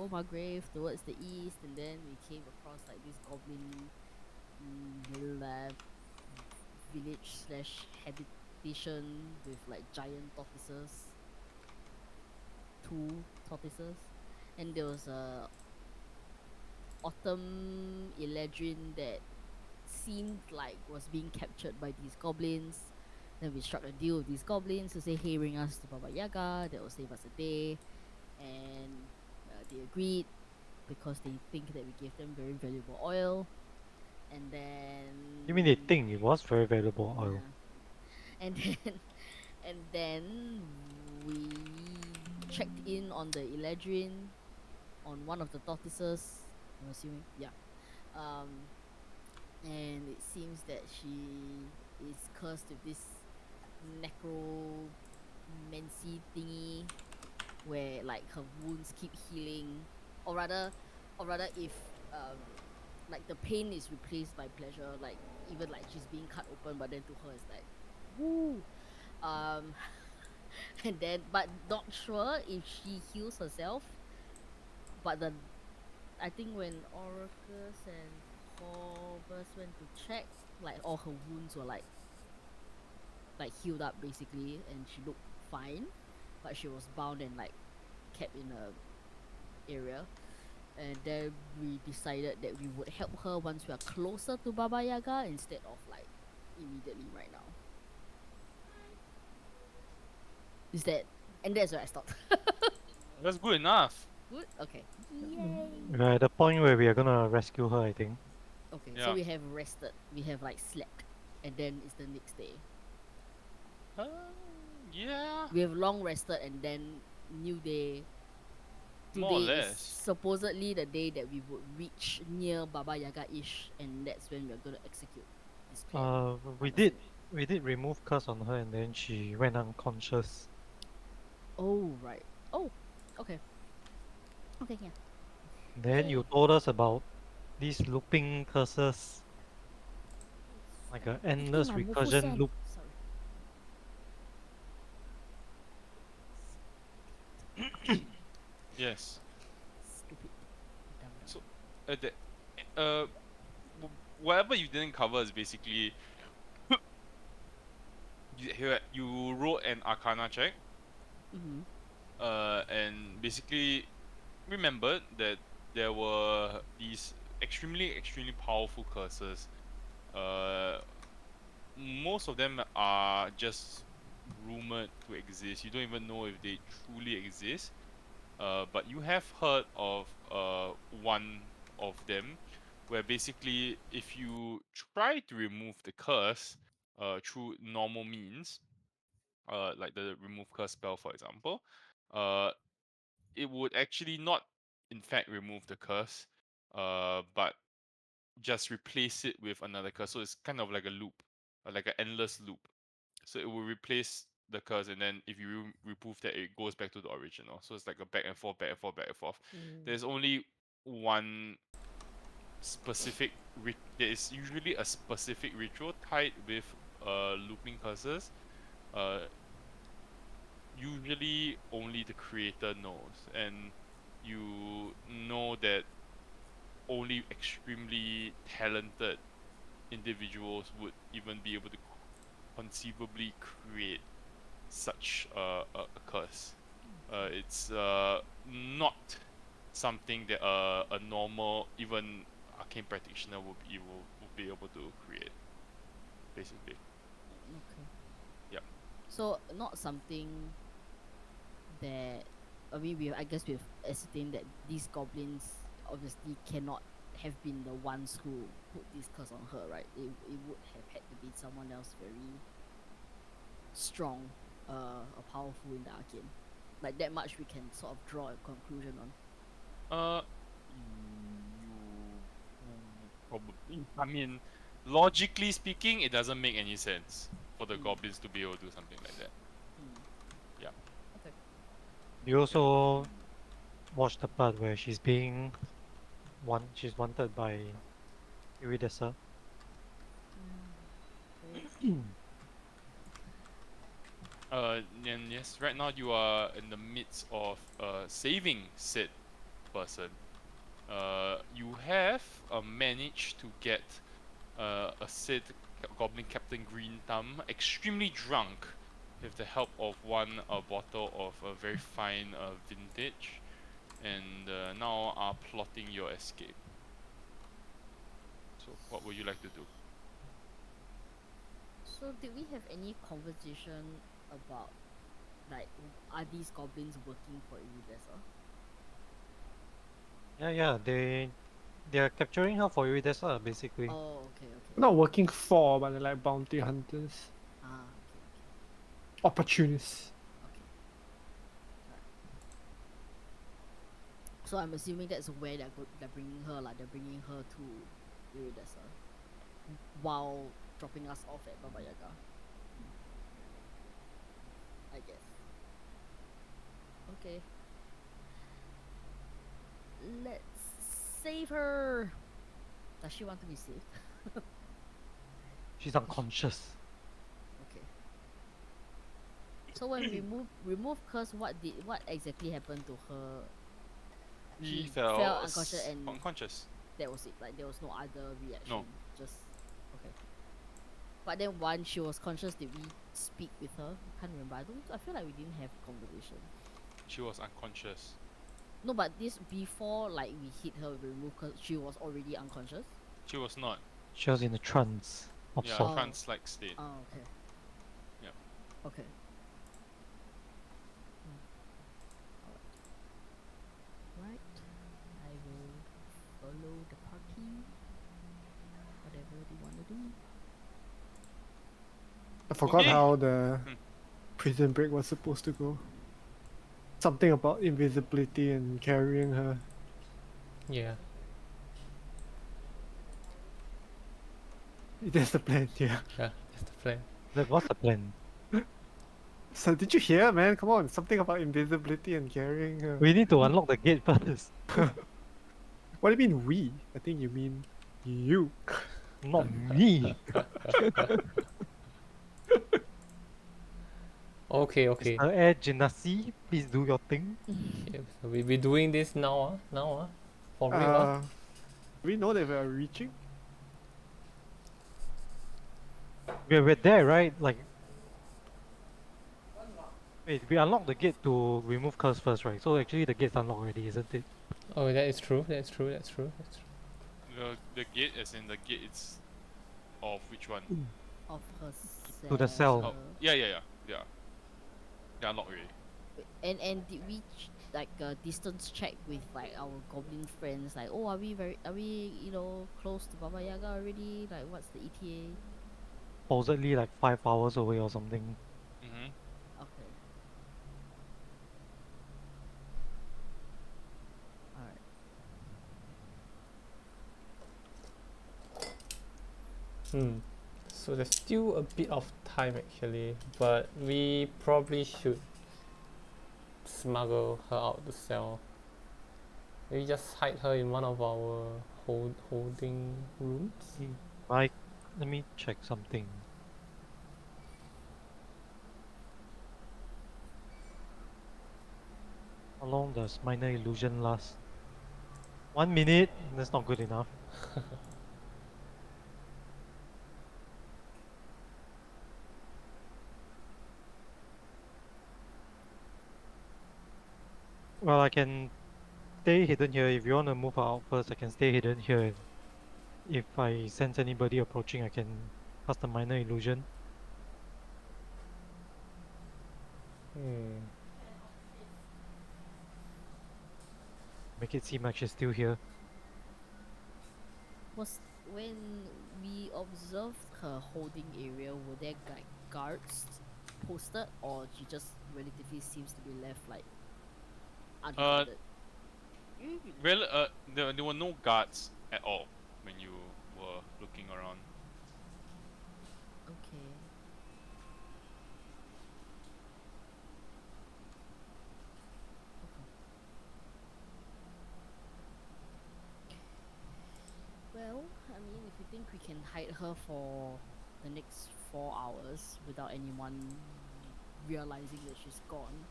of our grave towards the east, and then we came across like this goblin lab village slash habitation with like giant tortoises, two tortoises, and there was a autumn eladrin that seemed like was being captured by these goblins. Then we struck a deal with these goblins to say, "Hey, bring us to Baba Yaga. That will save us a day." And they agreed because they think that we gave them very valuable oil. And You mean they then, think it was very valuable oil? yeah, and then and then we checked in on the eladrin on one of the tortoises. I'm assuming, yeah. Um, and it seems that she is cursed with this necromancy thingy where like her wounds keep healing, or rather, if um like the pain is replaced by pleasure, like even like she's being cut open, but then to her it's like woo. um and then but not sure if she heals herself, but the I think when Orcus and Corvus went to check, like all her wounds were like healed up basically, and she looked fine, but she was bound and like kept in a area. And then we decided that we would help her once we are closer to Baba Yaga instead of like immediately right now. Is that and that's where I stopped. That's good enough. Good? Okay. Yay. We're at the point where we are gonna rescue her, I think. Okay, so Yeah. we have rested. We have like slept. And then it's the next day. Uh, yeah. We have long rested and then new day. More or Today is less. supposedly the day that we would reach near Baba Yaga ish, and that's when we're gonna execute this plan. We I'm did assuming. we did remove curse on her, and then she went unconscious. Oh right. Oh, okay. Okay, yeah. Then you Yay. told us about these looping curses, like Stop an eating endless my mufu recursion sen. loop. Sorry. Yes. Stupid. Dumb dumb. So, the, uh, whatever you didn't cover is basically you wrote an Arcana check, Mm-hmm. and basically remembered that there were these extremely powerful curses. Uh, Most of them are just rumored to exist. You don't even know if they truly exist. But you have heard of one of them, where basically if you try to remove the curse through normal means, like the remove curse spell, for example, uh, it would actually not, in fact, remove the curse, but just replace it with another curse. So it's kind of like a loop, like an endless loop. So it will replace the curse, and then if you remove that, it goes back to the original. So it's like a back and forth, back and forth, back and forth. Ooh. There's only one specific there is usually a specific ritual tied with looping curses. Uh, Usually only the creator knows, and you know that only extremely talented individuals would even be able to conceivably create such a curse. It's not something that a normal, even arcane practitioner would be able to create. Basically, Okay. yeah. So not something that I mean we I guess we've ascertained that these goblins obviously cannot have been the ones who put this curse on her, right? It would have had to be someone else very strong, or powerful in the arcane. Like that much we can sort of draw a conclusion on. Uh, you probably. I mean, logically speaking, it doesn't make any sense for the Mm. goblins to be able to do something like that. Mm. Yeah. Okay. You Yeah. also watched the part where she's wanted by Iridessa. Great. And yes, right now you are in the midst of saving Sid. person. You have managed to get a said Goblin Captain Green Thumb extremely drunk with the help of one bottle of a very fine vintage, and now are plotting your escape. So, what would you like to do? So did we have any conversation about like are these goblins working for Iridessa? Yeah, they are capturing her for Iridessa, basically. Oh, okay. Not working for, but they're like bounty hunters, Okay. opportunists. Okay. Alright. So I'm assuming that's where they're bringing her, like they're bringing her to Iridessa while dropping us off at Baba Yaga. I guess. Okay. Let's save her. Does she want to be saved? She's unconscious. Okay. So when we remove curse, what exactly happened to her? She She fell, fell unconscious and unconscious. that was it. Like there was no other reaction. No. Just okay. But then once she was conscious, did we speak with her? I can't remember. I feel like we didn't have conversation. She was unconscious. No, but this before like we hit her with remove curse, she was already unconscious. She was not. She was in a trance of Yeah, sorts. Oh. trance-like state. Oh, okay. Yep. Okay. Alright. I will follow the party. Whatever they want to do. I forgot Okay. how the Hmm. prison break was supposed to go. Something about invisibility and carrying her. Yeah. That's the plan, yeah. Yeah, that's the plan. Like, what's the plan? So did you hear, man? Come on, something about invisibility and carrying her. We need to unlock the gate first. What do you mean we? I think you mean you. Not me. Okay, okay. Mr. Air Genasi, please do your thing. Okay, so we be doing this now, for real, We know that we are reaching. We're there, right? Like, wait, we unlock the gate to remove curse first, right? So actually the gate's unlocked already, isn't it? Oh, that is true. That's true. That's true. That's true. The gate, as in the gate, it's of which one? Of her To the cell. Oh, yeah. They unlocked already. And did we like distance check with like our goblin friends? Like, oh, are we close to Baba Yaga already? Like, what's the ETA? Supposedly like 5 hours away or something. Mm-hmm. Okay. Alright. So there's still a bit of time actually, but we probably should smuggle her out the cell. Maybe just hide her in one of our holding rooms. Mike, let me check something. How long does minor illusion last? 1 minute? That's not good enough. Well, I can stay hidden here. If you want to move her out first, I can stay hidden here. If I sense anybody approaching, I can cast a minor illusion. Make it seem like she's still here. Was when we observed her holding area, were there like guards posted, or she just relatively seems to be left like unguarded? Well, there were no guards at all when you were looking around. Okay. Well, I mean, if you think we can hide her for the next 4 hours without anyone realizing that she's gone,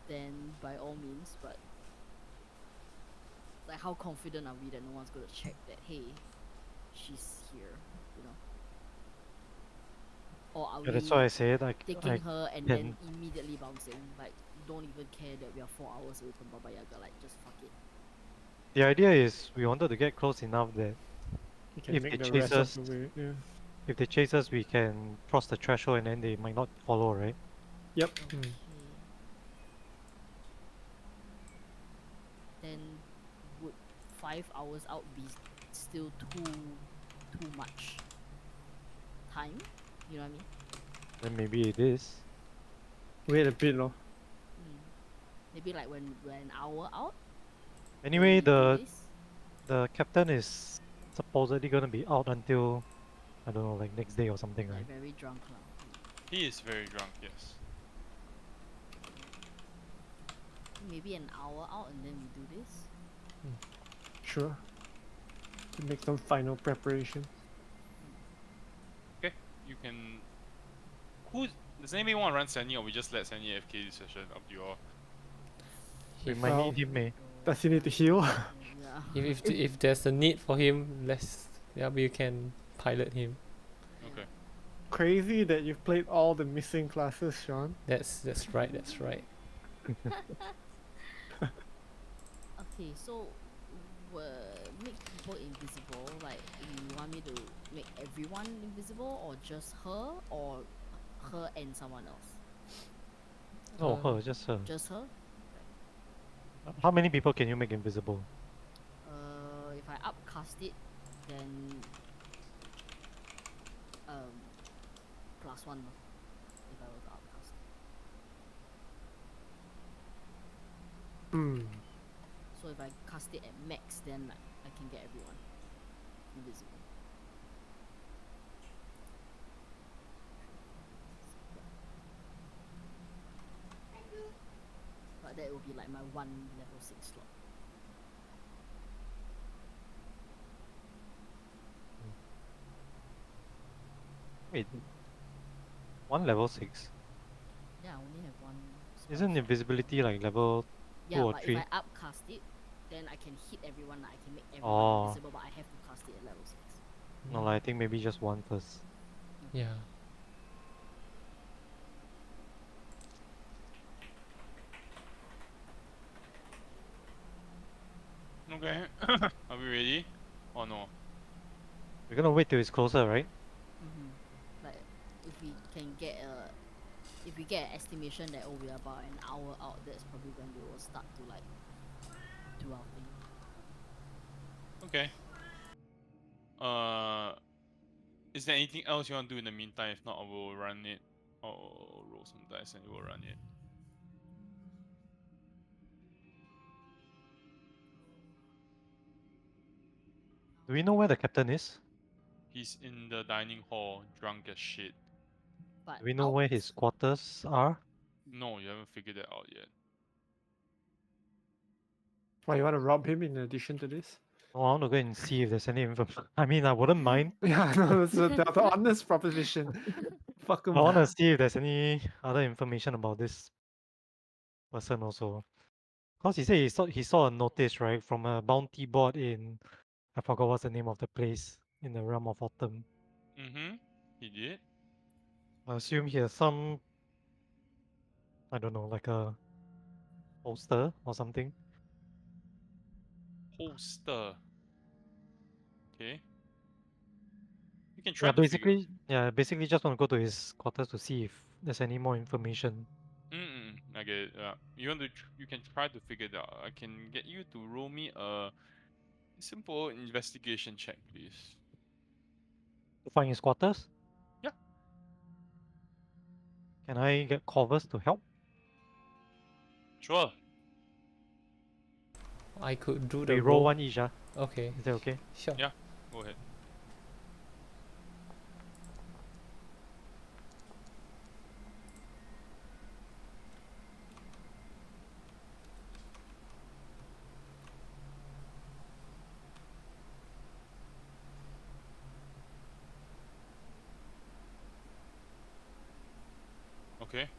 then by all means. But Like, how confident are we that no one's gonna check that, hey, she's here, you know? Or are Yeah, we that's why I said taking her and can. then immediately bouncing? Like, don't even care that we are 4 hours away from Baba Yaga, like, just fuck it. The idea is we wanted to get close enough that You can if they make the chase rest of us, the way. Yeah. if they chase us, we can cross the threshold and then they might not follow, right? Yep. Okay. Then would 5 hours out be still too much time? You know what I mean? Then maybe it is. Wait a bit, lor. Maybe like when we're an hour out. then Anyway, we do the this. the captain is supposedly gonna be out until I don't know, like next day or something, Like right? very drunk now. He is very drunk, yes. Maybe an hour out and then we do this. Sure. To make some final preparation. Okay, you can. Does anybody want to run Sandy, or we just let Sandy AFK this session? Up to you all. We If, might Well, need him, eh? Does he need to heal? Yeah. if there's a need for him, we can pilot him. Okay. Crazy that you've played all the missing classes, Sean. That's right. That's right. Okay, so make people invisible. Like, you want me to make everyone invisible, or just her, or her and someone else? No, her, just her. Just her. How many people can you make invisible? If I upcast it, then +1 lor, if I were to upcast. Hmm. So if I cast it at max, then like, I can get everyone invisible. But that will be like my one level 6 slot. Wait, one level 6? Yeah, I only have one spell Isn't slot. invisibility like level 2 Yeah, or but 3? if I upcast it, then I can hit everyone. Like, I can make everyone Oh, invisible, but I have to cast it at level 6. no, like, I think maybe just one first. Yeah. Okay. Are we ready? Or no? We're gonna wait till it's closer, right? Like, if we can get a, if we get an estimation that, oh, we're about an hour out, that's probably when we will start to like do our thing. Okay. Is there anything else you want to do in the meantime? If not, I will run it. Or roll some dice and we will run it. Do we know where the captain is? He's in the dining hall, drunk as shit. But Do we know out, where his quarters are? No, you haven't figured that out yet. Why, you want to rob him in addition to this? Oh, I want to go and see if there's any info. I mean, I wouldn't mind. Yeah, no, it's the honest proposition. Fuck I him. want to see if there's any other information about this person also. Cause he said he saw a notice, right, from a bounty board in, I forgot what's the name of the place in the realm of autumn. Mm-hmm. He did. I assume he has some, I don't know, like a poster or something. Holster. Okay. You can try Yeah, to figure. basically just want to go to his quarters to see if there's any more information. I get it. You want to? You can try to figure it out. I can get you to roll me a simple investigation check, please. To find his quarters. Yeah. Can I get Corvus to help? Sure. I could do We the roll roll. one each, Okay. Is that okay? Sure. Yeah. Go ahead. Okay.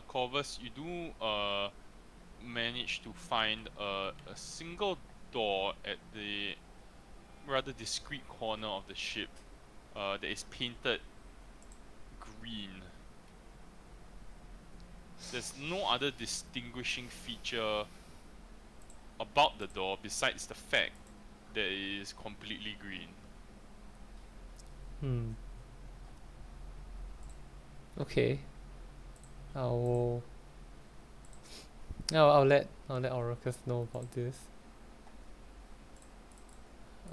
Corvus, you do manage to find a single door at the rather discreet corner of the ship that is painted green. There's no other distinguishing feature about the door besides the fact that it is completely green. Hmm. Okay. I'll let Oracus know about this.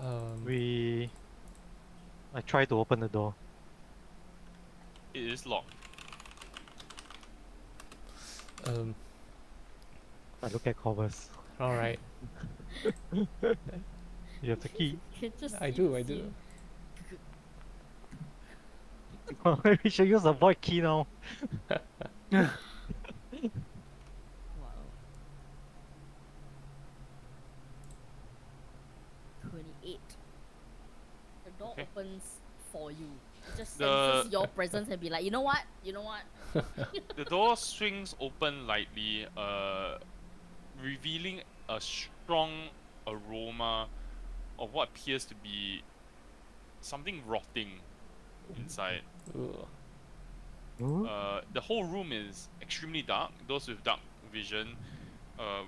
I try to open the door. It is locked. I look at Corvus. All right. You have the key. You can just I see do. the I do. scene. We should use the void key now. Wow. 28. The door Okay. opens for you. It just The- senses your presence and be like, you know what? You know what? The door swings open lightly, revealing a strong aroma of what appears to be something rotting inside. Ugh. The whole room is extremely dark. Those with dark vision, I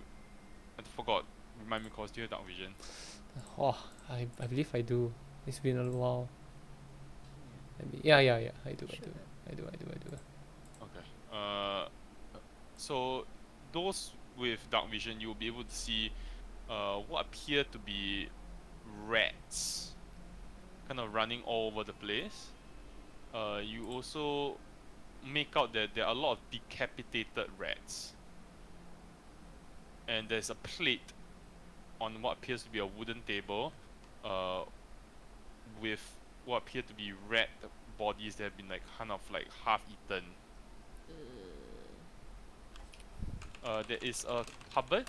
forgot. Remind me, cause do you have dark vision? Oh, I believe I do. It's been a while. Yeah. I do. Should I do. Okay. So those with dark vision, you'll be able to see what appear to be rats, kind of running all over the place. You also make out that there are a lot of decapitated rats, and there's a plate on what appears to be a wooden table, with what appear to be rat bodies that have been like kind of like half eaten. There is a cupboard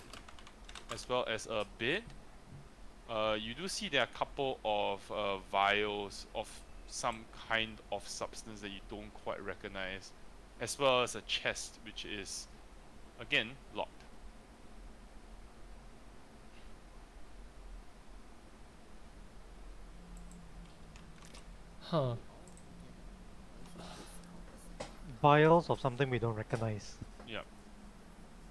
as well as a bed. You do see there are a couple of vials of some kind of substance that you don't quite recognize, as well as a chest which is again locked. Huh. Vials of something we don't recognize. Yeah.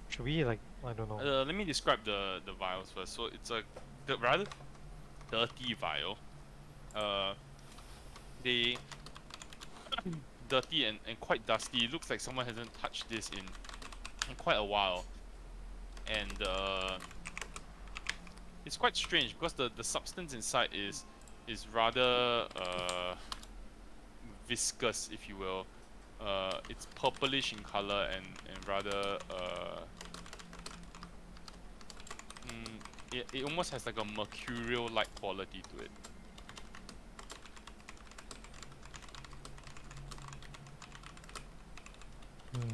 Should we like, I don't know. Let me describe the vials first. So it's a rather dirty vial. They dirty and quite dusty. It looks like someone hasn't touched this in quite a while. And it's quite strange because the substance inside is rather viscous, if you will. It's purplish in color and rather it almost has like a mercurial like quality to it.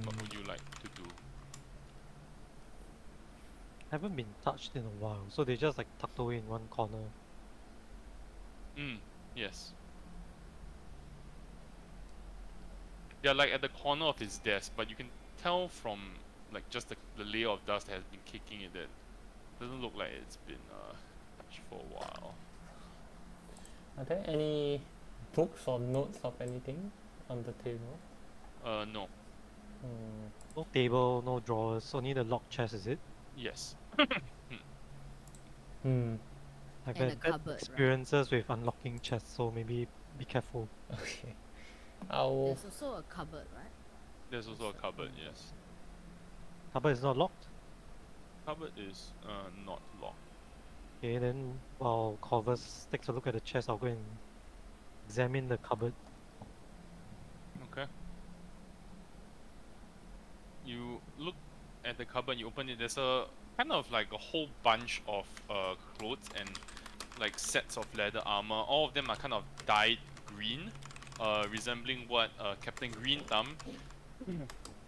What would you like to do? Haven't been touched in a while, so they just like tucked away in one corner. Yes. They're like at the corner of his desk, but you can tell from like just the layer of dust that has been kicking it that doesn't look like it's been touched for a while. Are there any books or notes of anything on the table? No. No table, no drawers, only the locked chest, is it? Yes. I've And a had bad cupboard, right? experiences with unlocking chests, so maybe be careful. Okay. I'll. There's also a cupboard, right? There's also a cupboard, yes. Cupboard is not locked? Cupboard is not locked. Okay, then while Corvus takes a look at the chest, I'll go and examine the cupboard. Okay. You look at the cupboard, you open it, there's a kind of like a whole bunch of clothes and like sets of leather armor. All of them are kind of dyed green, resembling what Captain Green Thumb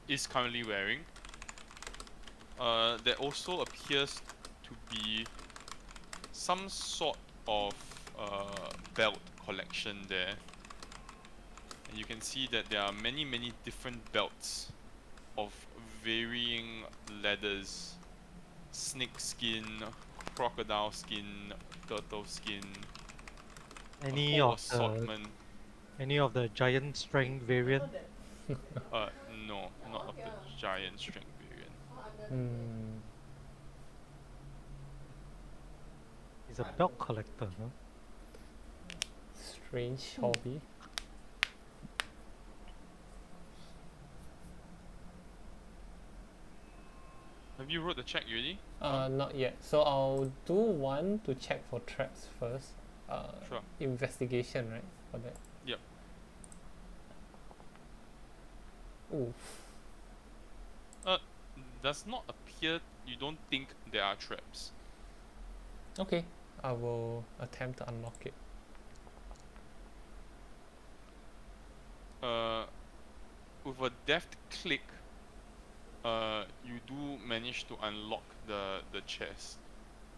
is currently wearing. There also appears to be some sort of belt collection there. And you can see that there are many different belts of varying leathers, snake skin, crocodile skin, turtle skin, Any a whole of the assortment. giant strength variant? No, not of the giant strength variant. Hmm. He's a belt collector, huh? Strange hobby. Have you wrote the check already? Not yet. So I'll do one to check for traps first. Sure. Investigation, right? For that. Yep. Oof. Does not appear. You don't think there are traps. Okay. I will attempt to unlock it. With a deft click, you do manage to unlock the chest.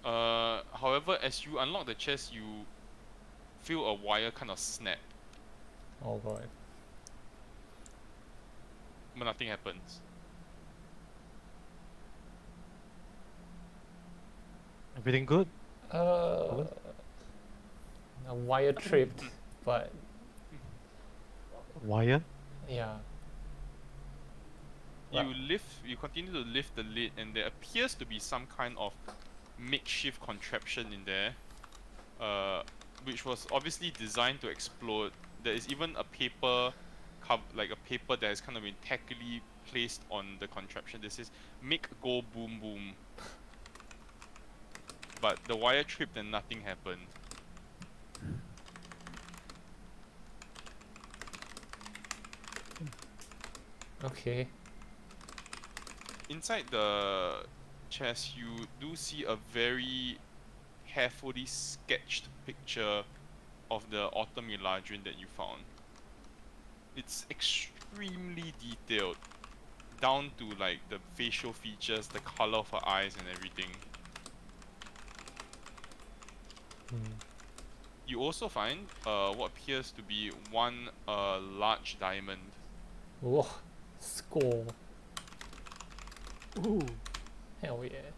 However, as you unlock the chest, you feel a wire kind of snap, Oh god. but nothing happens. Everything good? A wire tripped, but Wire? yeah. You continue to lift the lid, and there appears to be some kind of makeshift contraption in there, which was obviously designed to explode. There is even a paper, like a paper that has kind of been tackily placed on the contraption. This is "Make go boom boom," but the wire tripped and nothing happened. Okay. Inside the chest, you do see a very carefully sketched picture of the autumn eladrin that you found. It's extremely detailed, down to like the facial features, the color of her eyes, and everything. Hmm. You also find what appears to be one large diamond. Whoa. Score. Ooh, Hell yeah.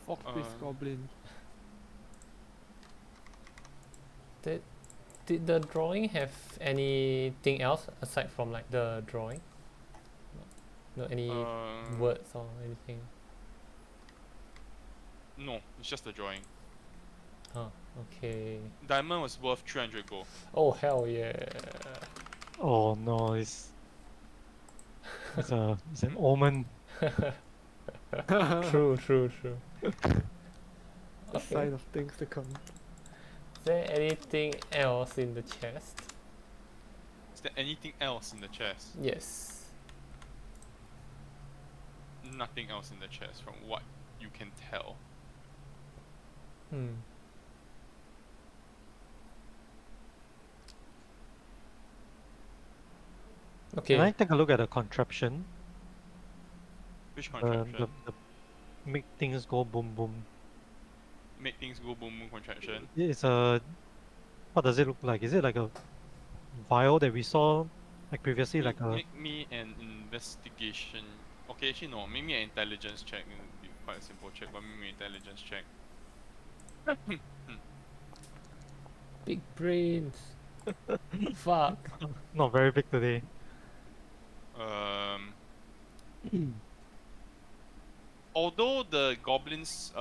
forklift goblin. Did the drawing have anything else aside from like the drawing? No, any words or anything? No, it's just a drawing. Huh. Okay. Diamond was worth 300 gold. Oh hell yeah. Oh no, it's an omen. True. A Okay. sign of things to come. Is there anything else in the chest? Is there anything else in the chest? Yes. Nothing else in the chest from what you can tell. Hmm. Okay. Can I take a look at the contraption? Which The, contraption? the make things go boom boom. Make things go boom boom contraption. It's a what does it look like? Is it like a vial that we saw like previously, like a Make me an investigation. Okay, actually no. Make me an intelligence check. It would be quite a simple check, but make me an intelligence check. Big brains. Fuck. not very big today? Um, although the goblin's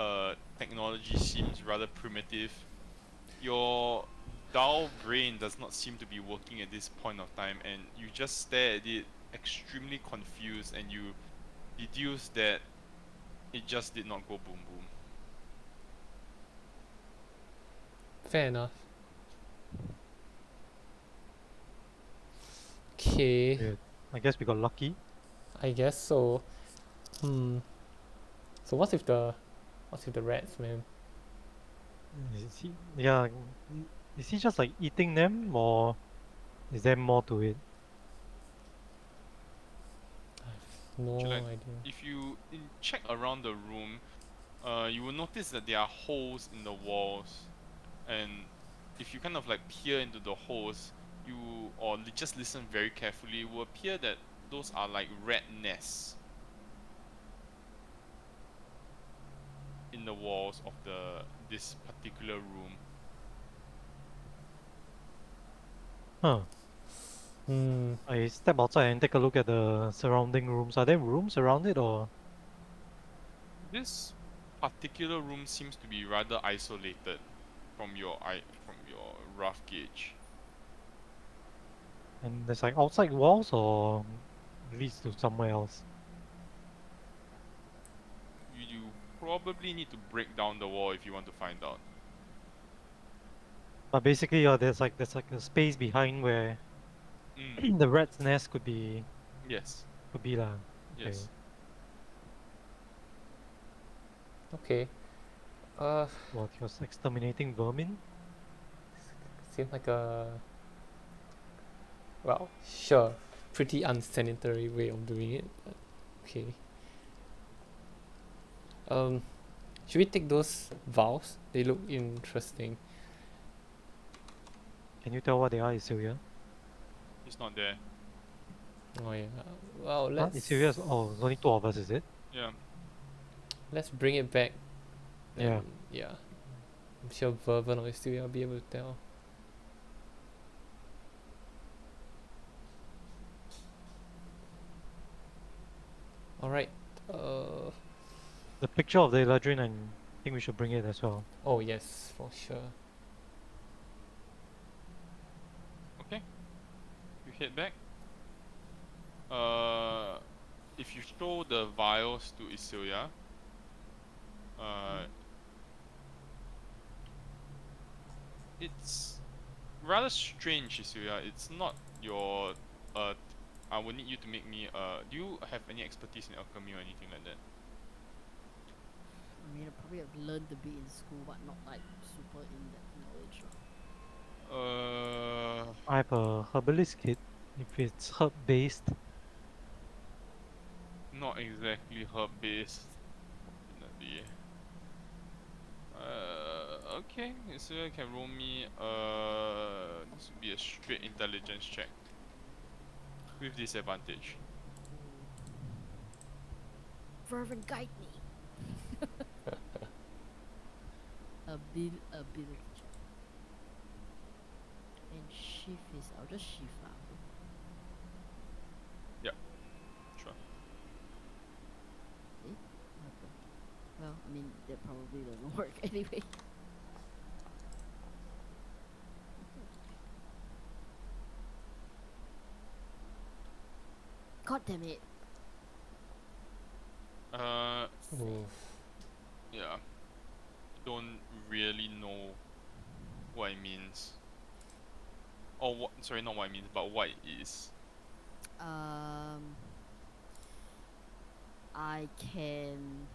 technology seems rather primitive, your dull brain does not seem to be working at this point of time, and you just stare at it extremely confused, and you deduce that it just did not go boom boom. Fair enough. Okay. Weird. I guess we got lucky. I guess so. So what's with the rats, man? Yeah, is he just like eating them, or is there more to it? No Would you like- idea. If you check around the room, you will notice that there are holes in the walls, and if you kind of like peer into the holes, just listen very carefully, it will appear that those are like rat nests. in the walls of this particular room. Huh. Hmm. I step outside and take a look at the surrounding rooms. Are there rooms around it or? This particular room seems to be rather isolated from your rough gauge. And there's like outside walls or leads to somewhere else? You probably need to break down the wall if you want to find out. But basically, there's like a space behind where Mm, the rat's nest could be yes, lah. Okay. yes. Okay. Uh, What, he was exterminating vermin? seems like a, well, sure, pretty unsanitary way of doing it. But okay. Should we take those vials? They look interesting. Can you tell what they are, Isuya? He's not there. Oh yeah. Well, Huh? let's Isuya's, oh, there's only two of us, is it? Yeah. let's bring it back. Yeah. And yeah, I'm sure Vervin or still will be able to tell. All right. The picture of the Eladrin, I think we should bring it as well. Oh yes, for sure. Okay. You head back. If you show the vials to Isilya, it's rather strange, Isilya. It's not your I would need you to make me do you have any expertise in alchemy or anything like that? I mean, I probably have learned a bit in school, but not like super in-depth knowledge. I have a herbalist kit, if it's herb based. Not exactly herb based. Definitely. Okay, so you can roll me this would be a straight intelligence check. With disadvantage. Fervent guide me. Ability check. And shift is, I'll just shift lah. Sure. Okay. Well, I mean, that probably doesn't work anyway. God damn it. Oof. Yeah. Don't really know what it means. Or what, sorry, not what it means, but what it is. I can.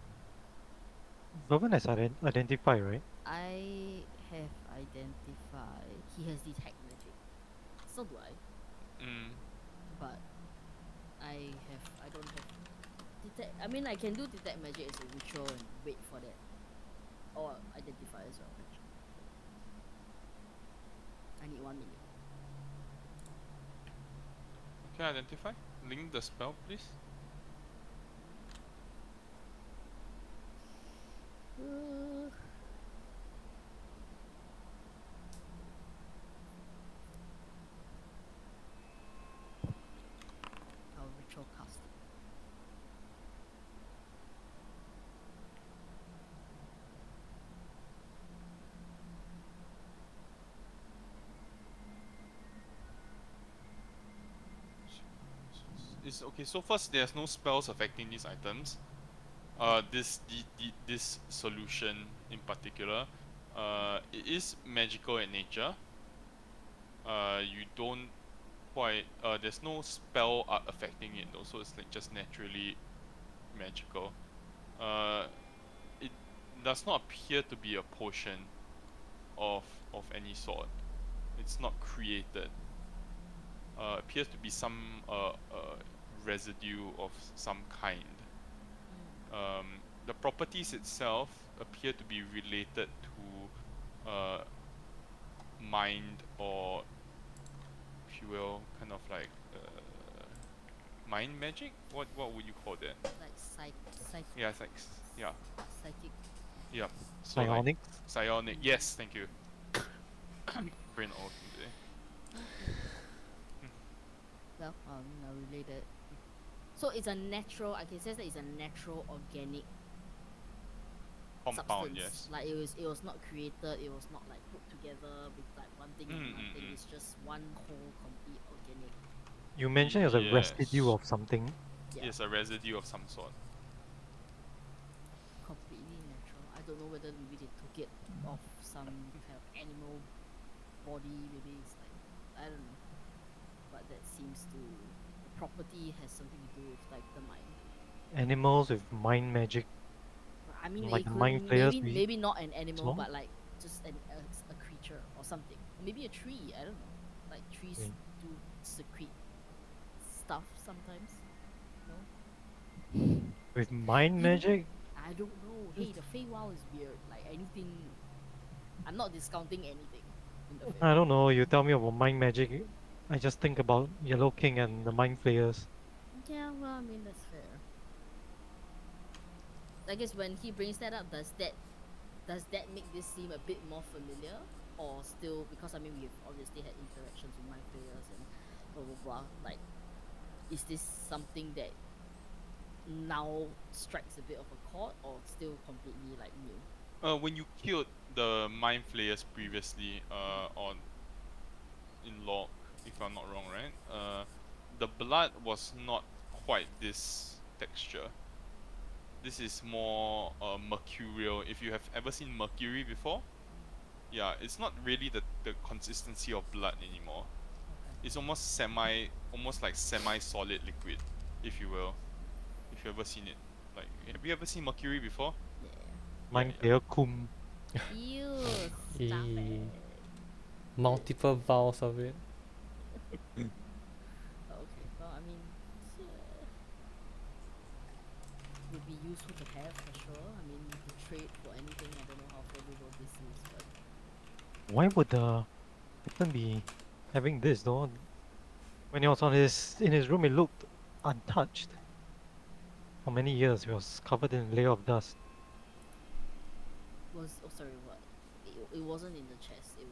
Vervin has identified, right? I have identified. He has detect magic. So do I. Mm. But I don't have detect. I mean, I can do detect magic as a ritual and wait for that, or identify as well. Actually, I need 1 minute. Okay, identify. Link the spell, please. I'll ritual cast. It's okay. So first, there's no spells affecting these items. This solution in particular, it is magical in nature. You don't quite. There's no spell art affecting it though, so it's like just naturally magical. It does not appear to be a potion of any sort. It's not created. Appears to be some residue of some kind. The properties itself appear to be related to mind, or if you will, kind of like mind magic. What would you call that? Like psychic. Yeah, it's like yeah. Psychic. Yep. So like Psionics. psionic. Yes, thank you. Brain all today. Okay. Well, I'll relate it. So it's a natural. I can say that it's a natural organic Compound, substance. yes. Like it was not created. It was not like put together with like one thing and one thing. It's just one whole complete organic. You mentioned it was a residue Yes. of something. Yeah, Yes, a residue of some sort. completely natural. I don't know whether maybe they took it off some kind of animal body. Maybe it's like I don't know, but that seems to the property has something to do with like the mind. Animals with mind magic, I mean, like it the could mind players we maybe not an animal, saw. but like just a creature or something. Or maybe a tree. I don't know. Like trees Okay. do secrete stuff sometimes. No, With mind magic, I don't know. Hey, the Feywild is weird. Like anything, I'm not discounting anything in the I Feywild. don't know. You tell me about mind magic, I just think about Yellow King and the mind flayers. Yeah, well, I mean that's fair. I guess when he brings that up, does that make this seem a bit more familiar, or still because I mean we've obviously had interactions with mind flayers and blah blah blah. Like, is this something that now strikes a bit of a chord, or still completely like new? When you killed the mind flayers previously, on in log, if I'm not wrong, right? The blood was not quite this texture. This is more mercurial. If you have ever seen mercury before, yeah, it's not really the consistency of blood anymore. Okay. It's almost like semi-solid liquid, if you will. If you ever seen it, like, have you ever seen mercury before? Yeah, Mind yeah. player Kum. Yeah. Ew, stop E it. multiple vials of it. Okay, well, I mean, would be useful to have for sure. I mean, you could trade for anything. I don't know how valuable this is, but Why would the captain be having this though? When he was on his in his room, it looked untouched. For many years, it was covered in a layer of dust. oh sorry, what? It wasn't in the chest. It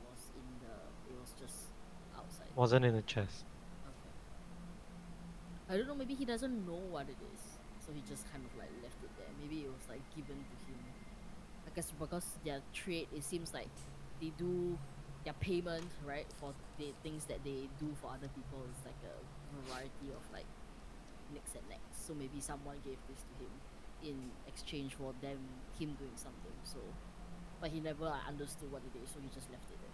was just outside. Wasn't in the chest. Okay. I don't know. Maybe he doesn't know what it is, so he just kind of like left it there. Maybe it was like given to him. I guess because their trade, it seems like they do their payment right for the things that they do for other people is like a variety of like nicks and necks. So maybe someone gave this to him in exchange for him doing something. So, but he never like, understood what it is, so he just left it there.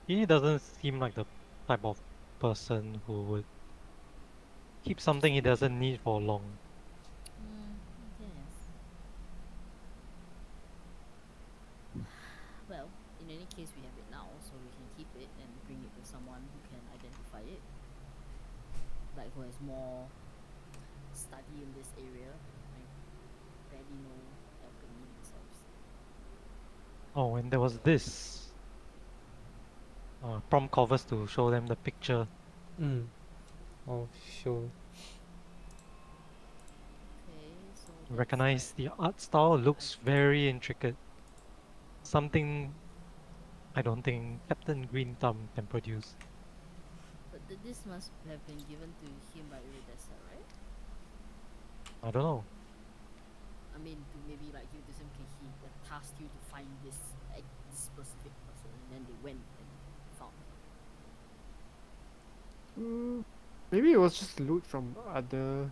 He doesn't seem like the type of person who would keep something he doesn't need for long. Yes. Well, in any case, we have it now, so we can keep it and bring it to someone who can identify it, like who has more study in this area. I barely know alchemy themselves. Oh, and there was this prompt covers to show them the picture. Mm. Oh, sure. Okay, so that's Recognize like the art style looks icon. very intricate. Something I don't think Captain Green Thumb can produce. But this must have been given to him by Iridessa, right? I don't know. I mean, to maybe like give this him, okay, he tasked you to find this specific person, and then they went and found her. Maybe it was just loot from other.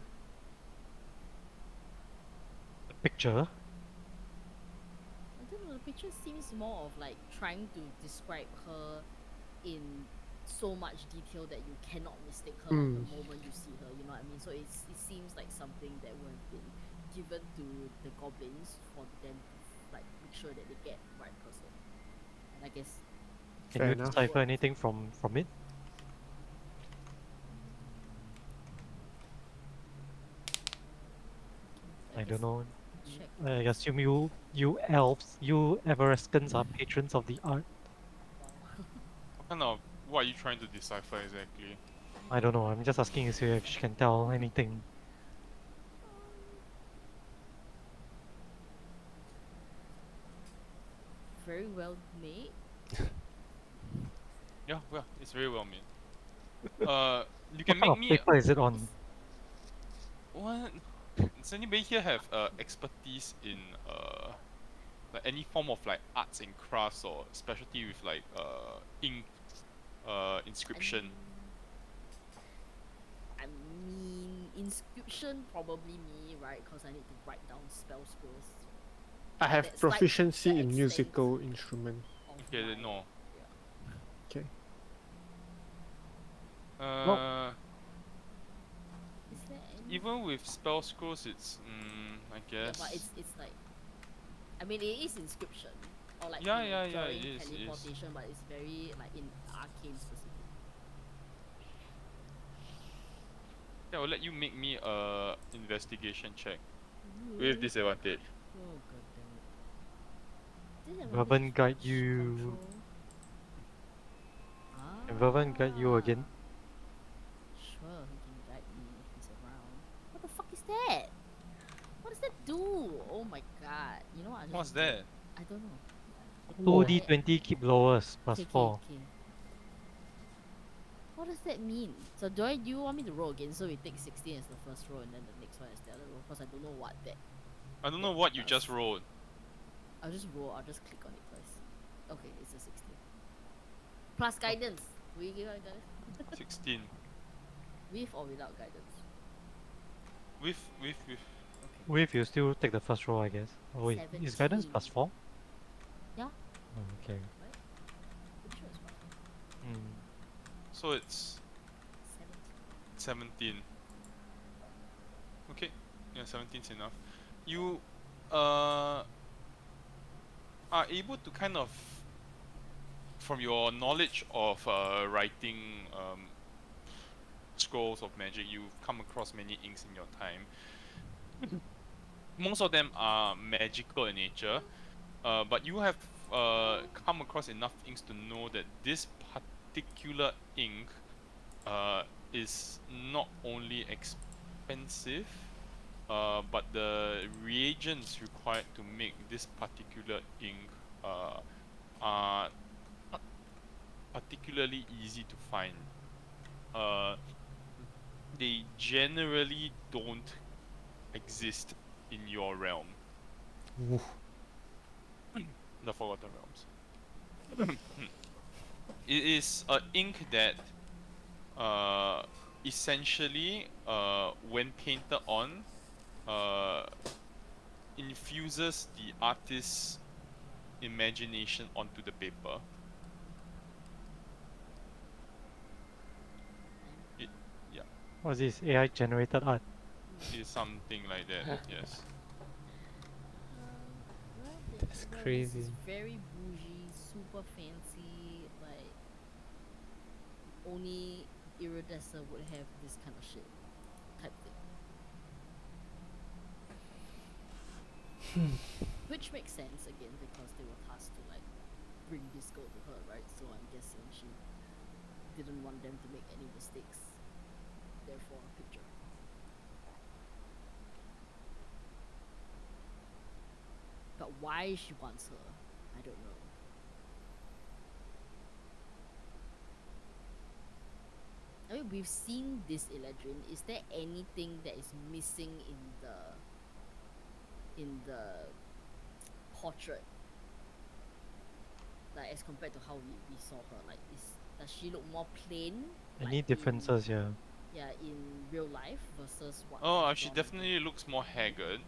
The picture. I don't know. The picture seems more of like trying to describe her in so much detail that you cannot mistake her like the moment you see her. You know what I mean? So it seems like something that would have been given to the goblins for them to like make sure that they get the right person. And I guess Can Fair you enough. decipher anything from it? I don't guess know. check. I assume you elves, you Evereskins are patrons of the art. Wow. What are you trying to decipher exactly? I don't know. I'm just asking you if she can tell anything. very well made. Yeah, well, it's very well made. You What can kind make of me paper is it on? It's, what? Does anybody here have expertise in like any form of like arts and crafts or specialty with like ink inscription? I mean, inscription probably me, right? Because I need to write down spell scrolls. I have That's like proficiency the in extent musical instrument. of Okay, then my. no. Yeah. Okay. Uh, Is there any? even with spell scrolls, it's I Yeah, guess. but it's like. I mean, it is inscription or like Yeah, you know, yeah, drawing it is, it is. teleportation, but it's very like in arcane specific. Yeah, I'll let you make me a investigation check with disadvantage. Oh god damn it! Vervin guide Disadvantage you. control. Can Vervin guide you again? Sure, he can guide me if he's around. What the fuck is that? What does that do? Oh my god! You know what? I just What's do it. that? I don't know. Two I- D20 keep lowest plus 4. okay. What does that mean? So do you want me to roll again? So we take 16 as the first roll and then the next one as the other roll? Because I don't know what that. I don't know what you just rolled. I'll just roll. I'll just click on it twice. Okay, it's a 16. Plus guidance. Will you give out guidance? 16. With or without guidance? With. Okay. With you still take the first roll, I guess. Oh wait, is guidance 17. plus 4? Yeah. Oh, okay. Pretty sure it's fine. Mm. So it's 17. 17. Okay. Yeah, 17's enough. You are able to kind of, from your knowledge of writing scrolls of magic, you've come across many inks in your time. Most of them are magical in nature, but you have come across enough inks to know that this particular ink is not only expensive, but the reagents required to make this particular ink are not particularly easy to find. They generally don't exist in your realm, Oof. the Forgotten Realms. It is a ink that essentially, when painted on, infuses the artist's imagination onto the paper. It, yeah, What's this? AI generated art. it is something like that. Yes. That's This crazy. is very bougie, super fancy, like only iridescent would have this kind of shit type thing. Which makes sense again because they were tasked to like bring this girl to her, right? So I'm guessing she didn't want them to make any mistakes. Therefore, a picture. But why she wants her, I don't know. I mean, we've seen this Eladrin. Is there anything that is missing in the portrait? Like as compared to how we saw her, like does she look more plain? Any like differences here? Yeah, in real life versus what? Oh, was she drawn on the- definitely looks more haggard.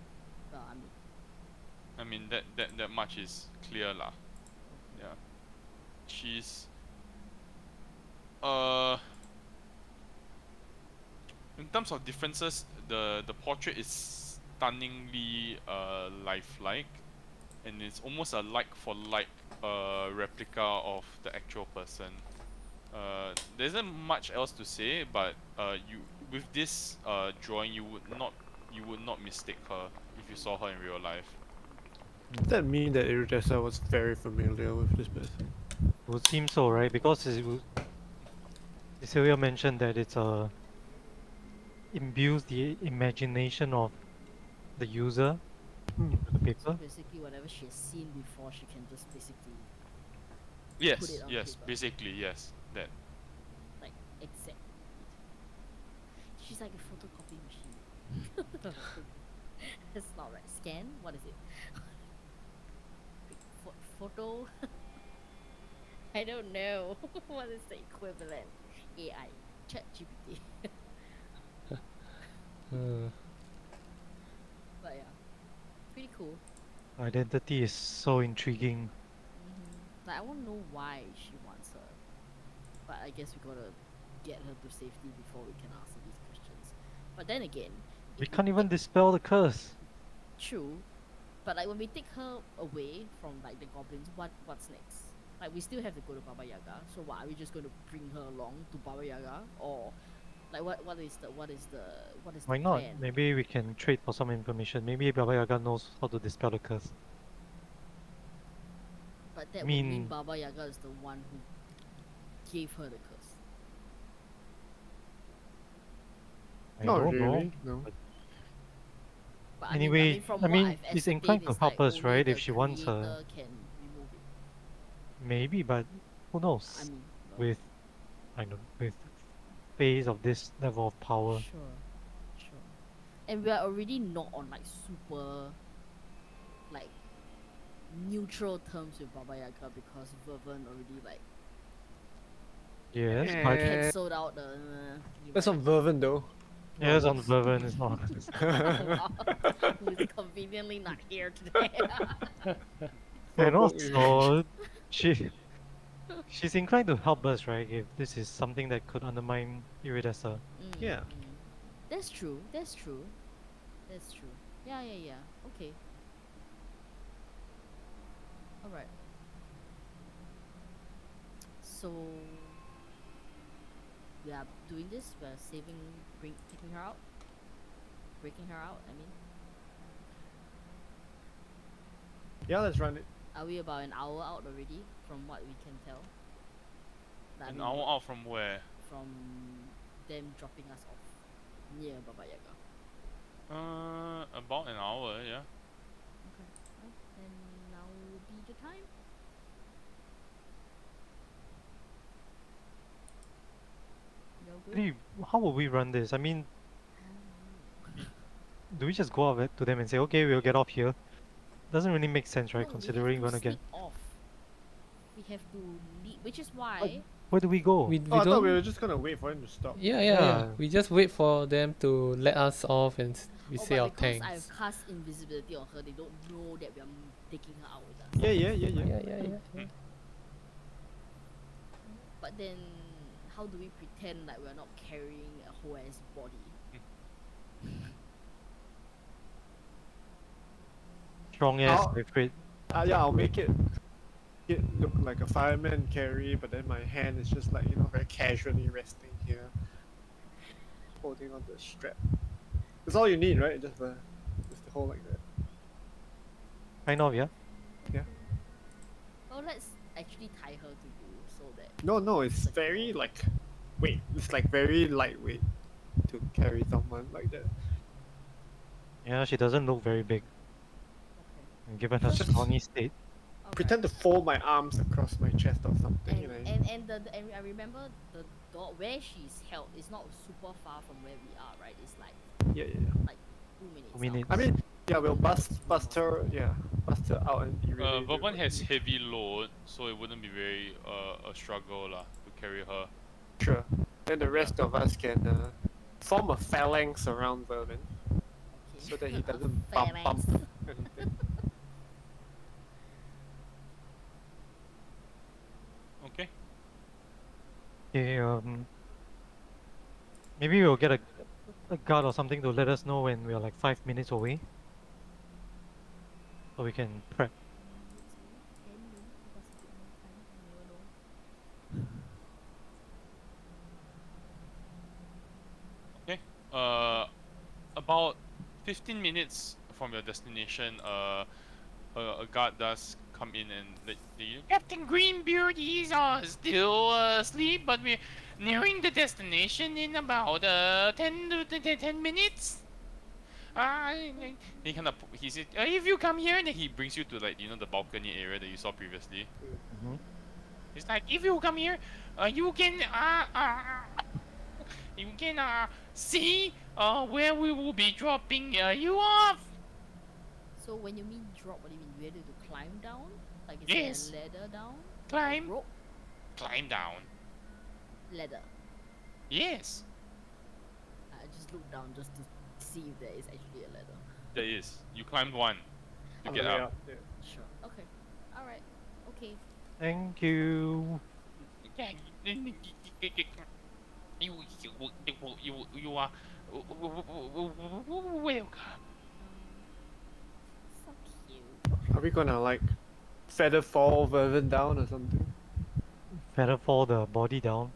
Well, I mean, that much is clear lah. Yeah. She's in terms of differences, the portrait is stunningly lifelike, and it's almost a like for like replica of the actual person. There isn't much else to say, but you with this drawing you would not mistake her if you saw her in real life. Does that mean that Iridessa was very familiar with this person? Would seem so, right? Because Cecilia mentioned that it's imbues the imagination of the user. The So paper. basically, whatever she has seen before, she can just basically Yes, it on yes, paper. basically, yes. That. like exact. She's like a photocopy machine. That's not right. Scan? What is it? Photo? I don't know. What is the equivalent? AI. Chat GPT. But yeah, pretty cool. Identity is so intriguing. Like I want to know why she wants her, but I guess we gotta get her to safety before we can ask her these questions. But then again, We if we can't even take dispel the curse. true, but like when we take her away from like the goblins, what's next? Like we still have to go to Baba Yaga. So what are we just going to bring her along to Baba Yaga, or like what is the Why not? plan? Maybe we can trade for some information. Maybe Baba Yaga knows how to dispel the curse. But I that would mean mean, Baba Yaga is the one who gave her the curse. I Not don't know. really. No. But Anyway, from I what mean, I've she's ascertained, inclined to it's help like us, only right? the If she wants creator her. can remove it. Maybe, but who I knows? mean, well, With, I don't, with phase of this level of power. sure, sure. And we are already not on like super like neutral terms with Baba Yaga because Vervin already like Yes, but Eh, cancelled out the. You that's might not Vervin though. yes, on Not Vervin is not. wow, who's conveniently not here today. And Firbolg is- also, she she's inclined to help us, right? If this is something that could undermine Iridessa. Yeah. That's true. That's true. That's true. Yeah, yeah, yeah. Okay. All right. So we are doing this. We're taking her out, breaking her out. I mean, Yeah, let's run it. are we about an hour out already? From what we can tell. Like, I An mean, hour out from where? from them dropping us off near Baba Yaga. About an hour, yeah. Okay. Well, then now will be the time. No good. Really, how will we run this? I mean, do we just go up to them and say, okay, we'll get off here? Doesn't really make sense, right? No, Considering we we're have to gonna get. sneak off. We have to leave, which is why. Where do we go? We Oh, I thought we don't. were just gonna wait for him to stop. Yeah. We just wait for them to let us off and we say but our because thanks. I've cast invisibility on her, they don't know that we are taking her out with us. Yeah. Yeah. But then, how do we pretend like we're not carrying a whole ass body? Strong ass, I'll- afraid. Yeah, I'll make it look like a fireman carry, but then my hand is just like, very casually resting here, holding on the strap. That's all you need, right? Just the hold like that. Kind of, yeah. Oh, let's actually tie her to you so that. No, it's Secure. very like, wait, it's like very lightweight to carry someone like that. Yeah, she doesn't look very big. Okay. And given her Just- scrawny state. Alright. Pretend to fold my arms across my chest or something. And I remember the door where she's held is not super far from where we are, right? It's like Yeah. 2 minutes. 2 minutes. I mean, yeah, we'll bust her out and erase Verban it. has heavy load, so it wouldn't be very a struggle lah to carry her. Sure. Then the rest of us can form a phalanx around Vervin Okay. so that he A doesn't phalanx. bump anything. Okay. Okay, maybe we'll get a guard or something to let us know when we're like 5 minutes away. So we can prep. 10 minutes, give us a bit more time. You never know. About 15 minutes from your destination, a guard does come in and let you. Captain Greenbeard is still asleep, but we're nearing the destination in about 10 minutes. He kind of he said, if you come here, then he brings you to like the balcony area that you saw previously. Mhm. It's like if you come here, you can see where we will be dropping you off. So when you mean drop, what do you mean? You had to climb down? Like is Yes. there a ladder down? Climb. A rope? Climb down. Ladder. Yes. I just look down just to see if there is actually a ladder. There is. You climbed one to On get the way up. Yeah. Sure. Okay. Alright. Okay. Thank you. You are welcome. So cute. Are we gonna like feather fall Vervin down or something? Better fall the body down.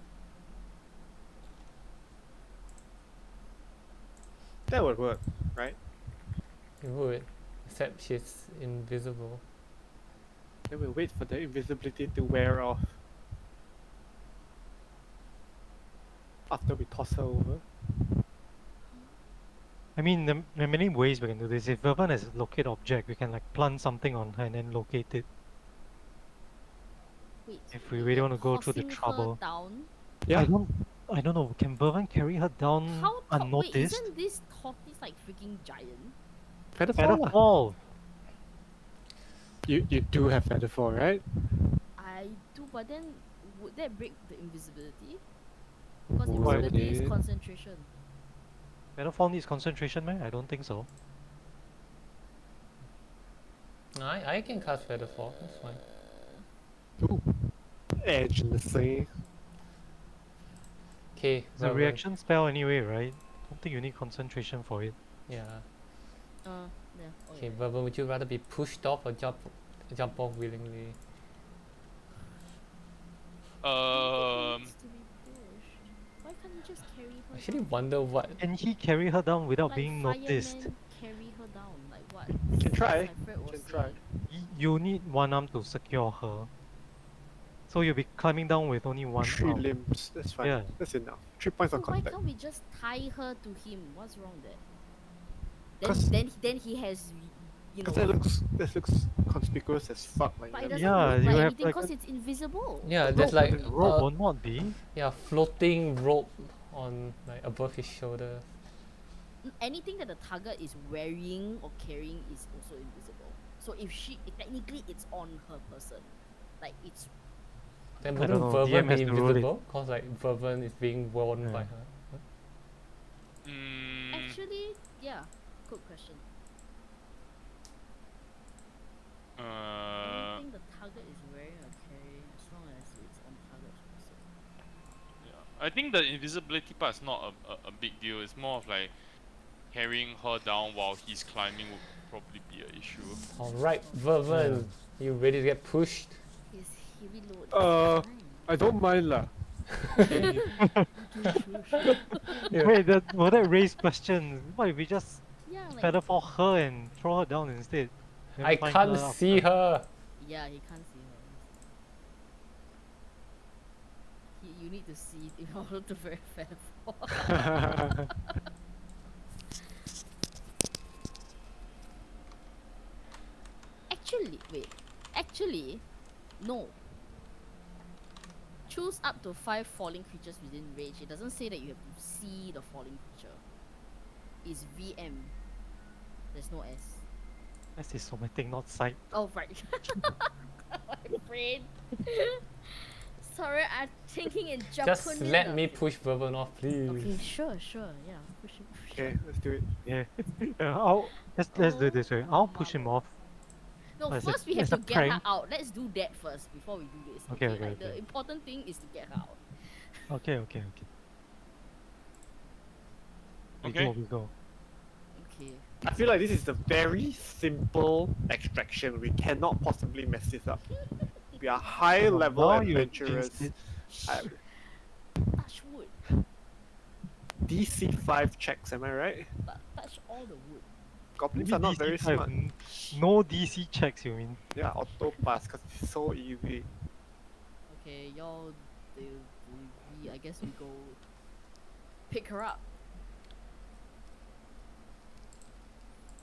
That would work, right? It would, except she's invisible. Then we'll wait for the invisibility to wear off. After we toss her over. I mean, there are many ways we can do this. If Verban has a locate object, we can like plant something on her and then locate it. Wait. If we wait, really you're want to go through the tossing her trouble. down? I don't know. Can Verban carry her down How wait, unnoticed? isn't this tortoise like freaking giant? Feather Better fall lah. fall. You do have feather fall, right? I do, but then would that break the invisibility? Because Why invisibility is did- concentration. Better fall needs concentration, man. I don't think so. No, I can cast Feather Fall, that's fine. Ooh. Edge in the sea. Okay, It's a reaction spell anyway, right? Don't think you need concentration for it. Yeah. Yeah. Oh, Okay, yeah. Verban, would you rather be pushed off or jump off willingly? Um. Needs to be pushed. Why can't you just carry her I actually down? wonder what. Can he carry her down without Like being noticed? firemen carry her down. Like what? Can try. Cypher was Can try. saying. You need one arm to secure her. So you'll be climbing down with only one 3 arm. limbs. That's fine. Yeah. That's enough. 3 points So of why contact. can't we just tie her to him? What's wrong there? Cause- Then he has, you know. Because that looks conspicuous as fuck. Like, But it you doesn't Yeah, look you like have anything like because a- it's invisible. Yeah, The there's rope- like the rope will not be. floating rope on like above his shoulder. Anything that the target is wearing or carrying is also invisible. So if technically it's on her person, like it's Then I wouldn't don't know, Verban DM has be to rule it. invisible? Cause like Verban is being worn Yeah. by her. actually good question. Anything the target is wearing or carrying, as long as it's on target's person. Yeah. I think the invisibility part is not a big deal. It's more of like carrying her down while he's climbing would probably be an issue. Alright, Verban, you ready to get pushed? His heavy load. Uh, I don't mind lah. Wait, will that raise questions? What if we just Yeah, like feather fall her and throw her down instead? Then I find can't her see after? her. yeah, he can't see her. You need to see it in order to very fair fall. Actually, no. Choose up to 5 falling creatures within range. It doesn't say that you have to see the falling creature. It's VM. There's no S. This is somatic, not sight. Oh, right. My brain. Sorry, I'm thinking in Japanese. Just let me push Verban off, please. Okay, sure, yeah. Push him. Okay, let's do it. Yeah. Let's do it this way. I'll push him off. No, As a- first we have as to a get her prank. out. Let's do that first before we do this. Okay, Like, okay. The important thing is to get her out. Okay. Okay. We go. Okay. I feel like this is a very simple extraction. We cannot possibly mess this up. We are high level Now you adventurers. jinxed it. Touch wood. DC 5 checks, am I right? Touch all the wood. Goblins Maybe are not DC very type, smart. No DC checks, you mean? Yeah, auto pass because it's so easy. Okay, y'all. I guess we go pick her up.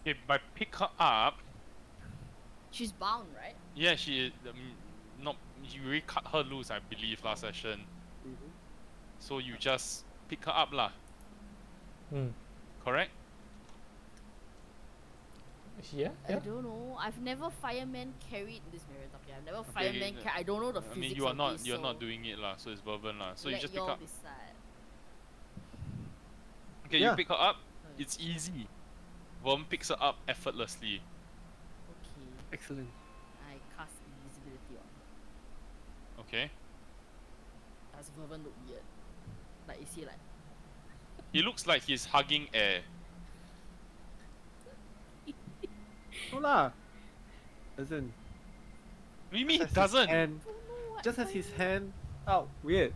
Okay, by pick her up, She's bound, right? yeah, she not you already cut her loose, I believe, last session. Mhm. So you just pick her up lah, Mm. correct? Yeah, I yeah. don't know. I've never fireman carried this mirror talking. I've never Okay, fireman okay, I don't know the I physics mean, you are of not this. you're So not doing it lah, so it's Vervin lah. So you let just pick y'all up. decide. Okay, Yeah. you pick her up. Okay. It's easy. Vervin picks her up effortlessly. Okay. Excellent. I cast invisibility on her. Okay. Does Vervin look weird? Like, is he like? He looks like he's hugging air. No lah. Doesn't. What do you mean he Just has his doesn't? hand- Don't know what just has his fireman- hand out. Weird.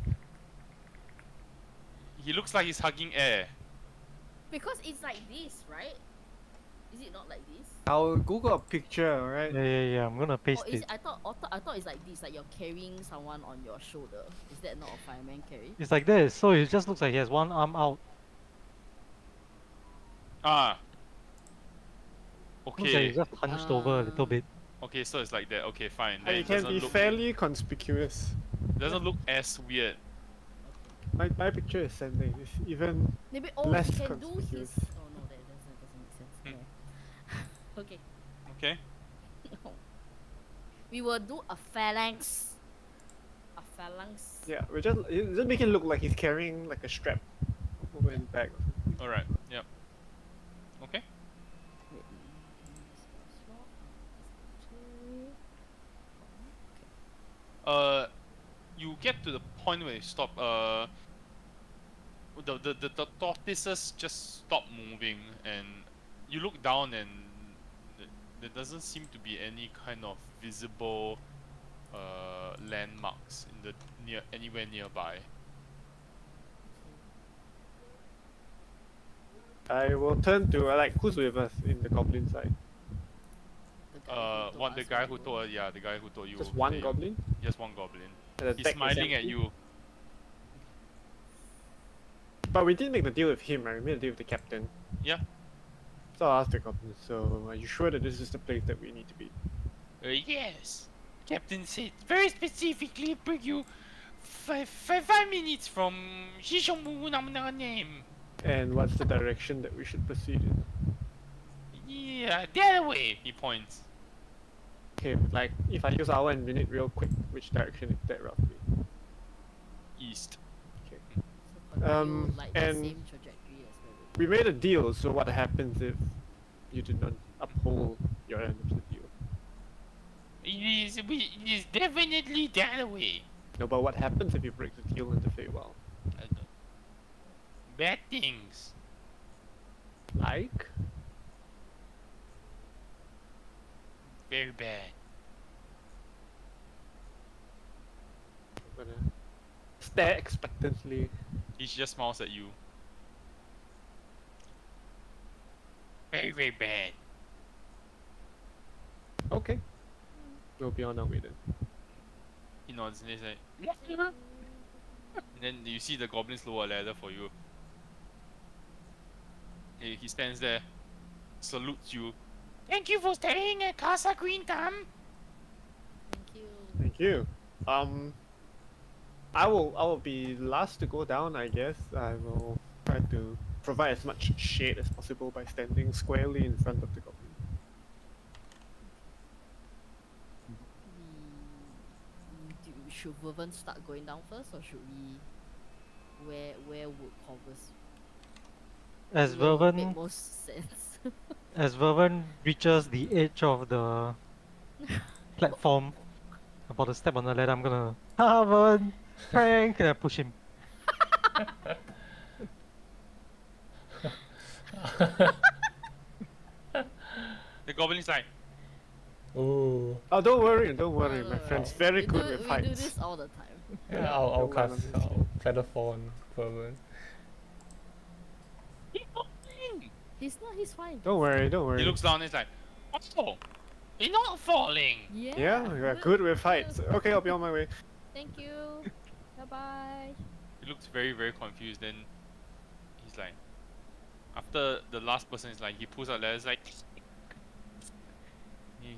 He looks like he's hugging air. Because it's like this, right? Is it not like this? I'll Google a picture, alright? Yeah. I'm gonna paste Or is it. it, I thought it's like this, like you're carrying someone on your shoulder. Is that not a fireman carry? It's like this, so it just looks like he has one arm out. Ah. Looks like Okay. he's just hunched over a little bit. Okay, so it's like that. Okay, fine. And Then it it can doesn't be look fairly conspicuous. doesn't look as weird. My picture is sending. It's even Maybe less he can do his. conspicuous. Oh no, that doesn't make sense. Hmm. No. Okay. Okay. No. We will do a phalanx. A phalanx. Yeah, we just make it look like he's carrying like a strap over his back. All right. Yep. Okay. Wait, swap. You get to the point where you stop. The tortoises just stop moving, and you look down, and there doesn't seem to be any kind of visible landmarks in the anywhere nearby. I will turn to like who's with us in the goblin side. The guy who told the guy who told you. Just one that you- goblin. Just one goblin. And the He's deck is smiling at empty. you. But we didn't make the deal with him, right? We made a deal with the captain. Yeah. So I asked the goblin. So are you sure that this is the place that we need to be? Yes. Captain said very specifically bring you 5 minutes from Shishomu name. And what's the direction that we should proceed in? Yeah, that way. He points. Okay, like if I use hour and minute real quick, which direction is that roughly? East. Like the and same trajectory as where We made a deal, so what happens if you did not uphold your end of the deal? It is definitely that way. No, but what happens if you break the deal in the Feywild? Bad things. Like? Very bad. I'm gonna stare expectantly. He just smiles at you. Very, very bad. Okay. We'll be on our way then. He nods and he's like, and then you see the goblins lower a ladder for you. He stands there, salutes you. Thank you for staying at Casa Green Thumb. Thank you. Thank you. I will be last to go down, I guess. I will try to provide as much shade as possible by standing squarely in front of the goblin. Should Vervin start going down first, or should we? Where would Corvus? As will make Vervin most sense. as Vervin reaches the edge of the platform, about to step on the ladder, I'm gonna Vervin, prank, and I push him. The goblin is like, Ooh. Oh, don't worry, my No. friend's very we good do, with we fights. do this all the time. Yeah, I'll Don't land cast on his Feather Fall on Vervin. He's not. He's fine. Don't worry. he looks down and he's like, oh, you're not falling. Yeah. Yeah, you're good with fights. Okay, I'll be on my way. Thank you. Bye bye. He looks very, very confused. Then he's like, after the last person is like, he pulls out letters like,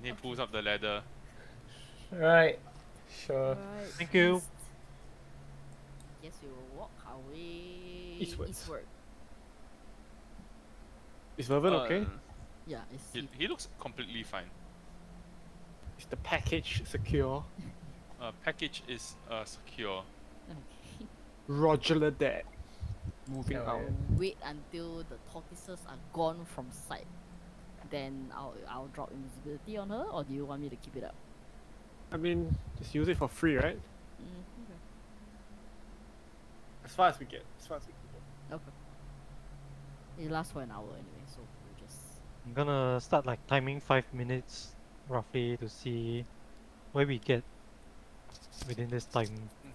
He pulls up the ladder. Right. Sure. Alright. Thank you. East. Guess we will walk our way Eastwards. eastward. Is Vervin okay? Yeah, it's He looks completely fine. Is the package secure? Package is secure. okay. Roger that. Moving Hell out. yeah. Wait until the tortoises are gone from sight. Then I'll drop invisibility on her, or do you want me to keep it up? I mean, just use it for free, right? Okay. As far as we get. As far as we can get. Okay. It lasts for an hour anyway, so we'll just. I'm gonna start like timing 5 minutes roughly to see where we get within this time. 1,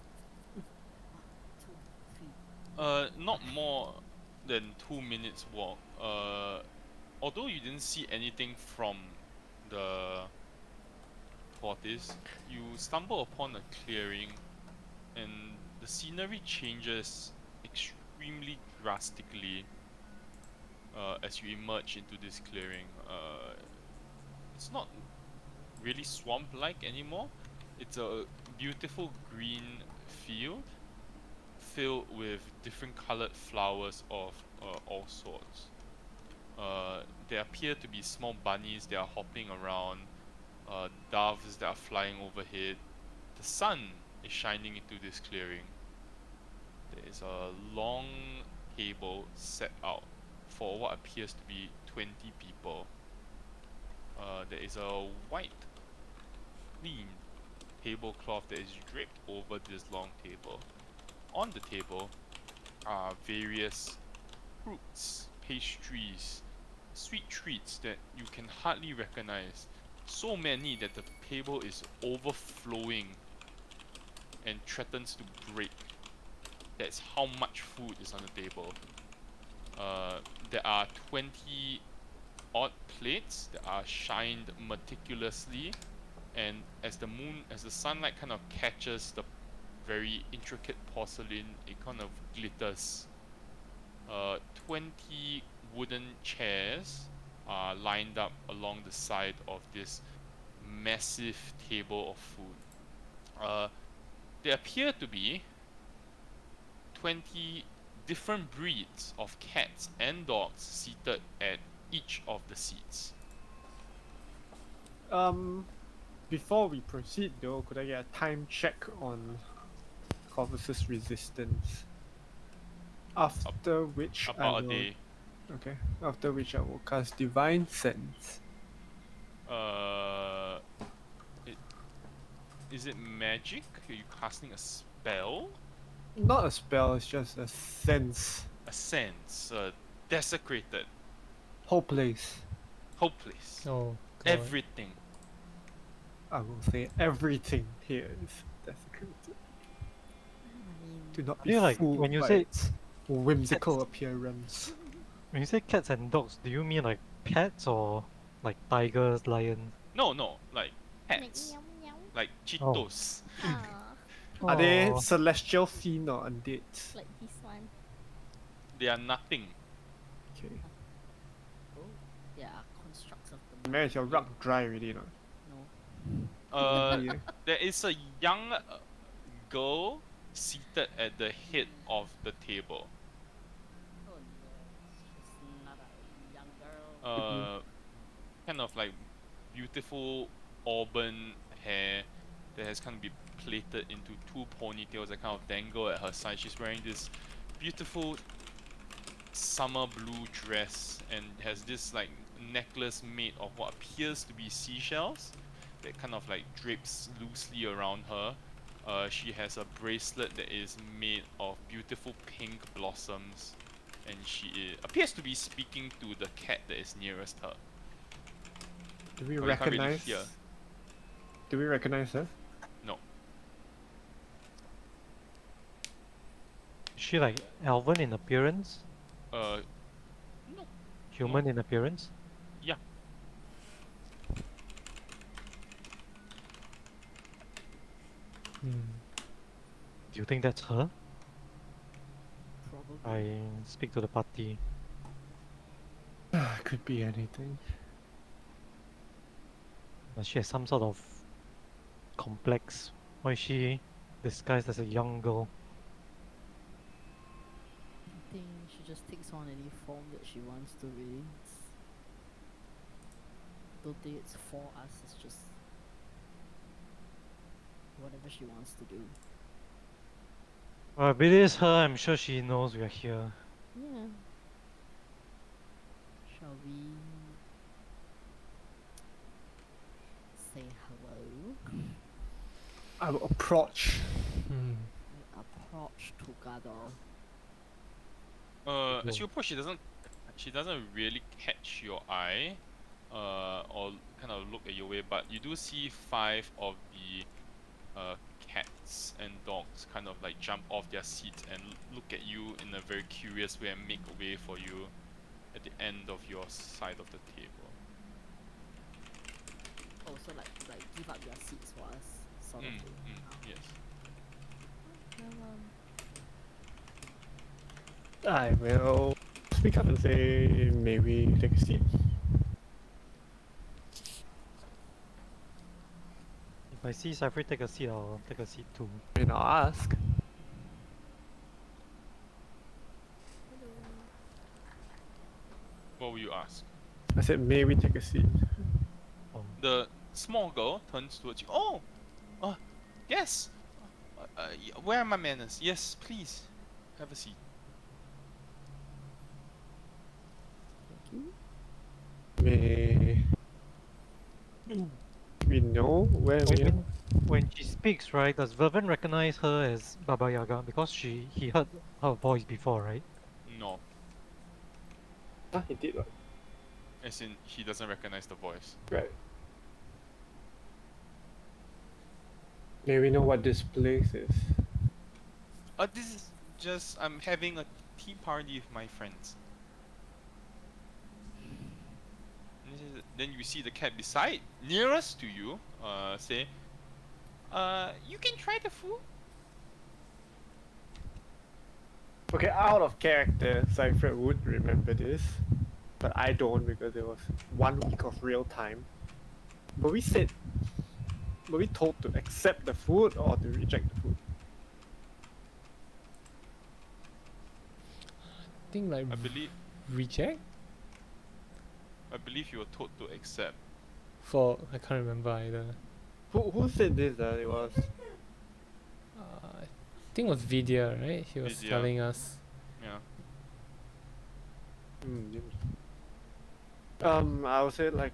2, 3. Not more than 2 minutes walk. Although you didn't see anything from the tortoise, you stumble upon a clearing, and the scenery changes extremely drastically as you emerge into this clearing. It's not really swamp-like anymore. It's a beautiful green field filled with different colored flowers of all sorts. There appear to be small bunnies that are hopping around, doves that are flying overhead. The sun is shining into this clearing. There is a long table set out for what appears to be 20 people. There is a white, clean tablecloth that is draped over this long table. On the table are various fruits, pastries, sweet treats that you can hardly recognize. So many that the table is overflowing and threatens to break. That's how much food is on the table. There are 20 odd plates that are shined meticulously, and as the sunlight kind of catches the very intricate porcelain, it kind of glitters. 20 wooden chairs are lined up along the side of this massive table of food. There appear to be 20 different breeds of cats and dogs seated at each of the seats. Before we proceed though, could I get a time check on Corvus's resistance? After which I About a will. day. Okay. After which I will cast Divine Sense. Is it magic? Are you casting a spell? Not a spell, it's just a sense. A sense? Desecrated. Whole place. Hopeless. Oh, God. Everything. I will say everything here is desecrated. I mean, Do not be Yeah, like, fooled when you by say its whimsical appearance. When you say cats and dogs, do you mean like pets or like tigers, lions? No, like pets. meow, meow. Like Cheetos. Ah, Are they Oh, celestial fiend or undead? like this one. They are nothing. Okay. Oh, yeah, constructs of the Man, is your rug dry already, no? No. Yeah. There is a young girl seated at the head of the table. Oh no, she's not a young girl. Kind of like beautiful auburn hair that has kind of been plaited into two ponytails that kind of dangle at her side. She's wearing this beautiful summer blue dress and has this like necklace made of what appears to be seashells that kind of like drapes loosely around her. She has a bracelet that is made of beautiful pink blossoms, and she appears to be speaking to the cat that is nearest her. Do we But you can't really recognize? hear. Do we recognize her? No. is she like elven in appearance? No. Human in appearance? Yeah. Do you think that's her? Probably. I speak to the party. Could be anything. She has some sort of complex. Why is she disguised as a young girl? I think she just takes on any form that she wants to really. Don't think it's for us, it's just whatever she wants to do. Well, if it is her, I'm sure she knows we are here. Yeah. Shall we say hello? I will approach. Hmm. We approach together. As you approach, she doesn't really catch your eye, or kind of look at your way. But you do see 5 of the cats and dogs kind of like jump off their seats and look at you in a very curious way and make a way for you at the end of your side of the table. Oh, so like give up your seats for us, sort of thing. Yes. Well, I will speak up and say, may we take a seat? If I see Cypher take a seat, I'll take a seat too. And I'll ask. What will you ask? I said, may we take a seat? The small girl turns towards you. Oh, yes. Where are my manners? Yes, please. Have a seat. thank you. May we know where we are? When she speaks, right, does Vervin recognize her as Baba Yaga? Because he heard her voice before, right? No, Ah, he did, right? as in he doesn't recognize the voice. Right. May we know what this place is? This is just I'm having a tea party with my friends. Then you see the cat beside, nearest to you, say, you can try the food. Okay, out of character, Cypher would remember this, but I don't because it was 1 week of real time. But were we told to accept the food or to reject the food? I think like I believe reject you were told to accept. for I can't remember either. Who said this? It was. I think it was Vidya, right? He was Vidya. telling us. Yeah. I would say like,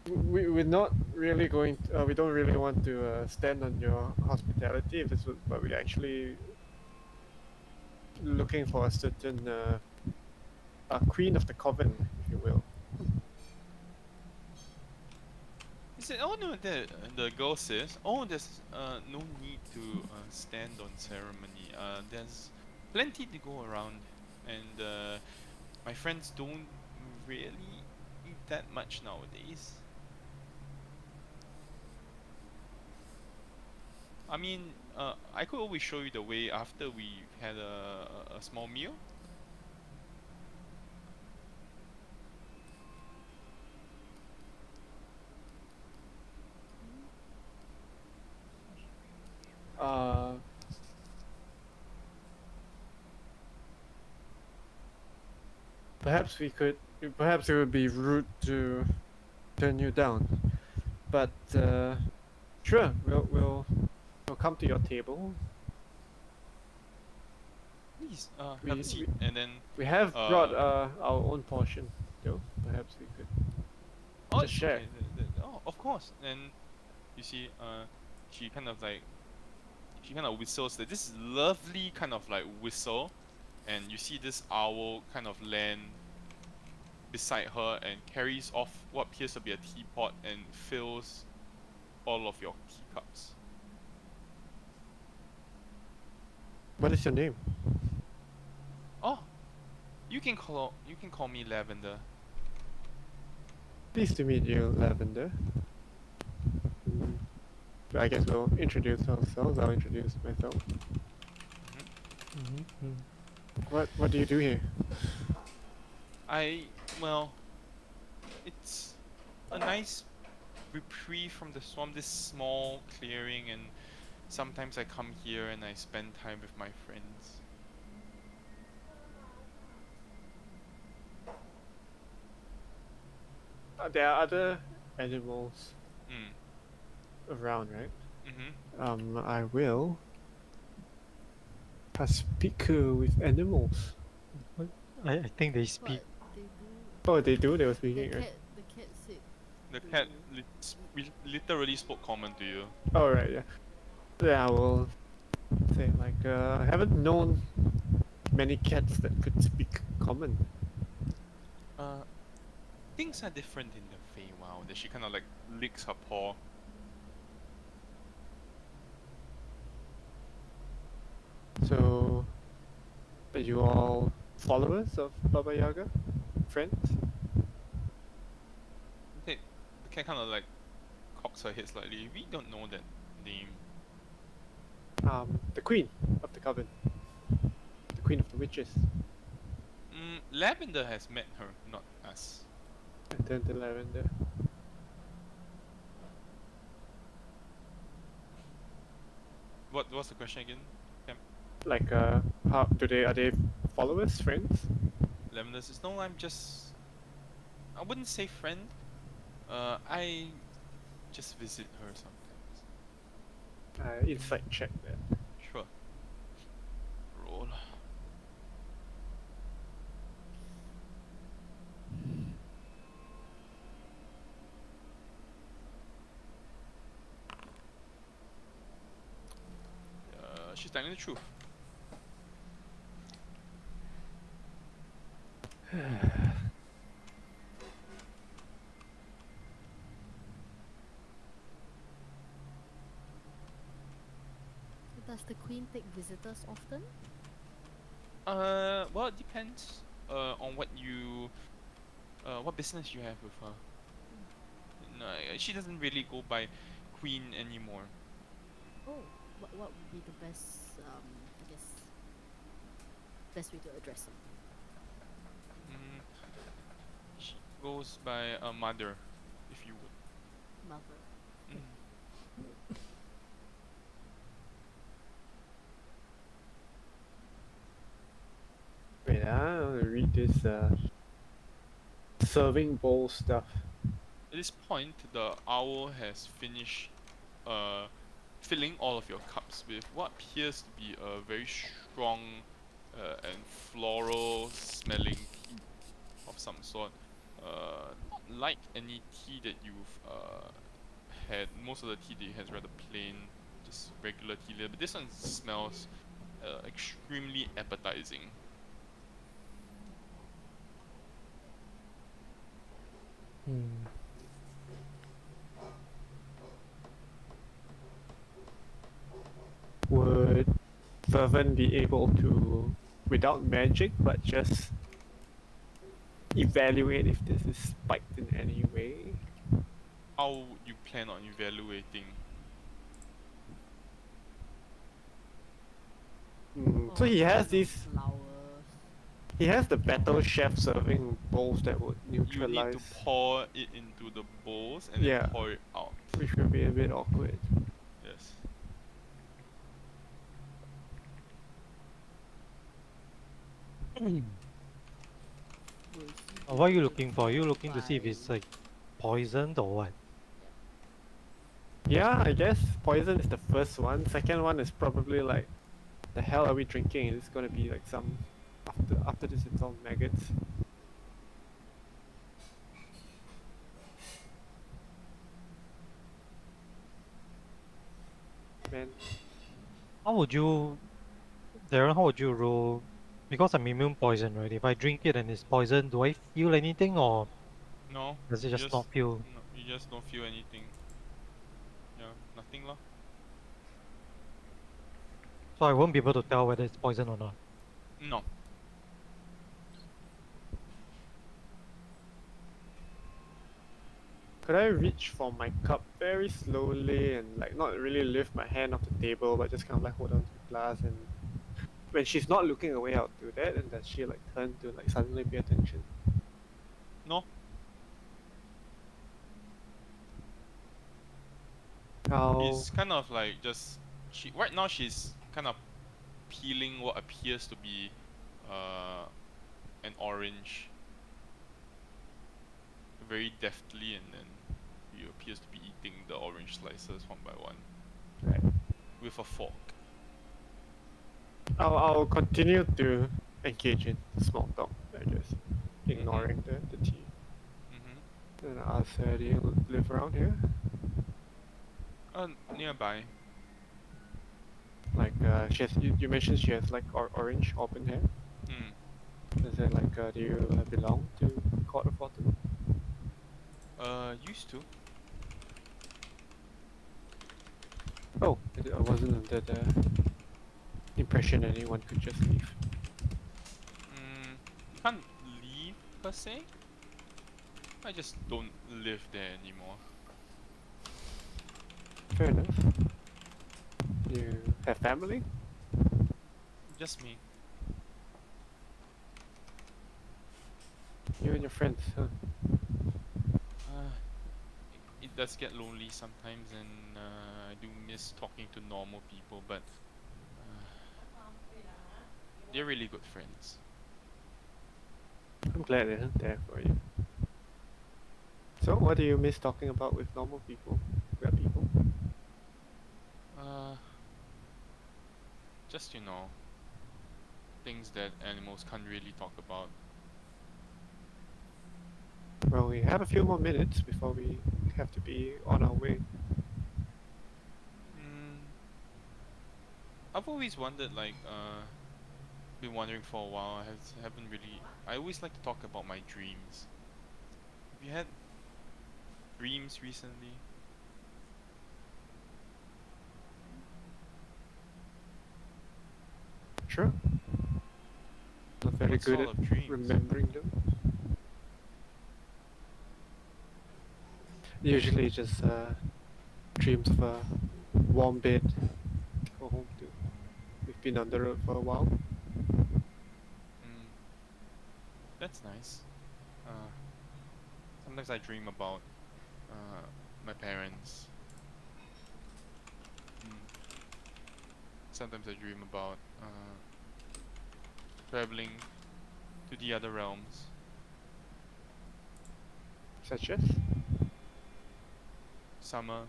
we're not really going. We don't really want to stand on your hospitality. If this was, but we're actually looking for a certain queen of the coven, if you will. He said, "Oh no," the girl says, "Oh, there's no need to stand on ceremony. There's plenty to go around, and my friends don't really eat that much nowadays. I mean, I could always show you the way after we had a small meal." Perhaps we could. Perhaps it would be rude to turn you down, but sure, we'll come to your table. Please, We- have a seat, and then We have brought our own portion, though. Perhaps we could. oh, Just it's share. okay. Oh, of course. And you see, she kind of like she kind of whistles. This lovely kind of like whistle, and you see this owl kind of land beside her and carries off what appears to be a teapot and fills all of your teacups. What is your name? Oh, you can call me Lavender. Pleased to meet you, Lavender. I guess we'll introduce ourselves. I'll introduce myself. What do you do here? Well, it's a nice reprieve from the swamp, this small clearing, and sometimes I come here and I spend time with my friends. There are other animals Mm. around, right? Mm-hmm. I will speak with animals. I think they speak. But they do. Oh, they do. They were The speaking, right? cat said. The cat literally spoke common to you. Oh right, yeah. Yeah, I will say like I haven't known many cats that could speak common. Things are different in the Feywild. That she kind of like licks her paw. So, are you all followers of Baba Yaga? Friends? The cat kind of like cocks her head slightly. We don't know that name. The queen of the coven. The queen of the witches. Lavender has met her, not us. And then the lavender. What's the question again? Like how do they are they followers, friends? Lavender says, no, I wouldn't say friend. I just visit her sometimes. Insight check there. Sure. Roll. She's telling the truth. Does the queen take visitors often? Well, it depends. On what business you have with her. No, she doesn't really go by queen anymore. Oh, what would be the best I guess best way to address her? She goes by a mother, if you would. Mother. Wait, I want to read this serving bowl stuff. At this point, the owl has finished filling all of your cups with what appears to be a very strong and floral smelling tea of some sort. Not like any tea that you've had. Most of the tea that you had is rather plain, just regular tea, but this one smells extremely appetizing. Would Fervent be able to, without magic, but just evaluate if this is spiked in any way? How would you plan on evaluating? So he has Kind of these. flowers. He has the battle chef serving bowls that would You need neutralize. to pour it into the bowls and Yeah. then pour it out. Which will be a bit awkward. Yes. Will he What are be you able looking for? Are you looking to see if by- it's like poisoned or what? Yeah, I guess poison is the first one. Second one is probably like, the hell are we drinking? It's gonna be like some. After this, it's all maggots. Man, How would you, Darren? How would you roll? Because I'm immune poison, right? If I drink it and it's poison, do I feel anything or No. does it you just not feel? No, you just don't feel anything. Yeah, nothing lah. So I won't be able to tell whether it's poison or not. No. could I reach for my cup very slowly and like not really lift my hand off the table, but just kind of like hold on to the glass and when she's not looking away, I'll do that, and does she like turn to like suddenly pay attention? No. I'll It's kind of like just right now she's kind of peeling what appears to be an orange very deftly, and then he appears to be eating the orange slices one by one right. with a fork. I'll continue to engage in small talk. I just ignoring the tea. Mm-hmm. And I ask her, do you live around here? Nearby. Like she has. You mentioned she has like orange auburn hair. Is it like do you belong to Court of Autumn? Used to. Oh, I wasn't under the impression anyone could just leave. You can't leave per se. I just don't live there anymore. Fair enough. You have family? Just me. You and your friends, huh? Uh, it does get lonely sometimes, and I do miss talking to normal people, but they're really good friends. I'm glad they're there for you. So, what do you miss talking about with normal people? We're people. Uh, just things that animals can't really talk about. Well, we have a few more minutes before we have to be on our way. I've always wondered, like, been wondering for a while. Haven't really. I always like to talk about my dreams. Have you had dreams recently? Sure. Not very What good sort at of dreams? remembering them. Usually just dreams of a warm bed to go home to. We've been on the road for a while. That's nice. Sometimes I dream about my parents. Sometimes I dream about traveling to the other realms. Such as? Summer,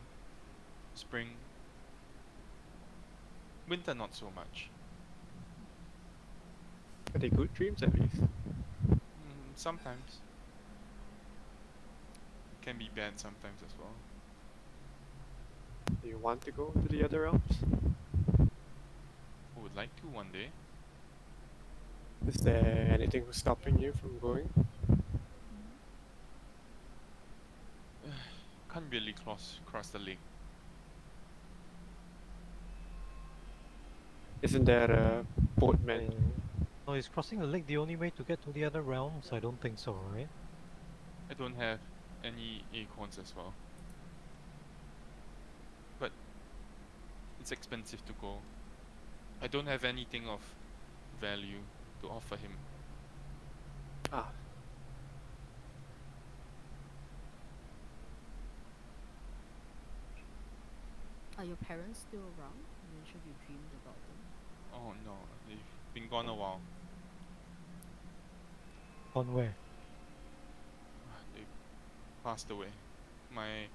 spring, winter not so much. Are they good dreams at least? Sometimes. Can be bad sometimes as well. Do you want to go to the other realms? I would like to one day. Is there anything stopping you from going? Can't really cross the lake. Isn't there a boatman? No, is crossing the lake the only way to get to the other realms? I don't think so, right? I don't have any acorns as well. But it's expensive to go. I don't have anything of value to offer him. Ah. Are your parents still around? You mentioned you dreamed about them. Oh no, they've been gone a while. On where? They passed away. My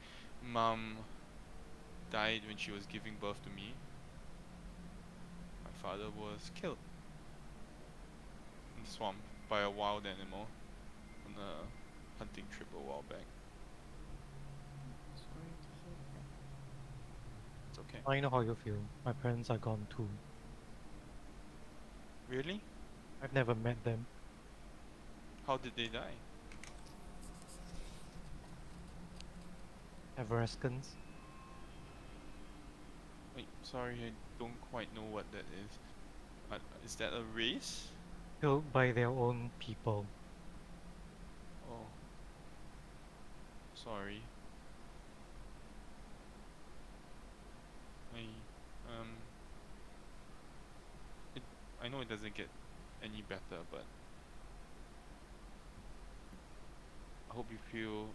mom died when she was giving birth to me. My father was killed in the swamp by a wild animal on a hunting trip a while back. Sorry to hear that. It's okay. I know how you feel. My parents are gone too. Really? I've never met them. How did they die? Evereskins. Wait, sorry, I don't quite know what that is. Is that a race? Killed by their own people. Oh, sorry. I um, it. I know it doesn't get any better, but I hope you feel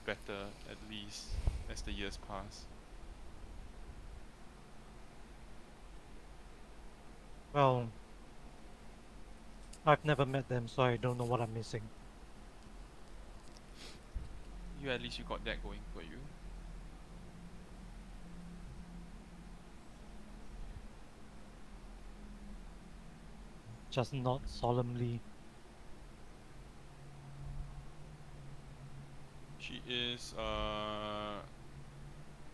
better at least as the years pass? Well, I've never met them, so I don't know what I'm missing. At least you got that going for you. Just not solemnly. She is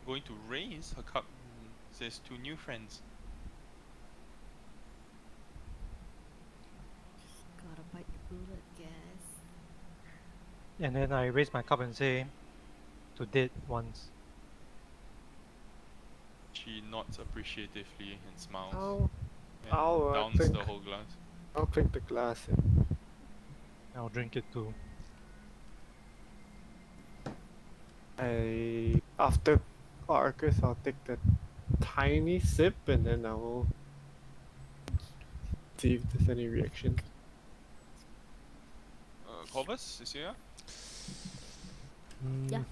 going to raise her cup. Says to new friends. Gotta bite the bullet, guess. And then I raise my cup and say, to date once. She nods appreciatively and smiles. And I'll downs clink. the whole glass. I'll clink the glass. I'll drink it too. After Arcus, I'll take the tiny sip and then I will see if there's any reaction. Corvus, is here? Yeah.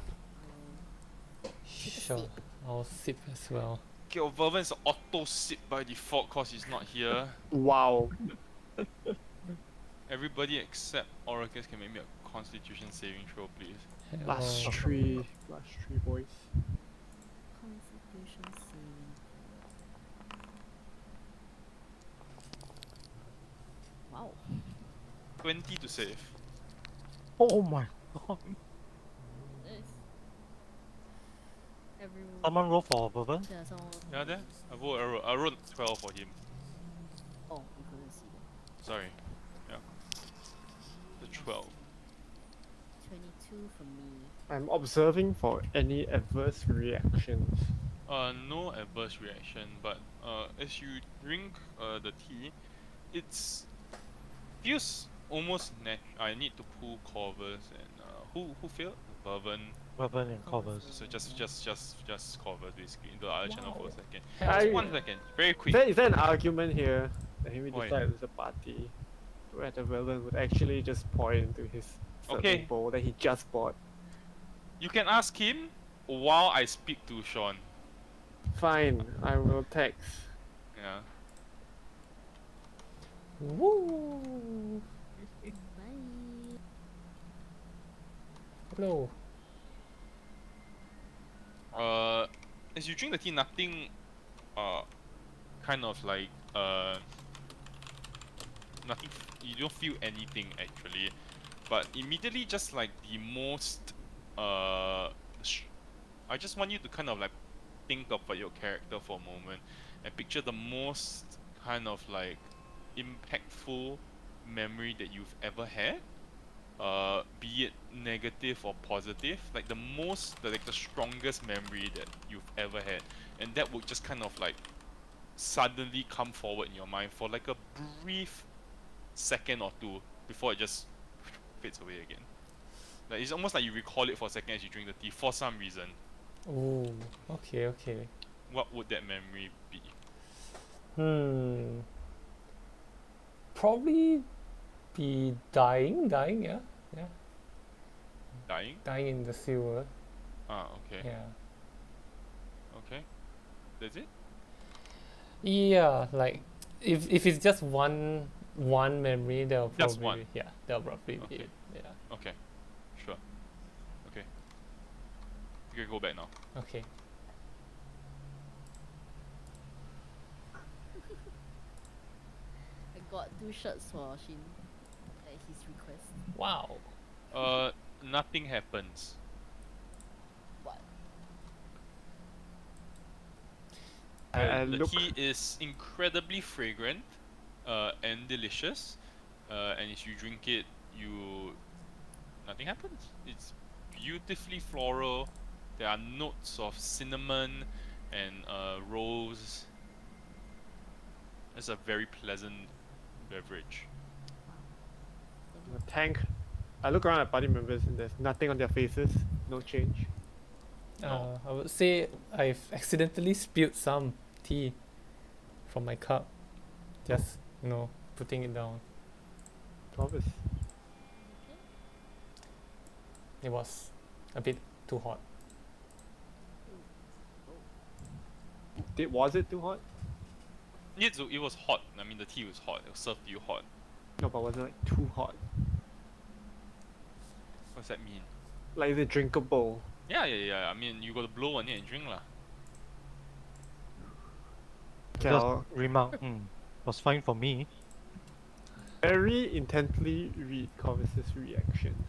Sure. I'll sip as well. Okay, Vervin is auto sip by default cause he's not here. Wow. Everybody except Oracus can make me a constitution saving throw, please. Plus Oh, three boys. Constitution saving. Wow. 20 to save. Oh my god. Nice. Everyone. Someone roll for Bourbon? Yeah, someone. Yeah, there. I rolled 12 for him. Oh, we couldn't see that. Sorry. Yeah. The 12. 22 for me. I'm observing for any adverse reactions. No adverse reaction, but as you drink the tea, it's feels almost I need to pull Corvus and who failed? Vervin. Bourbon and Covers. So just Corvus basically into the other channel for a second. Hell. Just 1 second, very quick. Is there an argument here that we Why? decide as a party where the villain would actually just point into his certain Okay. bowl that he just bought? You can ask him while I speak to Sean. Fine, I will text. Yeah. Woo! Bye. Hello. As you drink the tea, nothing kind of like nothing, you don't feel anything actually, but immediately just like the most I just want you to kind of like think about your character for a moment and picture the most kind of like impactful memory that you've ever had, be it negative or positive, like the strongest memory that you've ever had, and that would just kind of like suddenly come forward in your mind for like a brief second or two before it just fades away again. Like it's almost like you recall it for a second as you drink the tea for some reason. Ooh. Okay. Okay. What would that memory be? Probably be dying. Yeah. Yeah. Dying? Dying in the sewer. Ah, okay. Yeah. Okay. That's it? Yeah. Like, if it's just one memory, that'll probably Just one. Yeah. That'll probably be Okay. it. Yeah. Okay. Sure. Okay. You can go back now. Okay. I got 2 shirts for Shin at his request. Wow. Nothing happens. What? I The look. tea is incredibly fragrant and delicious. And as you drink it, nothing happens. It's beautifully floral. There are notes of cinnamon and rose. It's a very pleasant beverage. The tank. I look around at party members and there's nothing on their faces. No change. No. I would say I've accidentally spilled some tea from my cup. Just putting it down. Thomas. It was a bit too hot. Was it too hot? It was hot. I mean, the tea was hot. It was served to you hot. No, but was it like too hot? What's that mean? Like is it drinkable? Yeah. I mean, you got to blow on it and drink lah. Okay, Just I'll remark, was fine for me. very intently read Corvus's reactions.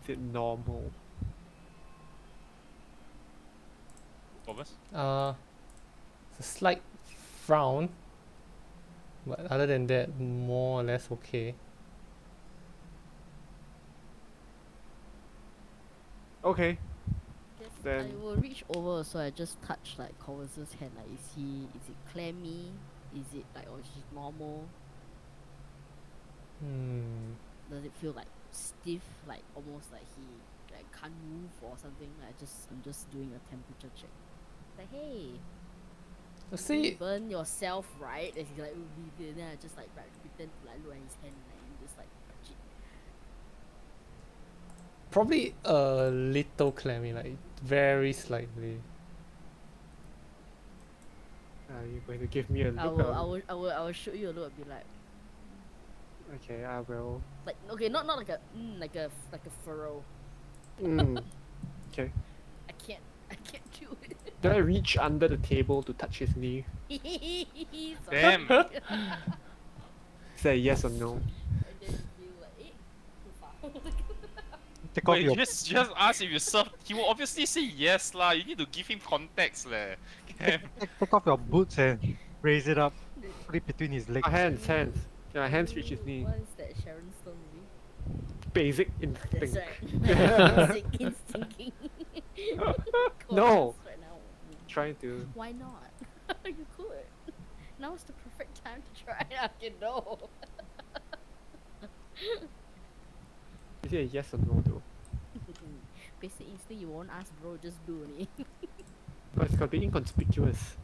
Is it normal? Obvious? It's a slight frown, but other than that, more or less okay. Okay. Yes, I Then- will reach over, so I just touch like Corvus's hand. Like, is it clammy? Is it like, or is it normal? Does it feel like stiff, like almost like he like can't move or something? I'm just doing a temperature check. Like, hey, you See, burn yourself, right? And he's like, "Ooh," then I just like pretend to like look at his hand and just like touch it. probably a little clammy, like very slightly. Are you going to give me a I look? will show you a look and be like, Okay, I will. like okay, not like a like a furrow. Okay. I can't do it. Then I reach under the table to touch his knee. Damn. Say yes or no. And then you feel like, too far. Take off Wait, your just ask if you serve. He will obviously say yes lah. You need to give him context leh. take off your boots and raise it up, put it between his legs. Hands. Yeah, hands reach his knee. What is that Sharon Stone movie? Basic That's instinct. right. Basic instincting. No. Right now. Trying to. Why not? You could. Now is the perfect time to try out, you know. Is it a yes or no though? Basic instinct, you won't ask, bro. Just do it. But it's gotta be inconspicuous.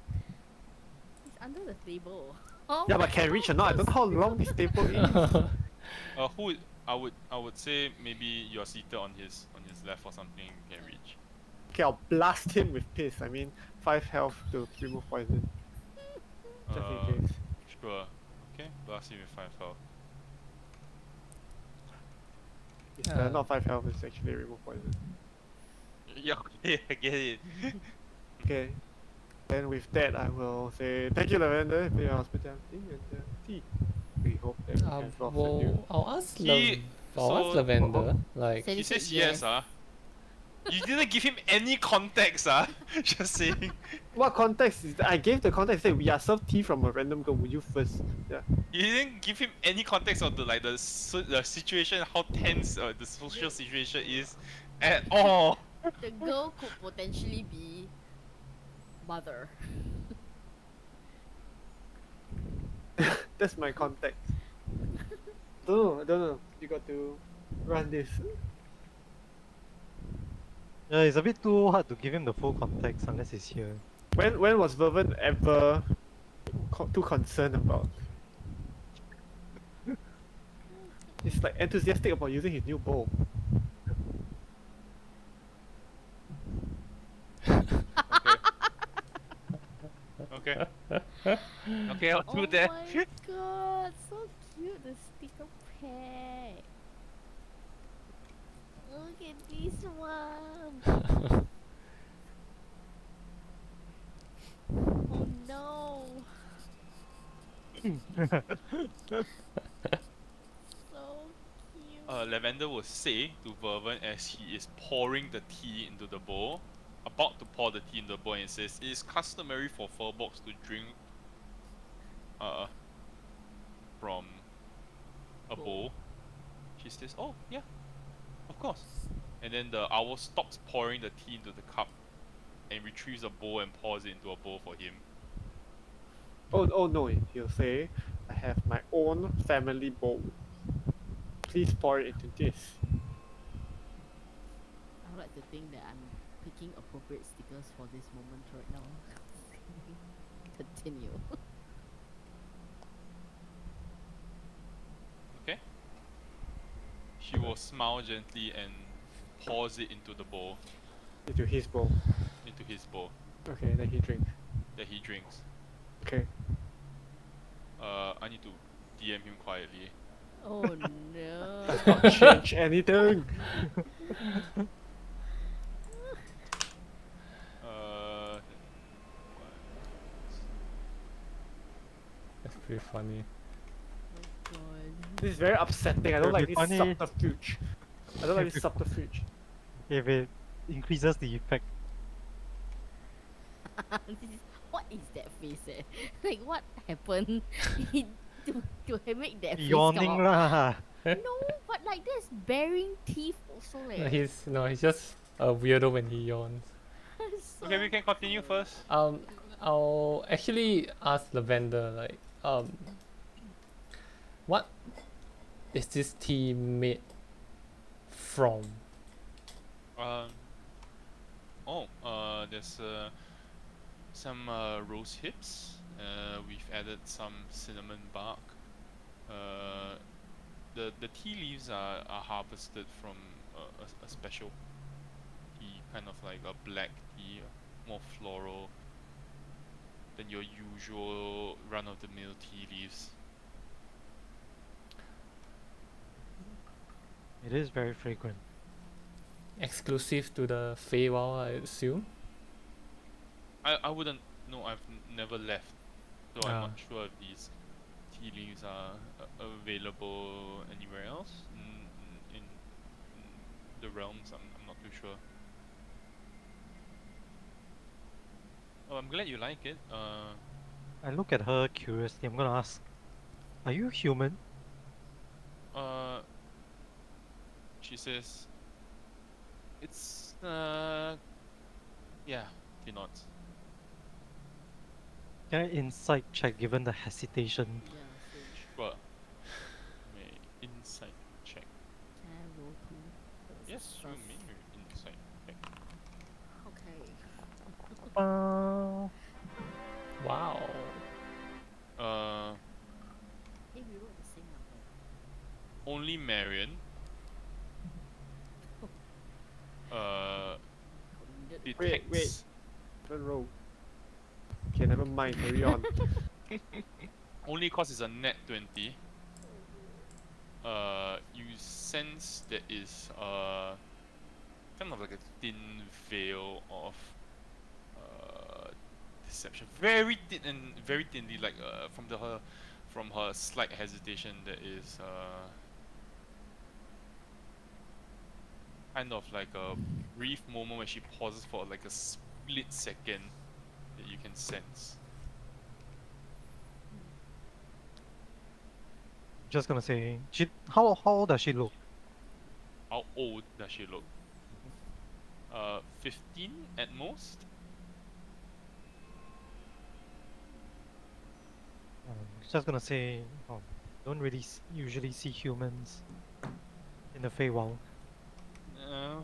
It's under the table. Oh Yeah, my but can reach or God, not? I don't know how long this table is. Who? I would say maybe you're seated on his left or something. You can reach. Okay, I'll blast him with piss. I mean, 5 health to remove poison. Just in case. Sure. Okay. Blast him with 5 health. It's Uh. not 5 health, it's actually remove poison. Yeah. Okay. I get it. Okay. Then with that, I will say thank you, Lavender, for your hospitality and tea. We hope that we can offer you. I'll ask He- I'll ask so- Lavender. Like, Said He said says yes. You didn't give him any context. Just saying. What context is that? I gave the context that we are served tea from a random girl. Would you first? Yeah. You didn't give him any context of the situation, how tense the social situation is, at all. The girl could potentially be mother. That's my context. Don't know. You got to run this. Yeah, it's a bit too hard to give him the full context unless he's here. When was Vervin ever too concerned about? He's like enthusiastic about using his new bow. Okay. Okay, I'll do Oh that. my god, so cute, the sticker pack. Look at this one. Oh no. So cute. Lavender will say to Vervin as he is pouring the tea into the bowl, about to pour the tea in the bowl, and says, "It is customary for firbolgs to drink from a bowl." She says, "Oh yeah, of course." And then the owl stops pouring the tea into the cup and retrieves a bowl and pours it into a bowl for him. Oh no, he'll say, I have my own family bowl. Please pour it into this. I would like to think that I'm picking appropriate stickers for this moment right now. Continue. Okay? She will smile gently and pours it into the bowl, Into his bowl. into his bowl. Okay, then he drinks. that he drinks. Okay. I need to DM him quietly. Oh no. Does not change anything. Uh, That's pretty funny. Oh god. This is very upsetting. I don't It'll like be this funny. subterfuge. I don't like It'll this be fu- subterfuge. If it increases the effect. What is that face? Like what happened to make that face come Yawning out? lah. No, but like there's baring teeth also No, like. he's just a weirdo when he yawns. okay, we can continue first. I'll actually ask Lavender like, what is this tea made from? Um. There's some rose hips. We've added some cinnamon bark. The tea leaves are harvested from a special tea, kind of like a black tea, more floral than your usual run-of-the-mill tea leaves. It is very fragrant. Exclusive to the Feywild, I assume. I wouldn't know. I've never left, so I'm Ah. not sure if these tea leaves are available anywhere else in the realms. I'm not too sure. Oh, I'm glad you like it. I look at her curiously. I'm gonna ask, are you human? Uh, she says, it's yeah, she nods. Can I insight check given the hesitation? Yeah, same. Sure. May insight check. Can I roll two? Yes, you Plus- may insight check. Okay. Wow. Hey, we wrote the same number. Only Marion Coincided. detects. Don't roll. Okay, never mind. Carry on. Only cause it's a net 20. You sense there is kind of like a thin veil of deception, very thin and very thinly, like from her slight hesitation, there is kind of like a brief moment where she pauses for like a split second that you can sense. Just gonna say, how old does she look? How old does she look? 15 at most. Just gonna say, don't really usually see humans in the Feywild. Uh,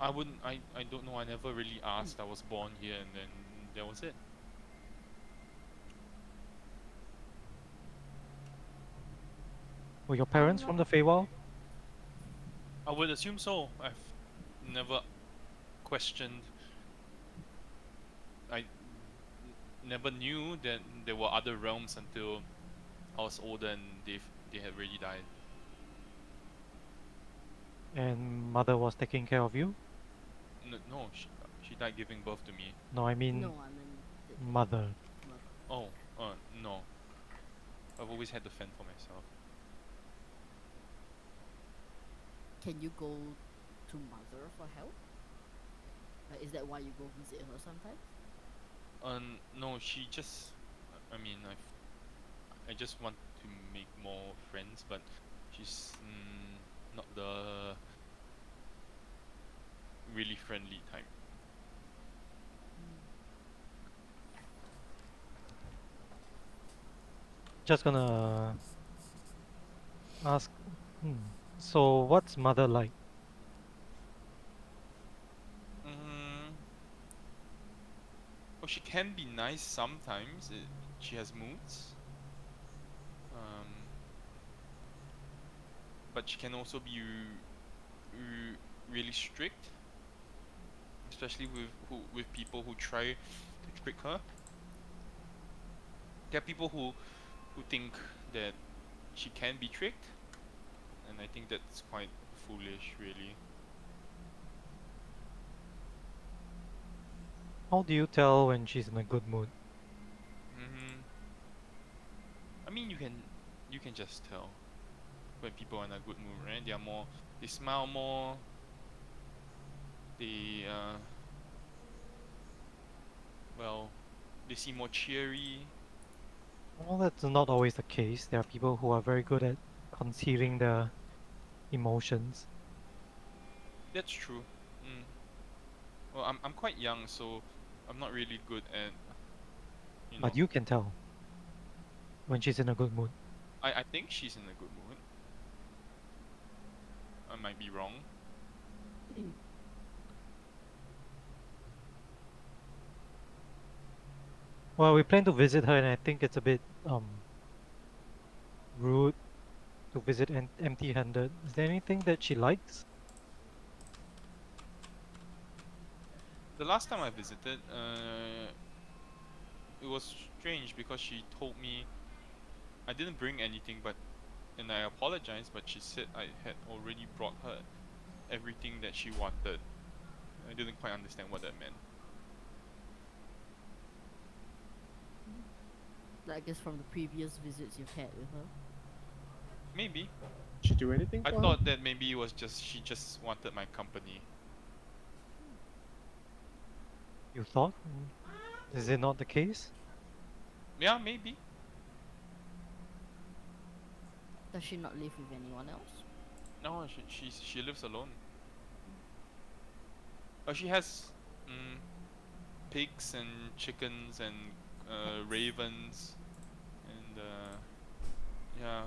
I wouldn't. I don't know. I never really asked. I was born here, and then that was it. Were your parents from the Feywild? I would assume so. I've never questioned. I never knew that there were other realms until I was older and they had already died. And mother was taking care of you? No, she died giving birth to me. No, I mean No, I mean the mother. Oh, no. I've always had to fend for myself. Can you go to mother for help? Is that why you go visit her sometimes? No, she just. I mean, I just want to make more friends, but she's not the really friendly type. Just gonna ask, so what's mother like? Well, she can be nice sometimes. She has moods. But she can also be really strict, especially with people who try to trick her. There are people who think that she can be tricked, and I think that's quite foolish, really. How do you tell when she's in a good mood? Hmm. I mean, you can just tell when people are in a good mood, right? They smile more. They well, they seem more cheery. Well, that's not always the case. There are people who are very good at concealing their emotions. That's true. Mm. Well, I'm quite young, so I'm not really good at you But know. you can tell when she's in a good mood. I think she's in a good mood. I might be wrong. Well, we plan to visit her, and I think it's a bit rude to visit empty-handed. Is there anything that she likes? The last time I visited, it was strange because she told me I didn't bring anything, and I apologized, but she said I had already brought her everything that she wanted. I didn't quite understand what that meant. I guess from the previous visits you've had with her. Maybe. Did you do anything I for her? thought that maybe it was just she just wanted my company. You thought? Is it not the case? Yeah, maybe. Does she not live with anyone else? No, she lives alone. She has mm, pigs and chickens and ravens and yeah.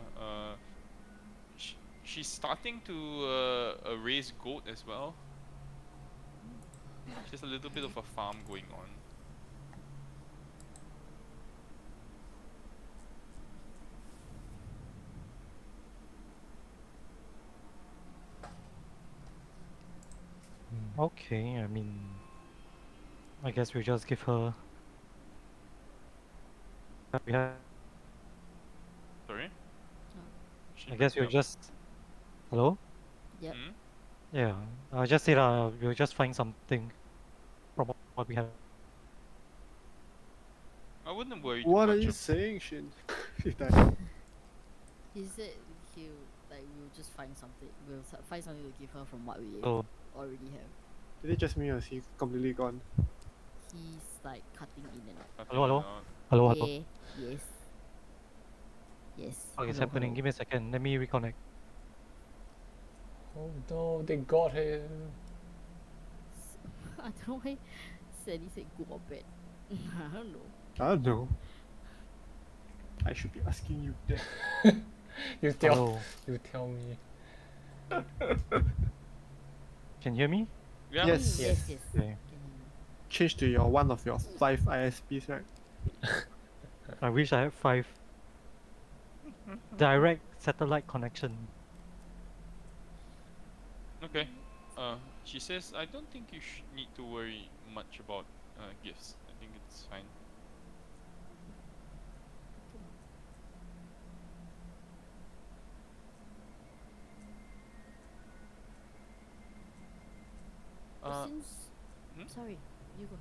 Sh she's starting to raise goat as well. She has a little bit of a farm going on. Okay, I mean, I guess we just give her. We have. Sorry, Oh. she I guess breaking we'll up. just. Hello? Yep. Hmm? Yeah, I just said we'll just find something from what we have. I wouldn't worry too What are much. you saying, Shin? If that- He said we'll just find something. Find something to give her from what we So, already have. Did it just me or is he completely gone? He's like cutting in and out. Cutting hello, in and hello, out. hello, hello. Yeah. Yes. Yes. What is Hello. happening? Hello. Give me a second. Let me reconnect. Oh no, they got him. I don't know why Sandy said good or bad. I don't know. I don't know. I should be asking you that. You tell, Hello. you tell me. Can you hear me? Yeah. Yes. Yes. Yes. Okay. Can hear you. Change to your one of your 5 ISPs, right? I wish I had 5 direct satellite connection. Okay. She says I don't think you need to worry much about gifts. I think it's fine. Since Hmm? sorry, you go.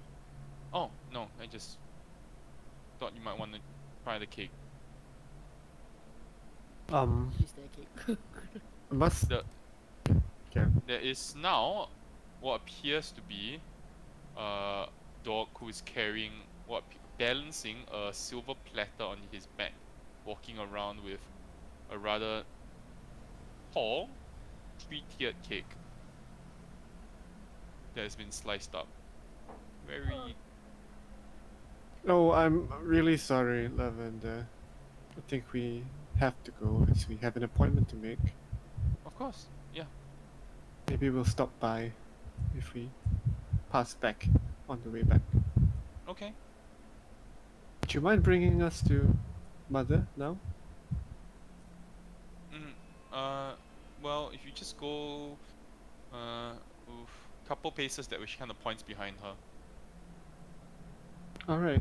Oh no, I just thought you might want to try the cake. Is there cake? Must. The Okay. There is now what appears to be a dog who is carrying balancing a silver platter on his back, walking around with a rather tall, three-tiered cake that has been sliced up. Very. Oh, I'm really sorry, Lavender. I think we have to go as we have an appointment to make. Of course, yeah. Maybe we'll stop by if we pass back on the way back. Okay. Do you mind bringing us to Mother now? Mm, uh, well, if you just go, oof. couple paces that way, she kind of points behind her. All right.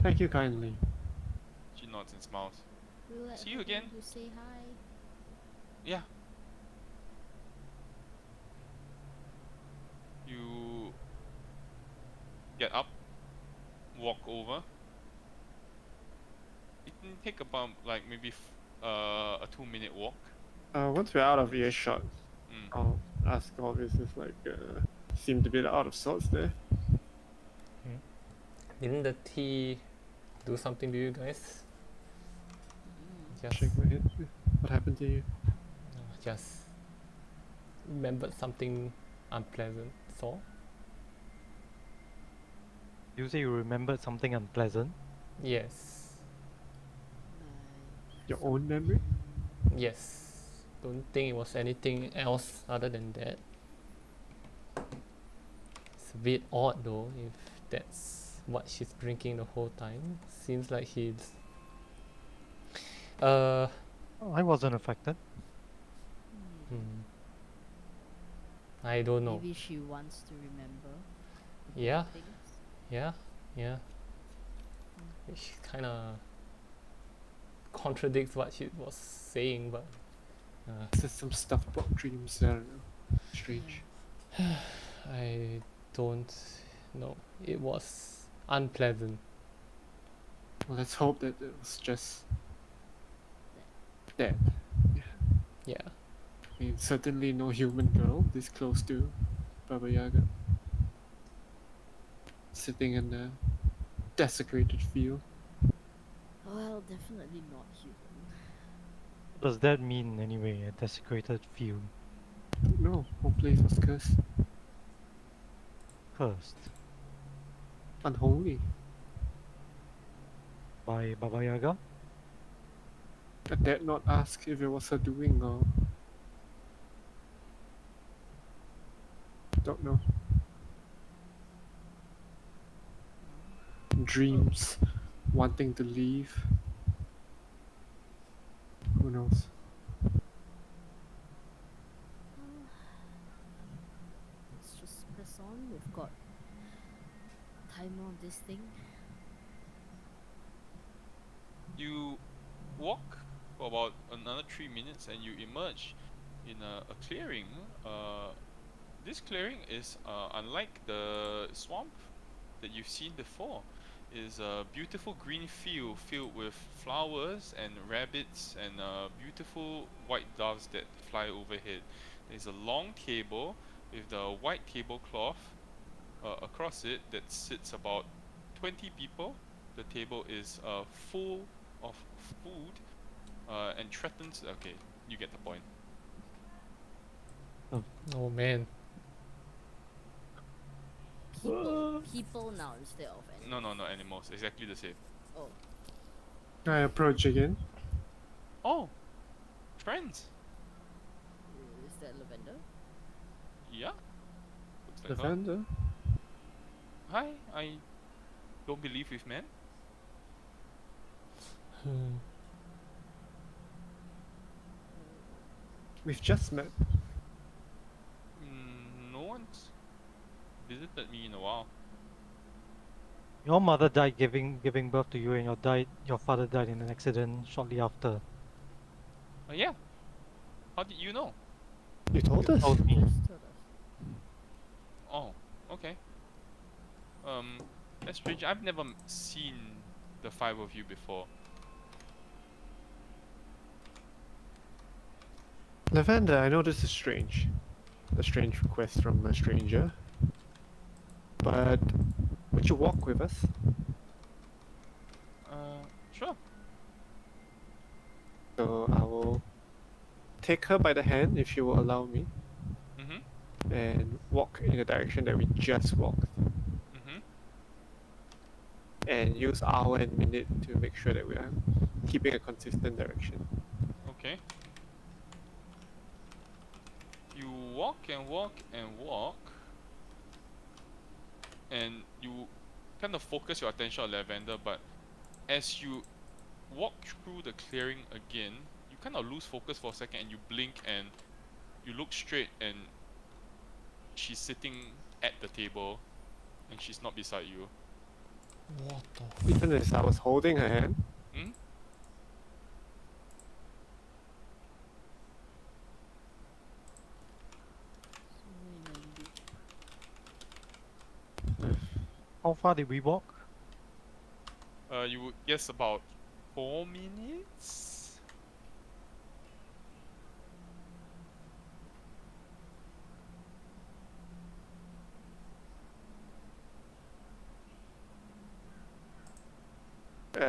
Thank you kindly. She nods and smiles. We'll let See her you again. go to say hi. Yeah. You get up, walk over. It can take about like maybe a 2-minute walk. Once we're out of earshot, Mm. I'll ask Alvis if like seemed a bit out of sorts there. Didn't the tea do something to you guys? Just, Shake my head. What happened to you? just remembered something unpleasant. So You say you remembered something unpleasant? yes, Your own memory? yes. Don't think it was anything else other than that. It's a bit odd though, if that's what she's drinking the whole time. Seems like he's I wasn't affected. I don't know. Maybe she wants to remember the Yeah. bad things. Yeah. Which kind of contradicts what she was saying, but Says some stuff about dreams. I don't know. Strange. I don't know. It was unpleasant. Well, let's hope that it was just that. Yeah. I mean, certainly no human girl this close to Baba Yaga. Sitting in a desecrated field. Well, definitely not human. What does that mean anyway, a desecrated field? No, whole place was cursed. Cursed Unholy. by Baba Yaga? I dared not ask if it was her doing or... Don't know. Dreams, wanting to leave. Who knows? Let's just press on. We've got timer on this thing. You walk for about another 3 minutes and you emerge in a clearing. This clearing is unlike the swamp that you've seen before. It is a beautiful green field filled with flowers and rabbits and beautiful white doves that fly overhead. There's a long table with the white tablecloth across it that sits about 20 people. The table is full of food and threatens. Okay, you get the point. Oh man. People now instead of animals. No, animals. Exactly the same. Oh, I approach again. Oh, friends. is that Lavender? Yeah. Looks like her. Lavender? Hi, I don't believe with men. We've just met. No one's visited me in a while. Your mother died giving birth to you, and your father died in an accident shortly after. Yeah. How did you know? You told You us? told me. Just told us. Oh, okay. That's strange. I've never seen the five of you before. Lavender, I know this is strange. A strange request from a stranger. But would you walk with us? Sure. So I will take her by the hand if she will allow me Mm-hmm. and walk in the direction that we just walked. Mm-hmm. And use hour and minute to make sure that we are keeping a consistent direction. Okay. You walk and walk and walk, and you kind of focus your attention on Lavender, but as you walk through the clearing again, you kind of lose focus for a second and you blink and you look straight and she's sitting at the table, and she's not beside you. What the? Even as I was holding her hand. Hmm? So we're in a loop. How far did we walk? You would guess about 4 minutes.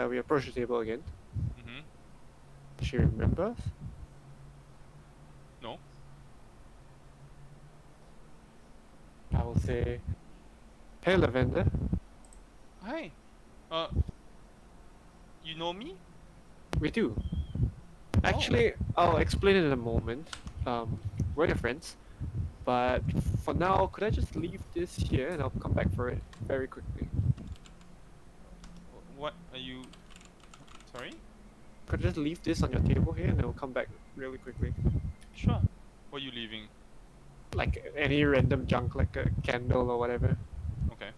We approach the table again. Mm-hmm. She remembers. No. I will say, "Hey, Lavender." Hi. You know me? We do. Actually, I'll explain it in a moment. We're your friends, but for now, could I just leave this here and I'll come back for it very quickly? What are you? Sorry. Could I just leave this on your table here and I'll come back really quickly? Sure. What are you leaving? Like any random junk, like a candle or whatever. Okay.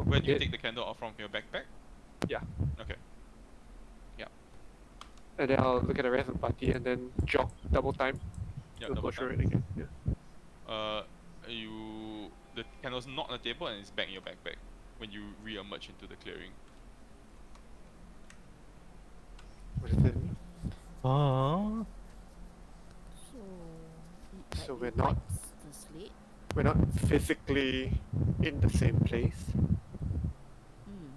Where do you It- take the candle off from your backpack? Yeah. Okay. And then I'll look at the rest of the party and then jog double time. Yeah. We'll Double go through time. it again. Yeah. The candle's not on the table and it's back in your backpack when you re-emerge into the clearing. What does that mean? Oh, So, So it we're not- wipes the slate. We're not physically in the same place. Hmm.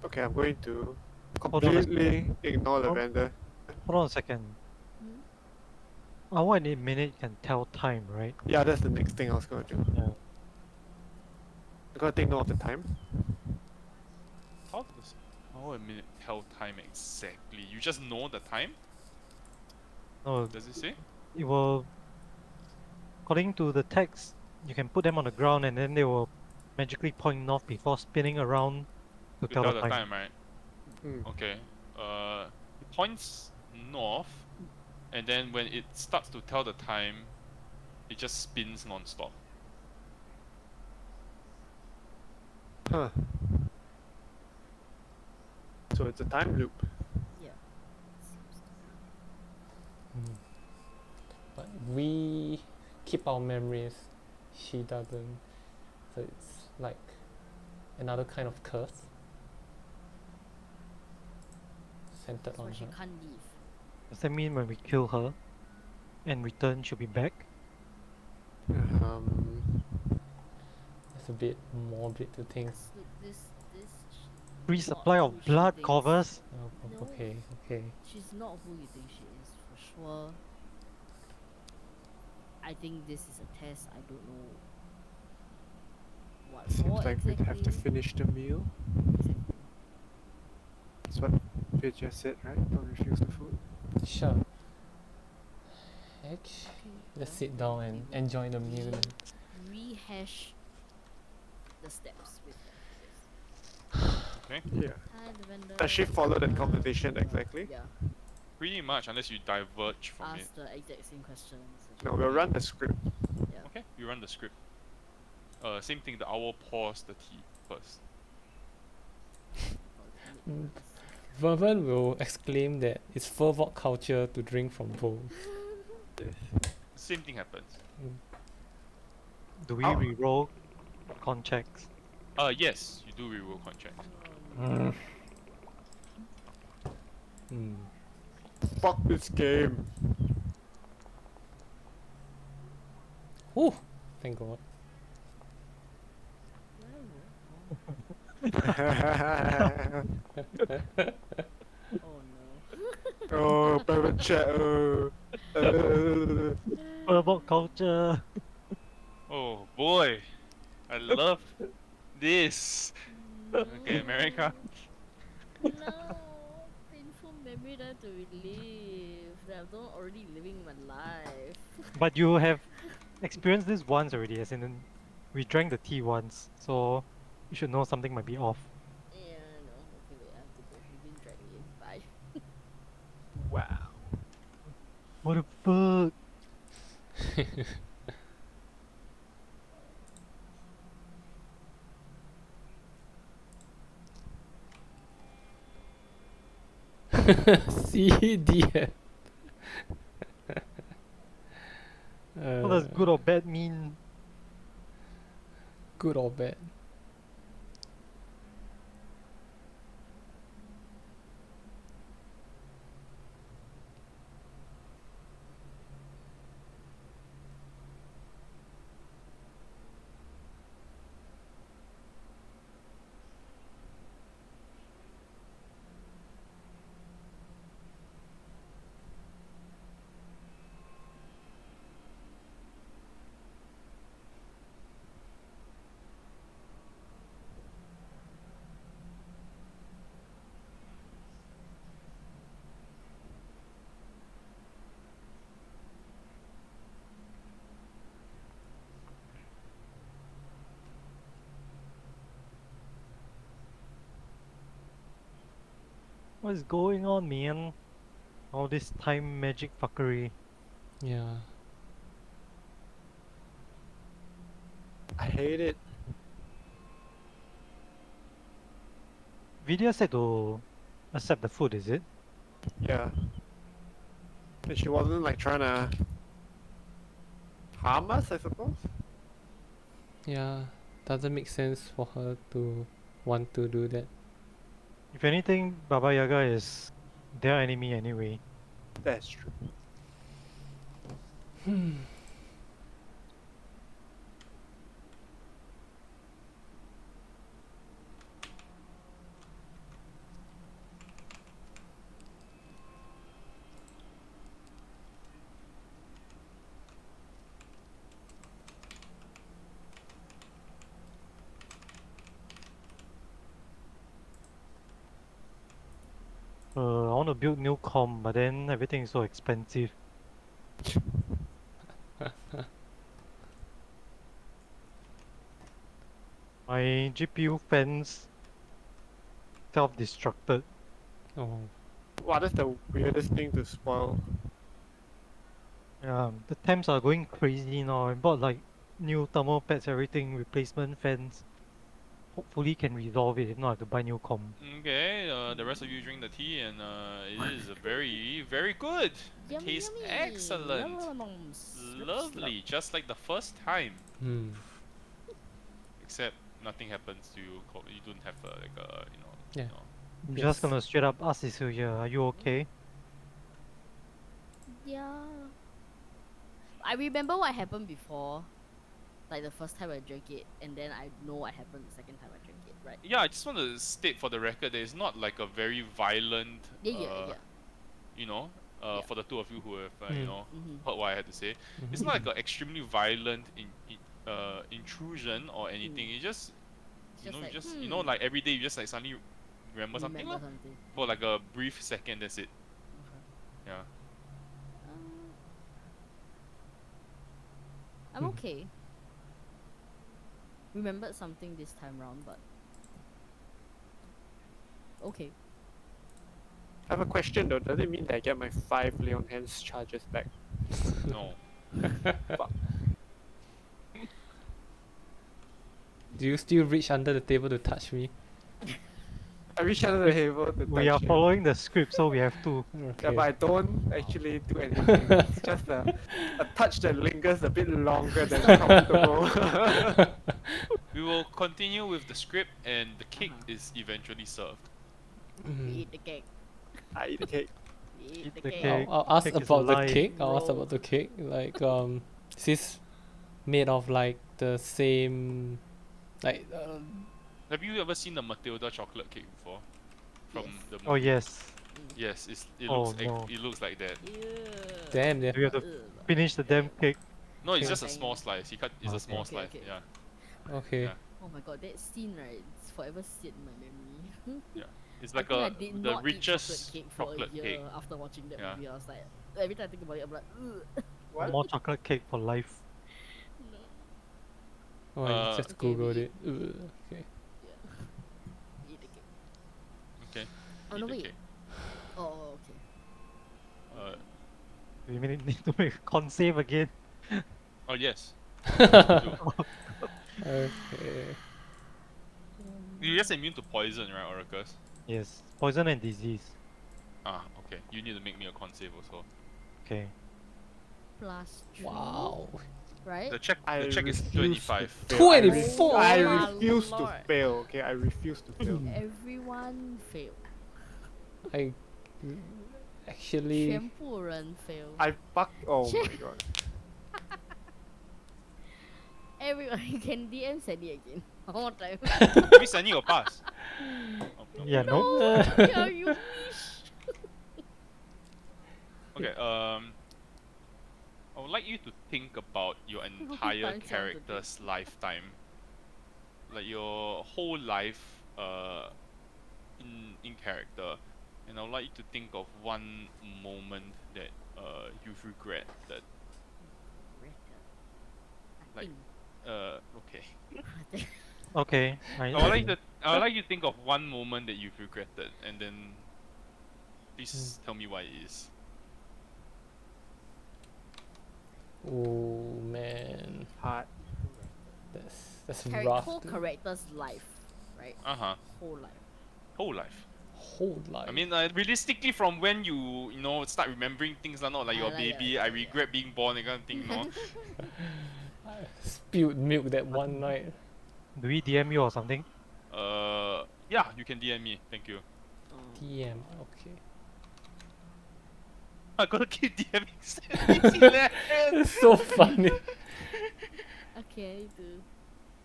Okay, I'm going to Hold on a completely ignore Oh. Lavender. hold on a second. Hmm? Hour and 8 minutes can tell time, right? Yeah, that's the next thing I was going to do. Yeah. I gotta take note of the time. How does a minute tell time exactly? You just know the time? No, Does it say? it will. According to the text, you can put them on the ground and then they will magically point north before spinning around to To tell tell the the time. time, right? Mm. Okay. It points north, and then when it starts to tell the time, it just spins non-stop. Huh. So it's a time loop. Yeah. Seems to be. But we keep our memories. She doesn't. So it's like another kind of curse centered That's on why she her. can't leave. Does that mean when we kill her and return, she'll be back? It's a bit morbid to think. Look, this Free she's not supply who of she blood, thinks. Corvus. Oh, No. okay, okay. She's not who you think she is, for sure. I think this is a test. I don't know what Seems for like we'd have to exactly. finish the meal. Exactly. That's what Fitch just said, right? Don't refuse the food. Sure. Edge. Okay. Let's well, sit down and we will enjoy the meal. Then. rehash the steps with her. Okay. Yeah. Hi, Lavender. Does she follow that conversation exactly? Yeah. Pretty much, unless you diverge from it. Ask the exact same questions. No, we'll run the script. Yeah. Okay, you run the script. Same thing. The owl pours the tea first. Mm. Vervin will exclaim that it's firbolg culture to drink from bowls. Same thing happens. Do we How- reroll con checks? Yes, you do reroll contract. Mm. Fuck this game. Ooh, thank God. Oh no. Oh, private chat. Verbal culture. Oh boy, I love this. Okay, America. No, painful memory that I have to relive. That I'm not already living my life. But you have experienced this once already, as in we drank the tea once, so you should know something might be off. Yeah, I know. Okay, wait, I have to go. You've been dragging in. Bye. Wow. What the fuck? C D F. What does good or bad mean? Good or bad? What is going on, man? All this time magic fuckery. Yeah. I hate it. Vidya said to accept the food, is it? Yeah. And she wasn't like trying to harm us, I suppose. Yeah. Doesn't make sense for her to want to do that. If anything, Baba Yaga is their enemy anyway. That's true. I want to build new com, but then everything is so expensive. My GPU fans self-destructed. Oh. Wow, that's the weirdest thing to spoil. The temps are going crazy now. I bought like new thermal pads, everything, replacement fans. Hopefully can resolve it, if not I have to buy new com. Okay, the rest of you drink the tea, and it is very, very good. Yummy, Tastes yummy. excellent. Slurp, Lovely, just like the first time. Hmm. Except nothing happens to you. You don't have like a, Yeah. you know. I'm Yes. just gonna straight up ask Isuya, are you okay? Yeah. I remember what happened before. Like the first time I drank it, and then I know what happened the second time I drank it, right? Yeah, I just want to state for the record that it's not like a very violent, Yeah. you know, Yeah. for the two of you who have, Mm. heard what I had to say. It's not like an extremely violent intrusion or anything. It just, It's you know, just you like, just, like every day you just like suddenly remember something lah. something. For like a brief second, that's it. Okay. Yeah. I'm Hmm. okay. Remembered something this time round, but okay. I have a question though. Does it mean that I get my 5 Leon Hands charges back? No. Do you still reach under the table to touch me? I reach under the table to We are touch you. following the script, so we have to. Yeah, Okay. but I don't actually do anything. It's just a touch that lingers a bit longer than comfortable. We will continue with the script, and the cake is eventually served. We Mhm. eat the cake. I eat the cake. We eat Eat the the cake. cake. I'll ask Cake is about the alive. cake. I'll ask Roll. about the cake. Like, is this made of like the same, like, Have you ever seen the Matilda chocolate cake before? From Yes. the movie? Oh yes. Yes, it Oh, looks no. it looks like that. Yeah. damn, Do we have to Ugh. finish the damn cake? No, it's Okay. just a small slice. It's a Okay. small Okay, slice. okay. Yeah, okay. Yeah. Oh my god, that scene right, it's forever seared in my memory. yeah. It's I like think I did the not richest eat chocolate cake for a year cake. after watching that Yeah. movie. I was like, every time I think about it, I'm like, ugh. What? More chocolate cake for life. No. Oh, I just Okay, we googled eat. it. Ugh, okay. Yeah. Eat the cake. Okay. Oh eat no, the wait. cake. Oh, okay. Uh, We need to make a con save again. Oh yes. Okay. You're just immune to poison, right, Oracus? Yes, poison and disease. Ah, okay. You need to make me a con save also. Okay. +2, Wow. right? The check is refuse to 25. fail. 24. I Oh my refuse to lord. fail. Okay, I refuse to fail. Everyone fail. I actually 全部人 fail. I fuck. Oh my god. Everyone, you can DM Sandy again. One more time. Maybe Sunny will pass. Oh, no. Yeah, nope. Yeah, you wish. Okay, I would like you to think about your entire time sound to character's lifetime. Like your whole life in character. And I would like you to think of one moment that you've regretted. I Like, think. Okay. Okay. I would like you to think of one moment that you've regretted, and then please tell me why it is. Oh man, Hard. that's rough. Whole dude. character's life, right? Uh-huh. Whole life. Whole life. Whole life. I mean, realistically, from when you start remembering things, like not like your baby. I regret being born, that kind of thing. I spilled milk that one night. Do we DM you or something? Yeah, you can DM me. Thank you. DM. Okay. I gotta keep DMing. It's hilarious. It's so funny. Okay, do.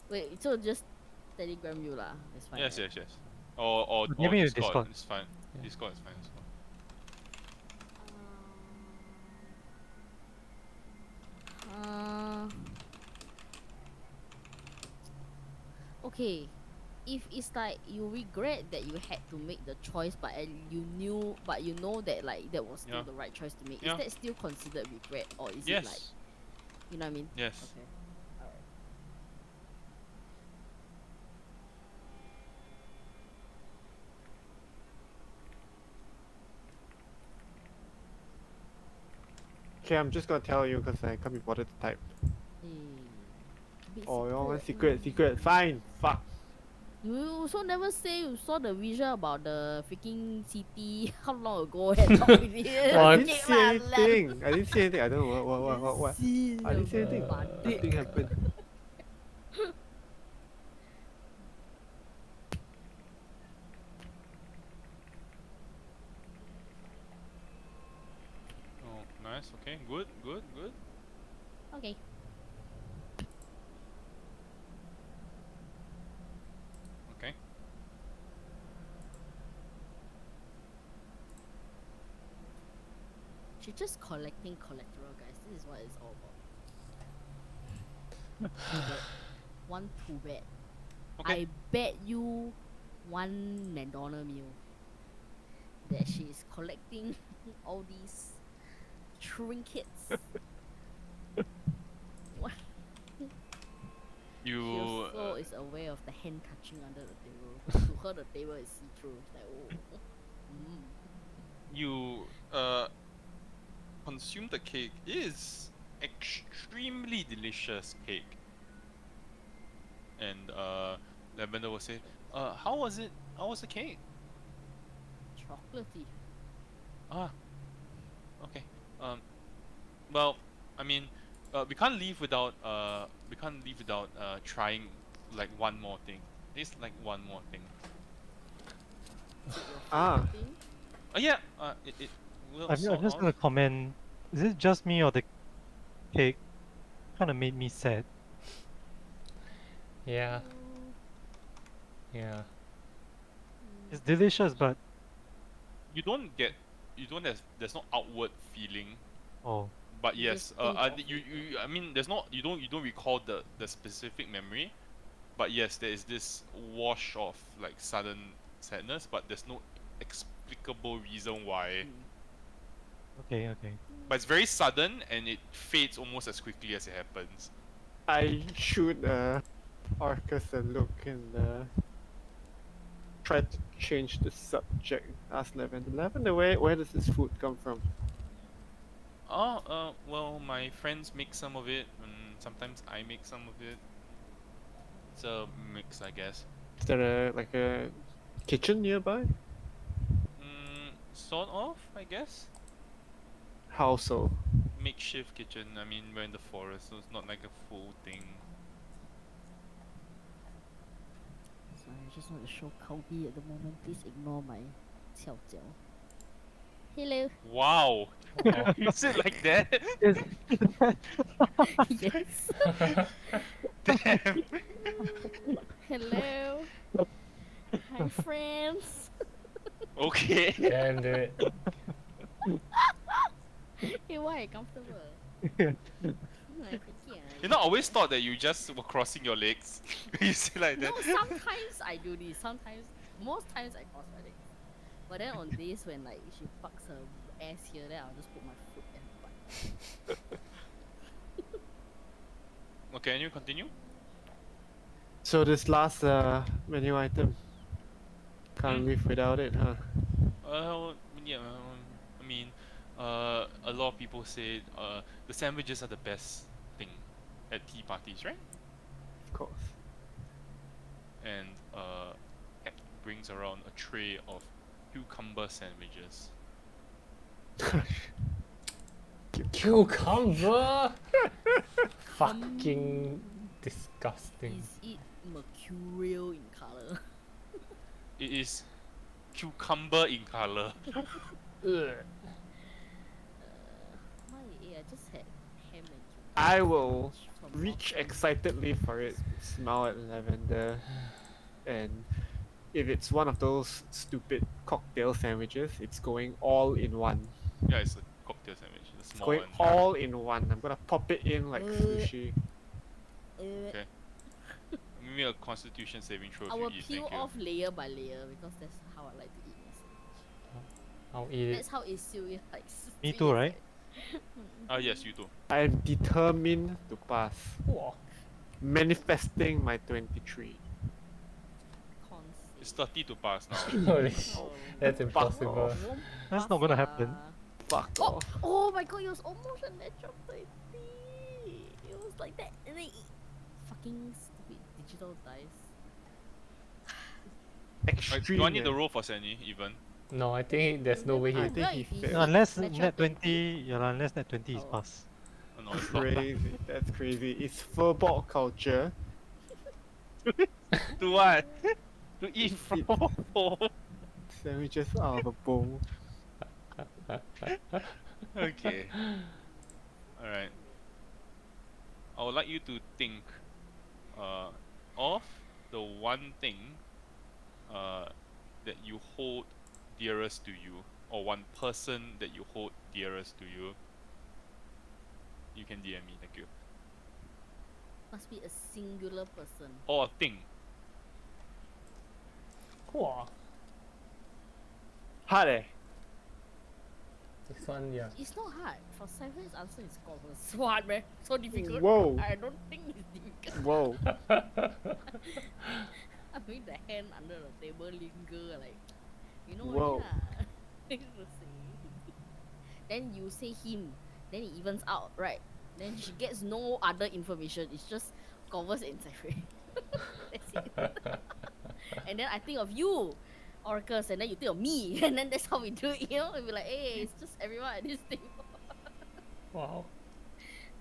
Wait, so just Telegram you lah. That's fine. Yes, right? yes, yes. Or DM me with Discord. Discord. It's fine. Yeah. Discord is fine. Discord. Okay. If it's like you regret that you had to make the choice, but you know that like that was still Yeah. the right choice to make, Yeah. is that still considered regret, or is Yes. it like, you know what I mean? Yes. Okay. Alright. Okay, I'm just gonna tell you because I can't be bothered to type. Bit Oh, you want secret. secret. Fine. Fuck. You also never say you saw the visual about the freaking city how long ago and talk with it. Well, I I didn't see anything. I didn't see anything. I don't know what. I didn't see anything. Nothing happened. Oh, nice. Okay. Good. Good. Good. Okay. Okay. She's just collecting collateral, guys. This is what it's all about. One too bad. Okay. I bet you one McDonald meal that she is collecting all these trinkets. What? She You. also is aware of the hand touching under the table. 'Cause to her, the table is see-through. It's like, oh. You consume the cake. It is extremely delicious cake. And Lavender will say, how was it? How was the cake? Chocolatey. Ah, okay. Well, I mean, we can't leave without trying like one more thing. It's like one more thing. Is it your Ah. favorite thing? Yeah. It will I'm sort just of. gonna comment. Is it just me or the cake kind of made me sad? Yeah. Mm, Yeah. It's delicious, but You don't have, there's no outward feeling, oh, but You yes, just think of I mean, there's not, you don't recall the specific memory, but yes, there is this wash of like sudden sadness, but there's no explicable reason why. okay. But it's very sudden and it fades almost as quickly as it happens. I shoot Orcus a look and try to change the subject. Ask Lavender. Lavender, where does this food come from? Well, my friends make some of it, and sometimes I make some of it. It's a mix, I guess. Is there like a kitchen nearby? Sort of, I guess. How so? Makeshift kitchen. I mean, we're in the forest, so it's not like a full thing. Sorry, I just want to show Kobe at the moment. Please ignore my 翘脚. Hello. Wow! Wow. Is it like that? Yes. Damn! Hello. Hi, friends. Okay. Damn it. Hey, why? Comfortable. You know, I always thought that you just were crossing your legs. You say like that. No, sometimes I do this. Sometimes, most times I cross my legs. But then on days when like she fucks her ass here, then I'll just put my foot and butt. Okay, can you continue? So this last menu item, can't live without it, huh? Yeah. I mean, a lot of people say the sandwiches are the best thing at tea parties, right? Of course. And Pep brings around a tray of cucumber sandwiches. Cucumber! Fucking disgusting. Is it mercurial in color? It is cucumber in color. Ugh. My, I just had ham and cucumber I will sandwich from reach Auburn. excitedly for it, smile at lavender, and if it's one of those stupid cocktail sandwiches, it's going all in one. Yeah, it's a cocktail sandwich, the It's small going one. all in one. I'm gonna pop it in like sushi. Okay. Maybe a constitution saving throw if I you will eat, peel thank you. off layer by layer because that's how I like to eat my sandwich. I'll eat it. That's how it's still likes. Me too, right? Yes, you too. I am determined to pass. Whoa. Manifesting my 23. It's 30 to pass now. Holy shit. Oh, That's impossible. That's not gonna happen. Fuck Oh, off. oh my god, it was almost a natural 30. It was like that, and then fucking stupid digital dice. Extreme. Do I need eh? to roll for Sandy even? No, I think there's no way I he. think he if failed. No, unless natural net 20, yeah, lah, unless net 20 is Oh. pass. Oh, no, it's not. Crazy. That's crazy. It's firbolg culture. To what? To eat from. Sandwiches out of a bowl. Okay. Alright. I would like you to think of the one thing that you hold dearest to you, or one person that you hold dearest to you. You can DM me, thank you. Must be a singular person. Or a thing. Whoa. Hard eh? This one, yeah. It's not hard. For Cypher's answer is called so hard, man. So difficult. Whoa. I don't think it's difficult. Whoa. I'm doing the hand under the table linger, like, you know Whoa. what? Then you say him, then it evens out, right? Then she gets no other information. It's just converse and Cypher. That's it. And then I think of you, Orcus, and then you think of me, and then that's how we do it, you know? We'll be like, hey, it's just everyone at this table. Wow.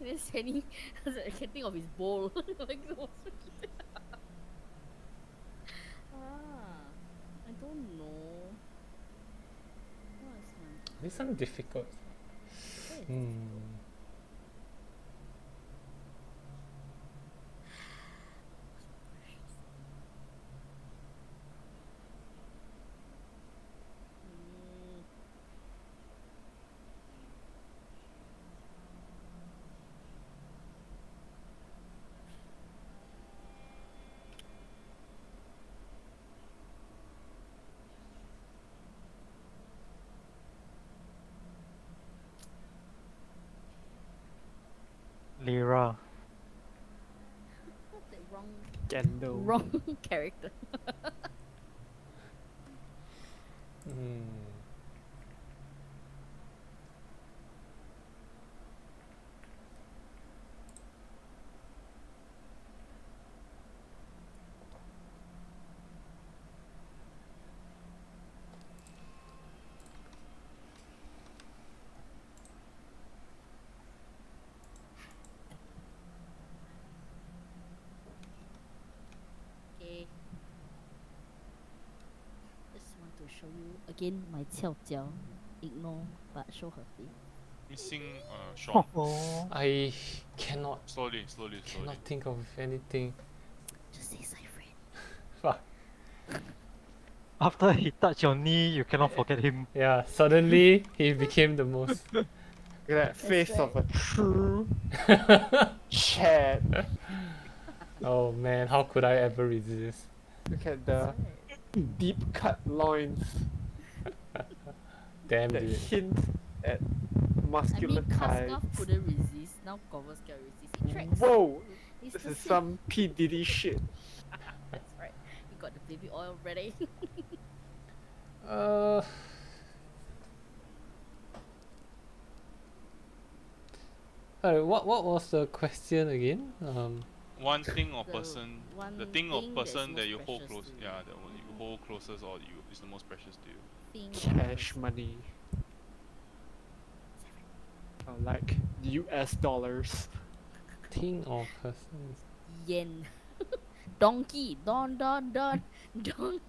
And then Sandy, I can think of his bowl. Like, it was so cute. I don't know. What is my... This one difficult. What is Hmm. Mm, Lyra. what's the wrong Gandalf. character? Hmm. show you again my 翘脚. Ignore, but show her face. Missing Sean. Oh. I cannot Slowly. think of anything. Just say Cypher. Fuck. After he touched your knee, you cannot forget him. Yeah, suddenly he became the most. Look at that face of a true Chad. Oh man, how could I ever resist? Look at the deep cut loins Damn, that dude. hint at I muscular mean, thighs. Kaskaf couldn't resist. Now Covers can resist. He tracks. Whoa! It's This the is same. some P. Diddy shit. That's right. You got the baby oil ready. What was the question again? One thing or The person, one the thing or thing that's person that most you hold precious close, to you. yeah, that you hold closest or you is the most precious to you. Thing or Cash person. money. Or like US dollars. Thing or person? Yen. Donkey. Don. Donkey.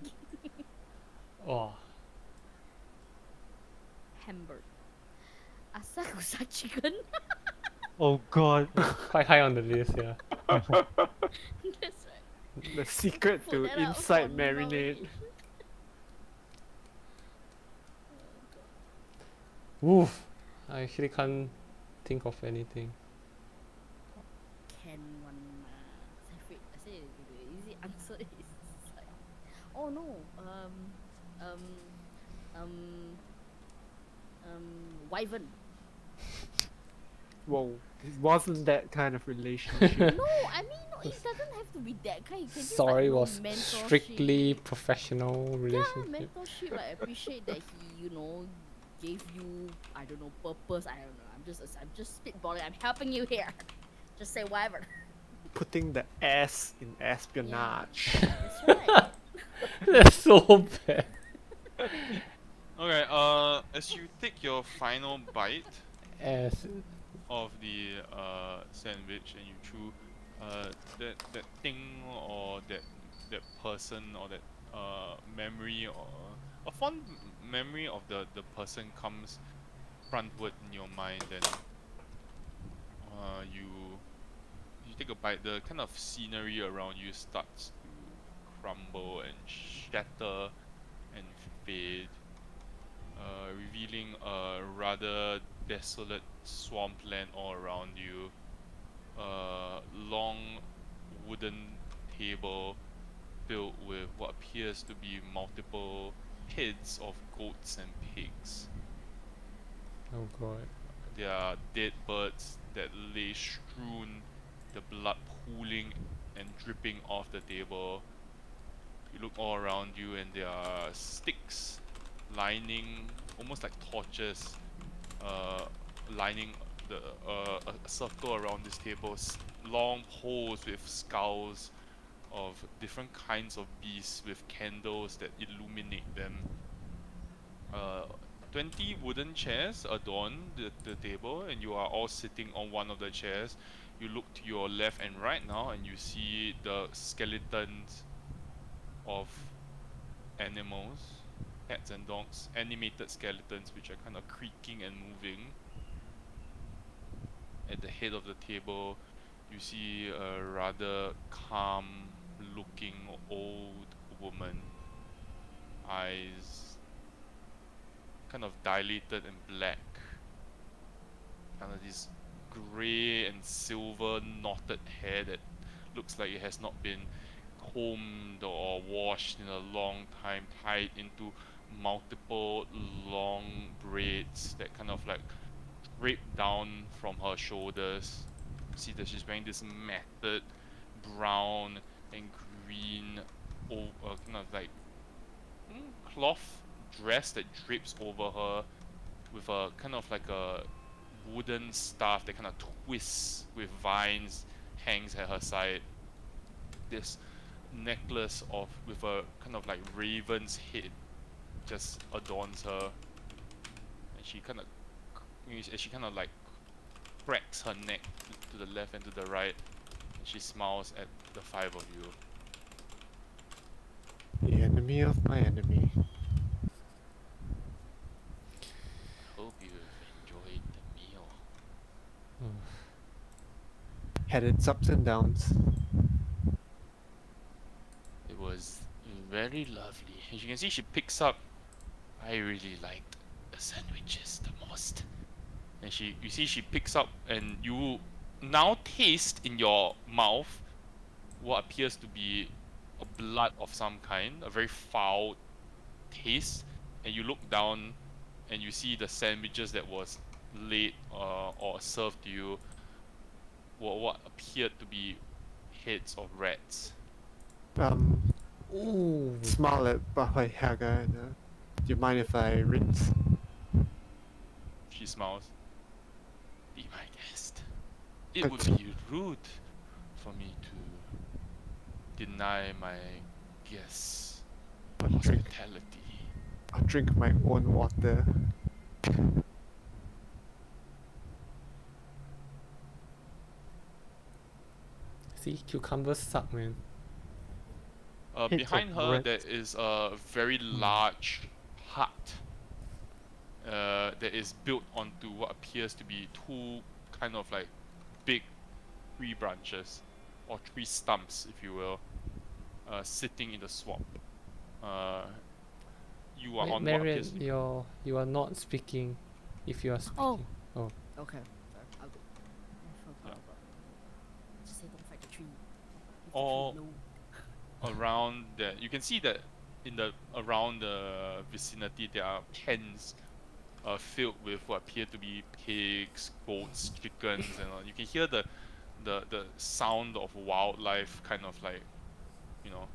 Oh, Hamburg. Asakusa chicken. Oh god. quite high on the list, yeah. That's right. The secret Put to that out inside for marinade. nomination. Woof. I actually can't think of anything. Can one I say the easy answer is like, oh no, wyvern. Whoa, it wasn't that kind of relationship. No, I mean no, it doesn't have to be that kind. You can just Sorry, like, was mentorship. strictly professional Yeah, relationship. mentorship. I appreciate that he, gave you, I don't know, purpose. I don't know. I'm just spitballing. I'm helping you here. Just say wyvern. Putting the S in espionage. That's right. That's so bad. Okay, as you take your final bite As of the sandwich and you chew, that thing or that person or that memory or a fond memory of the person comes frontward in your mind, and you take a bite. The kind of scenery around you starts to crumble and shatter and fade, revealing a rather desolate swampland all around you. A long wooden table filled with what appears to be multiple heads of goats and pigs. oh god. There are dead birds that lay strewn, the blood pooling and dripping off the table. You look all around you and there are sticks lining, almost like torches, lining a circle around this table. Long poles with skulls of different kinds of beasts with candles that illuminate them. 20 wooden chairs adorn the table, and you are all sitting on one of the chairs. You look to your left and right now, and you see the skeletons of animals, cats and dogs, animated skeletons which are kind of creaking and moving. At the head of the table, you see a rather calm looking old woman, eyes kind of dilated and black, kind of this grey and silver knotted hair that looks like it has not been combed or washed in a long time, tied into multiple long braids that kind of like drape down from her shoulders. See that she's wearing this matted brown and green kind of like cloth dress that drapes over her, with a kind of like a wooden staff that kind of twists with vines, hangs at her side. This necklace with a kind of like raven's head just adorns her, and she kind of like cracks her neck to the left and to the right, and she smiles at the five of you. The enemy of my enemy. had its ups and downs. It was very lovely. As you can see, she picks up. I really liked the sandwiches the most. And you see, she picks up, and you now taste in your mouth what appears to be a blood of some kind, a very foul taste. And you look down, and you see the sandwiches that was laid or served to you were what appeared to be heads of rats. Ooh. Smile at Bahai Haga and do you mind if I rinse? She smiles. Be my guest. It Good. would be rude for me to deny my guests I'll drink. hospitality. I'll drink my own water. See, cucumbers suck, man. Heads Behind of her, there rats. is a very large hut that is built onto what appears to be two kind of like big tree branches or tree stumps, if you will, sitting in the swamp. You are Wait, on what Marian, appears to be you are not speaking. If you are speaking. Oh. Oh. Okay. Sorry. I forgot Yeah. about. Just say don't fight the tree. Leave all the tree alone. around that. You can see that in the around the vicinity there are pens filled with what appear to be pigs, goats, chickens, and you can hear the sound of wildlife, kind of like, you know,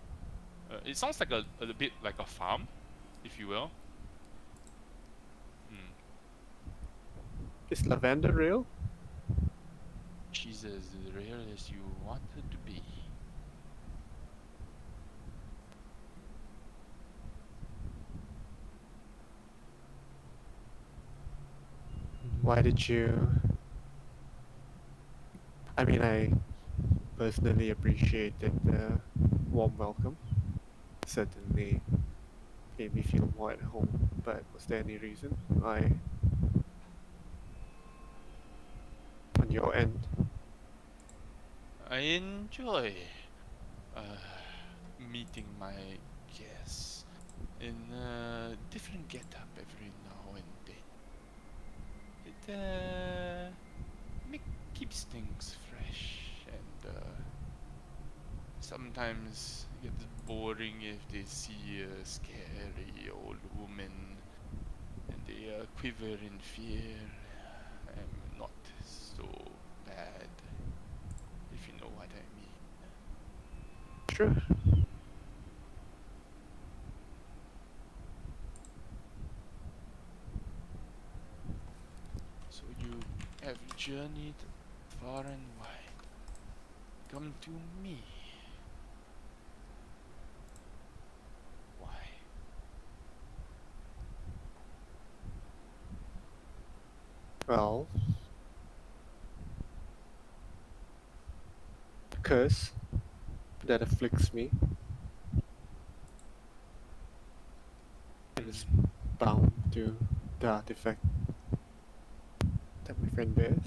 it sounds like a bit like a farm, if you will. Hmm. Is lavender real? She's as real as you want her to be. Why did you? I mean, I personally appreciated the warm welcome. Certainly made me feel more at home. But was there any reason why, on your end? I enjoy uh, meeting my guests in a different getup every now and then. It keeps things fresh, and sometimes it gets boring if they see a scary old woman and they quiver in fear. I'm not so bad, if you know what I mean. Sure. So you have journeyed far and wide. Come to me. Why? Well, the curse that afflicts me is bound to the artifact that my friend bears.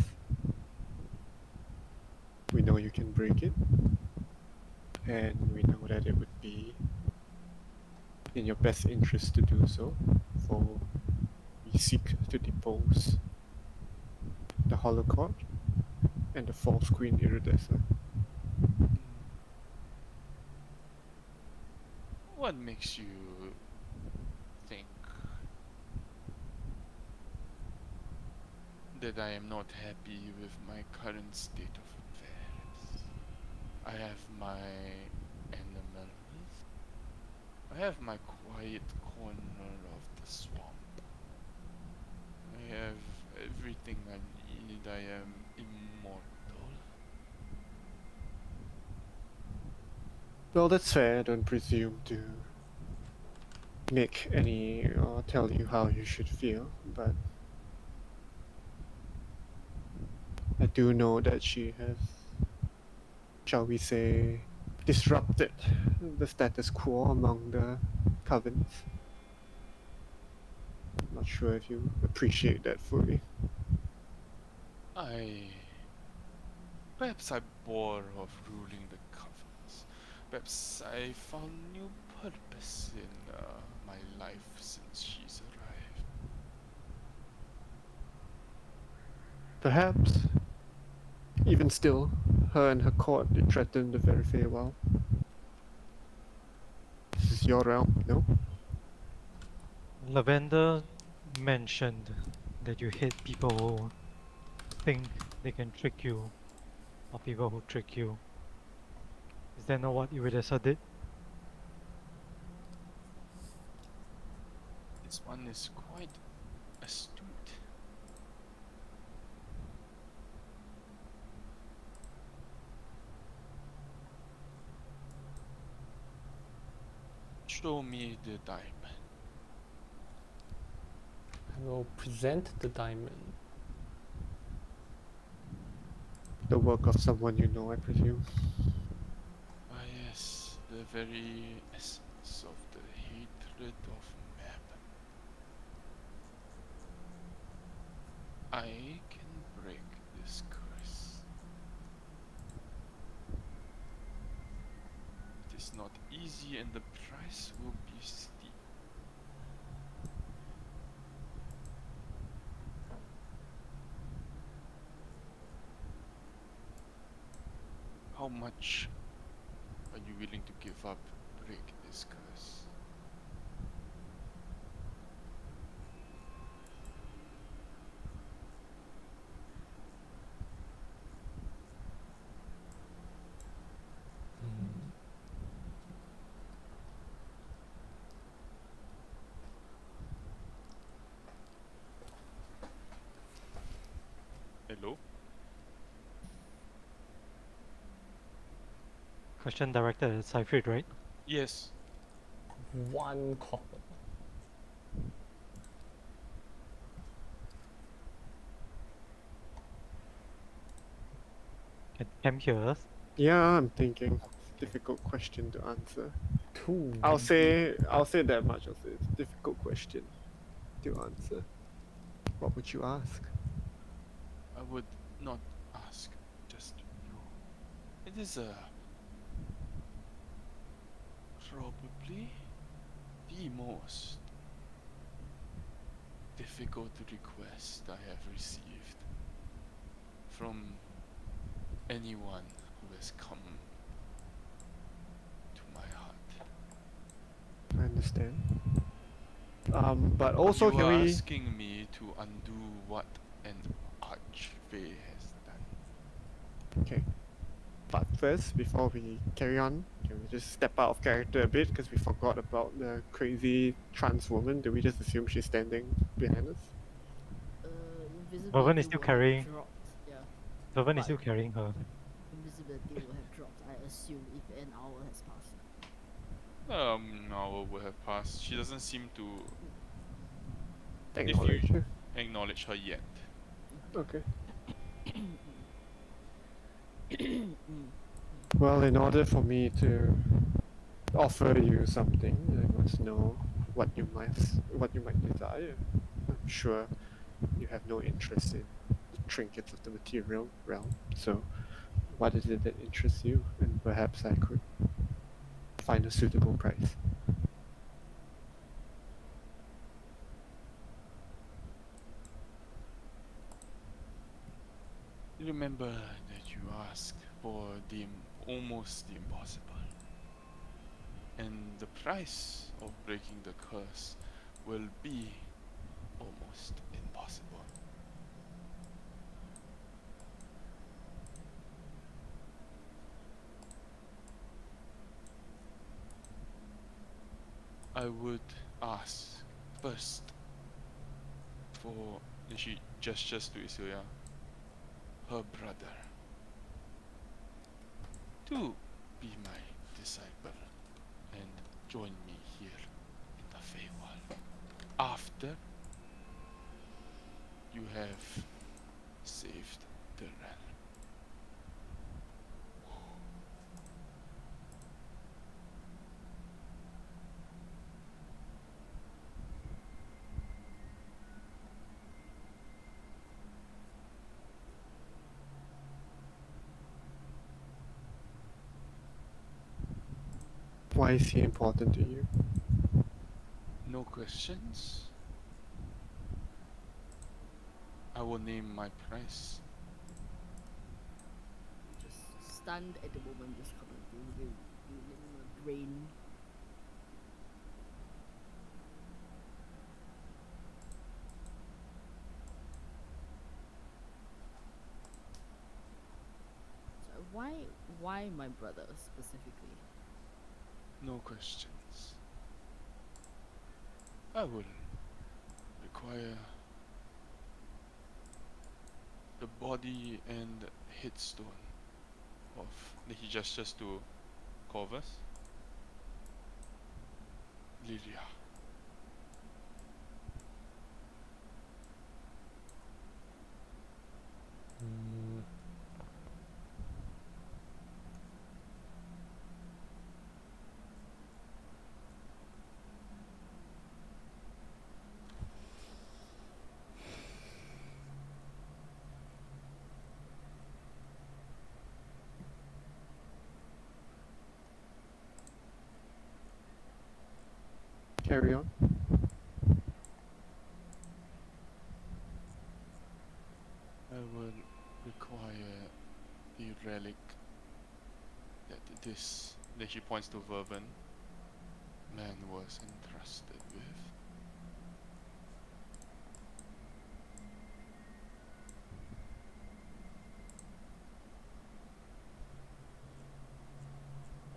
We know you can break it, and we know that it would be in your best interest to do so, for we seek to depose the Holocaust and the false Queen Iridessa. What makes you think that I am not happy with my current state of affairs? I have my animals. I have my quiet corner of the swamp. I have everything I need. I am immortal. Well, that's fair. I don't presume to make any or tell you how you should feel, but I do know that she has, shall we say, disrupted the status quo among the covens. I'm not sure if you appreciate that fully. I Perhaps I bore of ruling the covenants. Perhaps I found new purpose in my life since she's arrived. Perhaps. Even still, her and her court, they threaten the very Feywild. This is your realm, no? Lavender mentioned that you hate people who think they can trick you, or people who trick you. Is that not what Iridessa did? This one is quite astute. Show me the diamond. I will present the diamond. The work of someone you know, I presume. Ah yes, the very essence of the hatred of Mab. I can break this curse. It is not easy and the price will be steep. How much are you willing to give up to break this curse? Mm. Hello? Question directed at Seyfried, right? Yes. 1 copper. Can Cam hear us? Yeah, I'm thinking. Difficult question to answer. 2. I'll say that much. I'll say it's a difficult question to answer. What would you ask? I would not ask just you. It is probably the most difficult request I have received from anyone who has come to my heart. I understand. But also, You can are we? asking me to undo what an archfey has done. Okay. But first, before we carry on, can we just step out of character a bit because we forgot about the crazy trans woman? Do we just assume she's standing behind us? Vervin Invisibility is still will have carrying. dropped. Yeah, Vervin is but still carrying her. invisibility will have dropped. I assume if an hour has passed. An hour will have passed. She doesn't seem to Acknowledge her. acknowledge her yet. Okay. Mm. Well, in order for me to offer you something, I must know what you might desire. I'm sure you have no interest in the trinkets of the material realm. So, what is it that interests you? And perhaps I could find a suitable price. Remember that you asked for almost the impossible. And the price of breaking the curse will be almost impossible. I would ask first for, and she gestures to Isuya, her brother, to be my disciple and join me here in the Feywild. After you have saved the realm. Why is he important to you? No questions? I will name my price. Just stunned at the moment, just kind of letting my brain. So why my brother specifically? No questions. I will require the body and headstone of. He gestures to Corvus. Lilia. Mm, Carry on. I will require the relic that that she points to Verban, man was entrusted with.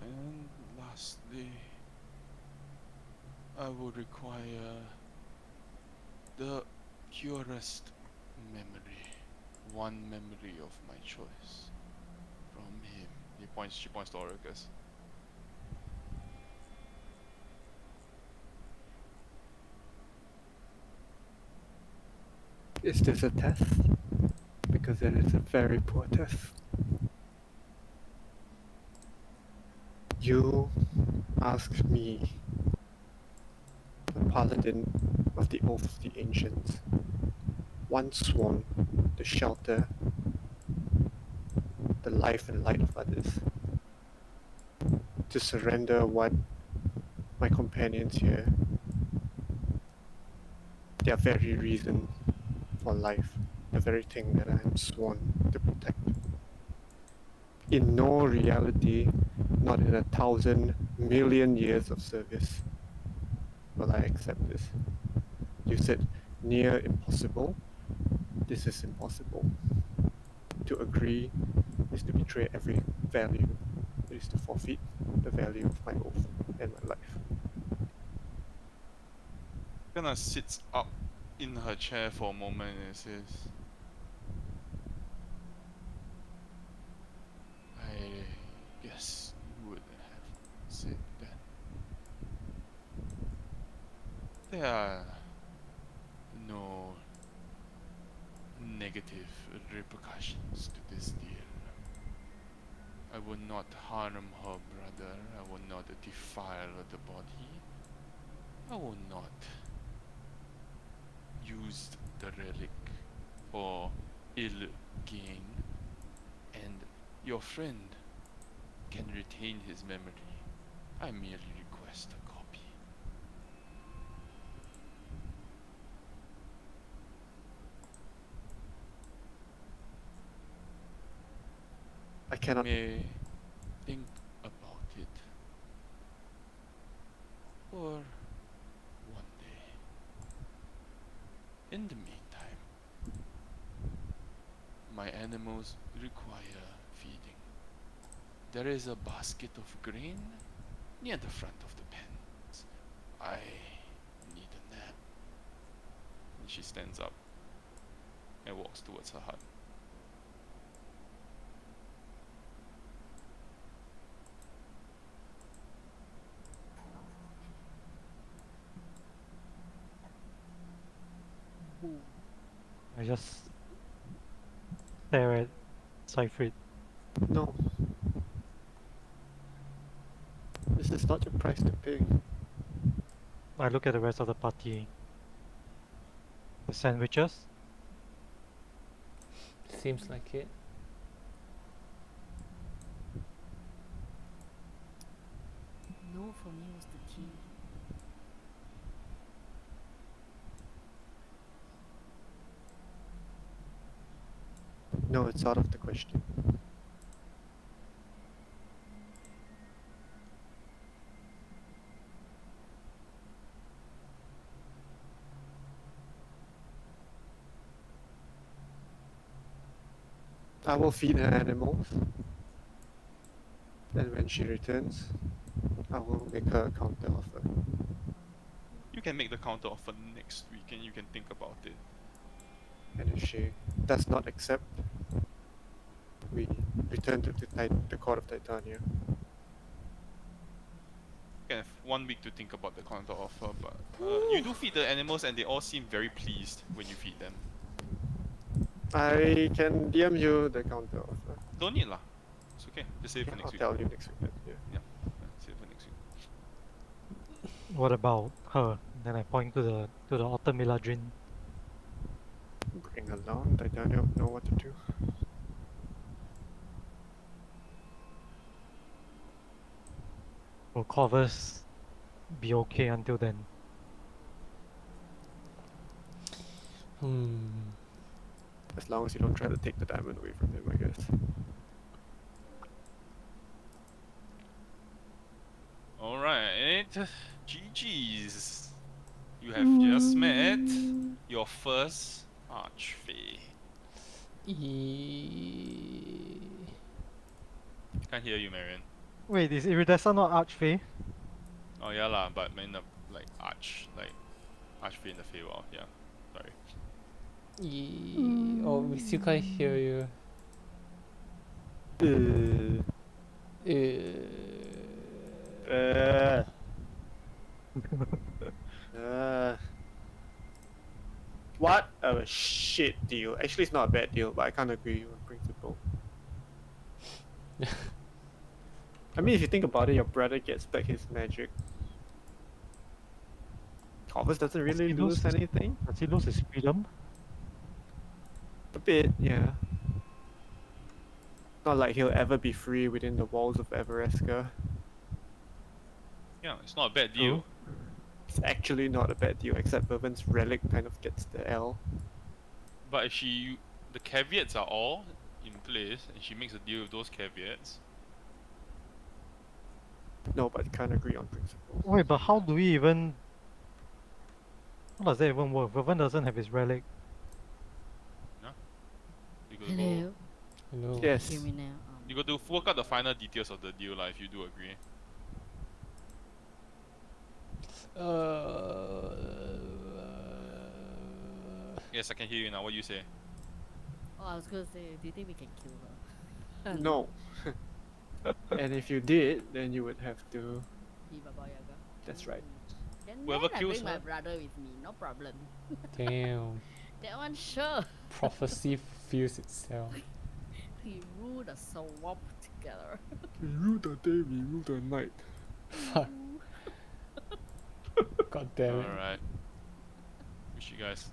And lastly, I will require the purest memory, one memory of my choice from him. She points to Oricus. Is this a test? Because it is a very poor test. You asked me, the paladin of the Oath of the Ancients, once sworn to shelter the life and light of others, to surrender what my companions here, their very reason for life, the very thing that I am sworn to protect. In no reality, not in 1,000,000,000 years of service, will I accept this. You said near impossible. This is impossible. To agree is to betray every value. It is to forfeit the value of my oath and my life. Kinda sits up in her chair for a moment and says, I guess you would have said that. There are no negative repercussions to this deal. I will not harm her brother. I will not defile the body. I will not use the relic for ill gain. And your friend can retain his memory. I merely request a copy. I cannot. May think about it for one day. In the meantime, my animals require feeding. There is a basket of grain near the front of the pens. I need a nap. And she stands up and walks towards her hut. Boom. I just stare at Siegfried. No. This is not your price to pay. I look at the rest of the party. The sandwiches. seems like it. No No, it's out of the question. I will feed her animals. And when she returns, I will make her a counter offer. You can make the counter offer next week and you can think about it. And if she does not accept, we return to the court of Titania. You can have 1 week to think about the counter offer, but you do feed the animals and they all seem very pleased when you feed them. I can DM you the counter offer. Don't need lah. It's okay. Just save it for I'll next week. tell you next week then. Yeah. Yeah, save it for next week. What about her? Then I point to the autumn Eladrin. Bring her down. Titania will know what to do. Will Corvus be okay until then? As long as you don't try to take the diamond away from him, I guess. Alright. GG's. You have just met your first Archfey. Can't hear you, Marion. Wait, is Iridessa not Archfey? Oh yeah lah, but in the like Archfey in the Feywild, yeah. Sorry. Oh, we still can't hear you. What a shit deal. Actually, it's not a bad deal, but I can't agree on principle. I mean, if you think about it, your brother gets back his magic. Corvus doesn't really he lose lose- anything. Does he lose his freedom? A bit, yeah. Not like he'll ever be free within the walls of Everesca. Yeah, it's not a bad deal. It's actually not a bad deal, except Bourbon's relic kind of gets the L. But if the caveats are all in place and she makes a deal with those caveats, No, but can't agree on principle. Wait, but how do we even... How does that even work? Vervan doesn't have his relic. you got to Hello. go. Hello. Yes. Hear me now. You got to work out the final details of the deal, lah, if you do agree. Yes, I can hear you now. What you say? Oh, I was gonna say, do you think we can kill her? No. And if you did, then you would have to. Be Baba Yaga. That's right. Then, Whoever then I kills bring my her. brother with me, no problem. Damn. That one sure. Prophecy fulfills itself. We rule the swamp together. We rule the day, we rule the night. Fuck. God damn it. Alright. Wish you guys.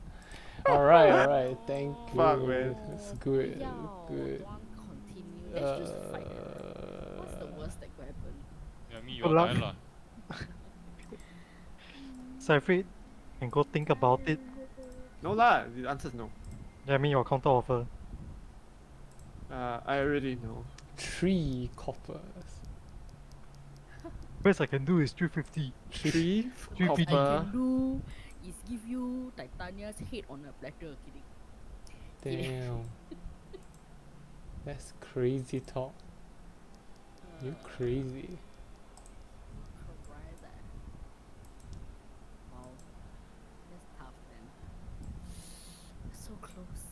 Alright, thank you. Fuck, man. It's good. Yeah, Good. don't continue. Let's just fight her. What's the worst that could happen? Yeah, me, Good you luck. die lah. Seyfried, can go think about it. No lah, the answer's no. Yeah, I mean your counter offer. I already know. 3 coppers. Best I can do is 350. 3 Three I feet. copper. can do is give you Titania's head on a platter. Kidding. Damn. That's crazy talk. You crazy. Correct that. Wow. That's tough then. So close.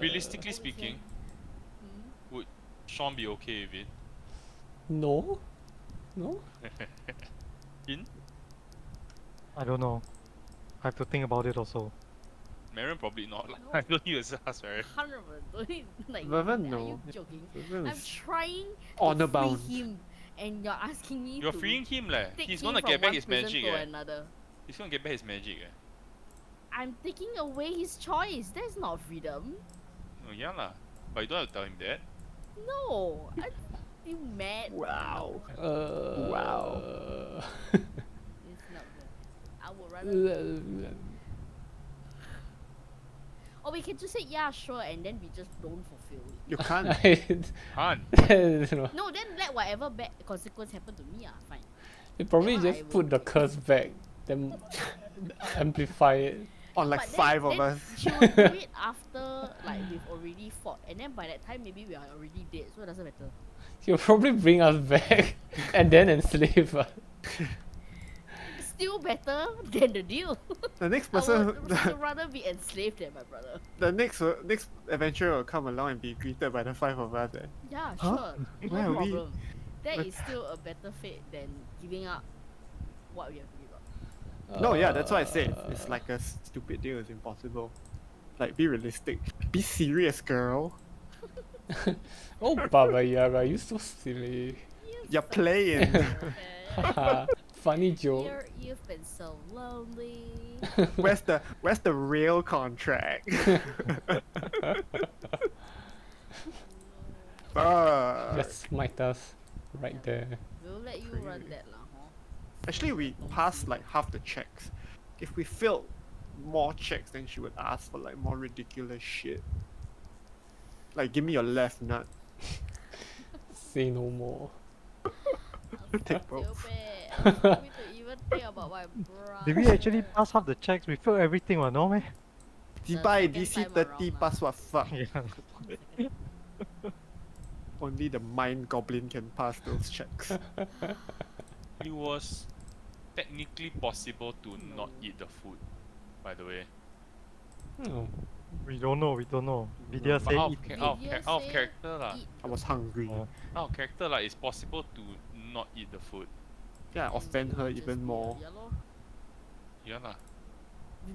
Realistically What you speaking, Hmm? would Sean be okay with it? No? No? In? I don't know. I have to think about it also. Marion probably not. Like, No. I don't think it's us, right? 100%. Don't need, like, Vervan, are no. you joking? Vervan I'm is trying honor to free bound. him, and you're asking me You're to freeing him, leh. take He's him gonna from get back one his prison magic, to eh. another. He's gonna get back his magic, eh. I'm taking away his choice. That's not freedom. Oh, yeah lah. But you don't have to tell him that. No. you mad? Wow. No, Wow. it's not good. I would rather. Or we can just say yeah, sure, and then we just don't fulfill it. You can't. Can't. No, then let whatever bad consequence happen to me. Fine. You probably That one I just will put the take. curse back, then amplify it. On like But then- 5 of then us. She will do it after like we've already fought, and then by that time maybe we are already dead, so it doesn't matter. He'll probably bring us back and then enslave us. Still better than the deal. The next I person, would still rather be enslaved than my brother. the next adventurer will come along and be greeted by the 5 of us. Eh? Yeah, Huh? sure, Where no are we? problem. That Where- is still a better fate than giving up what we have to give up. No, yeah, that's why I said it's like a stupid deal. It's impossible. Like, be realistic. Be serious, girl. Oh, Baba Yaga, you so silly. You're playing. Haha, funny joke. You've been so lonely. where's the real contract? Fuck. Just smite us right there. We'll let you run Crazy. that lah, huh? Actually, we passed like half the checks. If we failed more checks, then she would ask for like more ridiculous shit. Like, give me your left nut. Say no more. Take both. Stupid. For me to even think about my brother. Did we actually pass half the checks? We failed everything, what, no, man? Dubai second DC time 30 around lah. pass what fuck. Yeah. Only the mind goblin can pass those checks. It was technically possible to not eat the food, by the way. Oh, We don't know, we don't know. Vidya But say out eat. of, Did out of, you out of say character lah. eat I was hungry. Yeah. Out of character like it's possible to not eat the food. Yeah, then offend you her will just even be more. Yeah, lor. Yeah lah.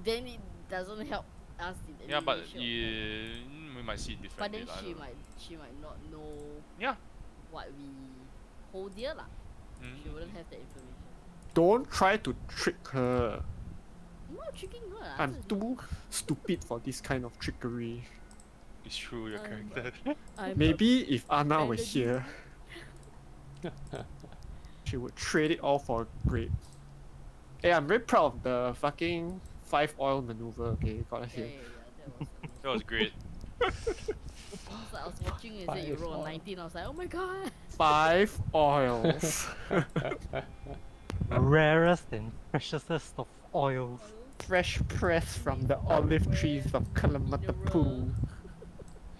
Then it doesn't help us in any Yeah, but way, shape or form. we might see it But differently. then lah, I she don't know. might not know Yeah. what we hold dear lah. She Mm. wouldn't have that information. Don't try to trick her. I'm not tricking her. lah. I'm Just- too stupid for this kind of trickery. It's true, your I'm- character. I'm Maybe if Anna were Melody. here, she would trade it all for grapes. Hey, I'm very proud of the fucking 5 oil maneuver. Okay, gotta Yeah, say. yeah, yeah, That was great. that was amazing. So I was watching and said you Five roll a oil. 19. I was like, oh my god. 5 oils. Rarest and preciousest of oils. Fresh press from the olive trees of Kalamatapu.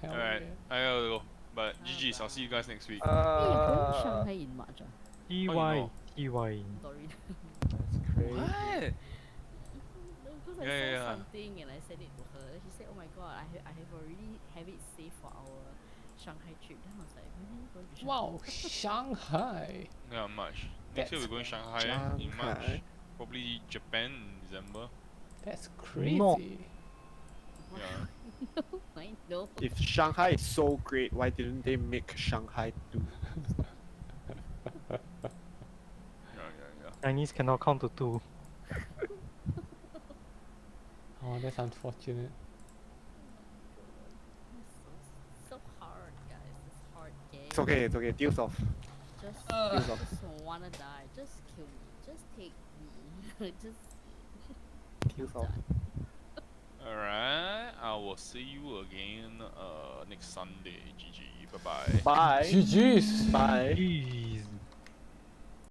hell Alright, yeah. I gotta go. But GG's, I'll see you guys next week. Hey, you're going to Shanghai in March. TY, know? TY. Sorry. That's crazy. What? No, because I Yeah, saw yeah, yeah. something and I sent it to her. She said, oh my god, I have already have it saved for our Shanghai trip. Then I was like, when are you going to Shanghai? Wow, Shanghai. Yeah, March. Next year That's we're going Shanghai in March. Shanghai. Probably Japan in December. That's crazy. No. Yeah. I know. If Shanghai is so great, why didn't they make Shanghai 2? Yeah, yeah. Chinese cannot count to 2. Oh, that's unfortunate. So hard, guys. It's hard game. It's okay, it's okay. Deals off. Just, Deals off. just wanna die. Just kill me. Just take me. just Deals off. Alright, I will see you again next Sunday. GG. Bye bye. Bye. GG's. Bye. Jeez.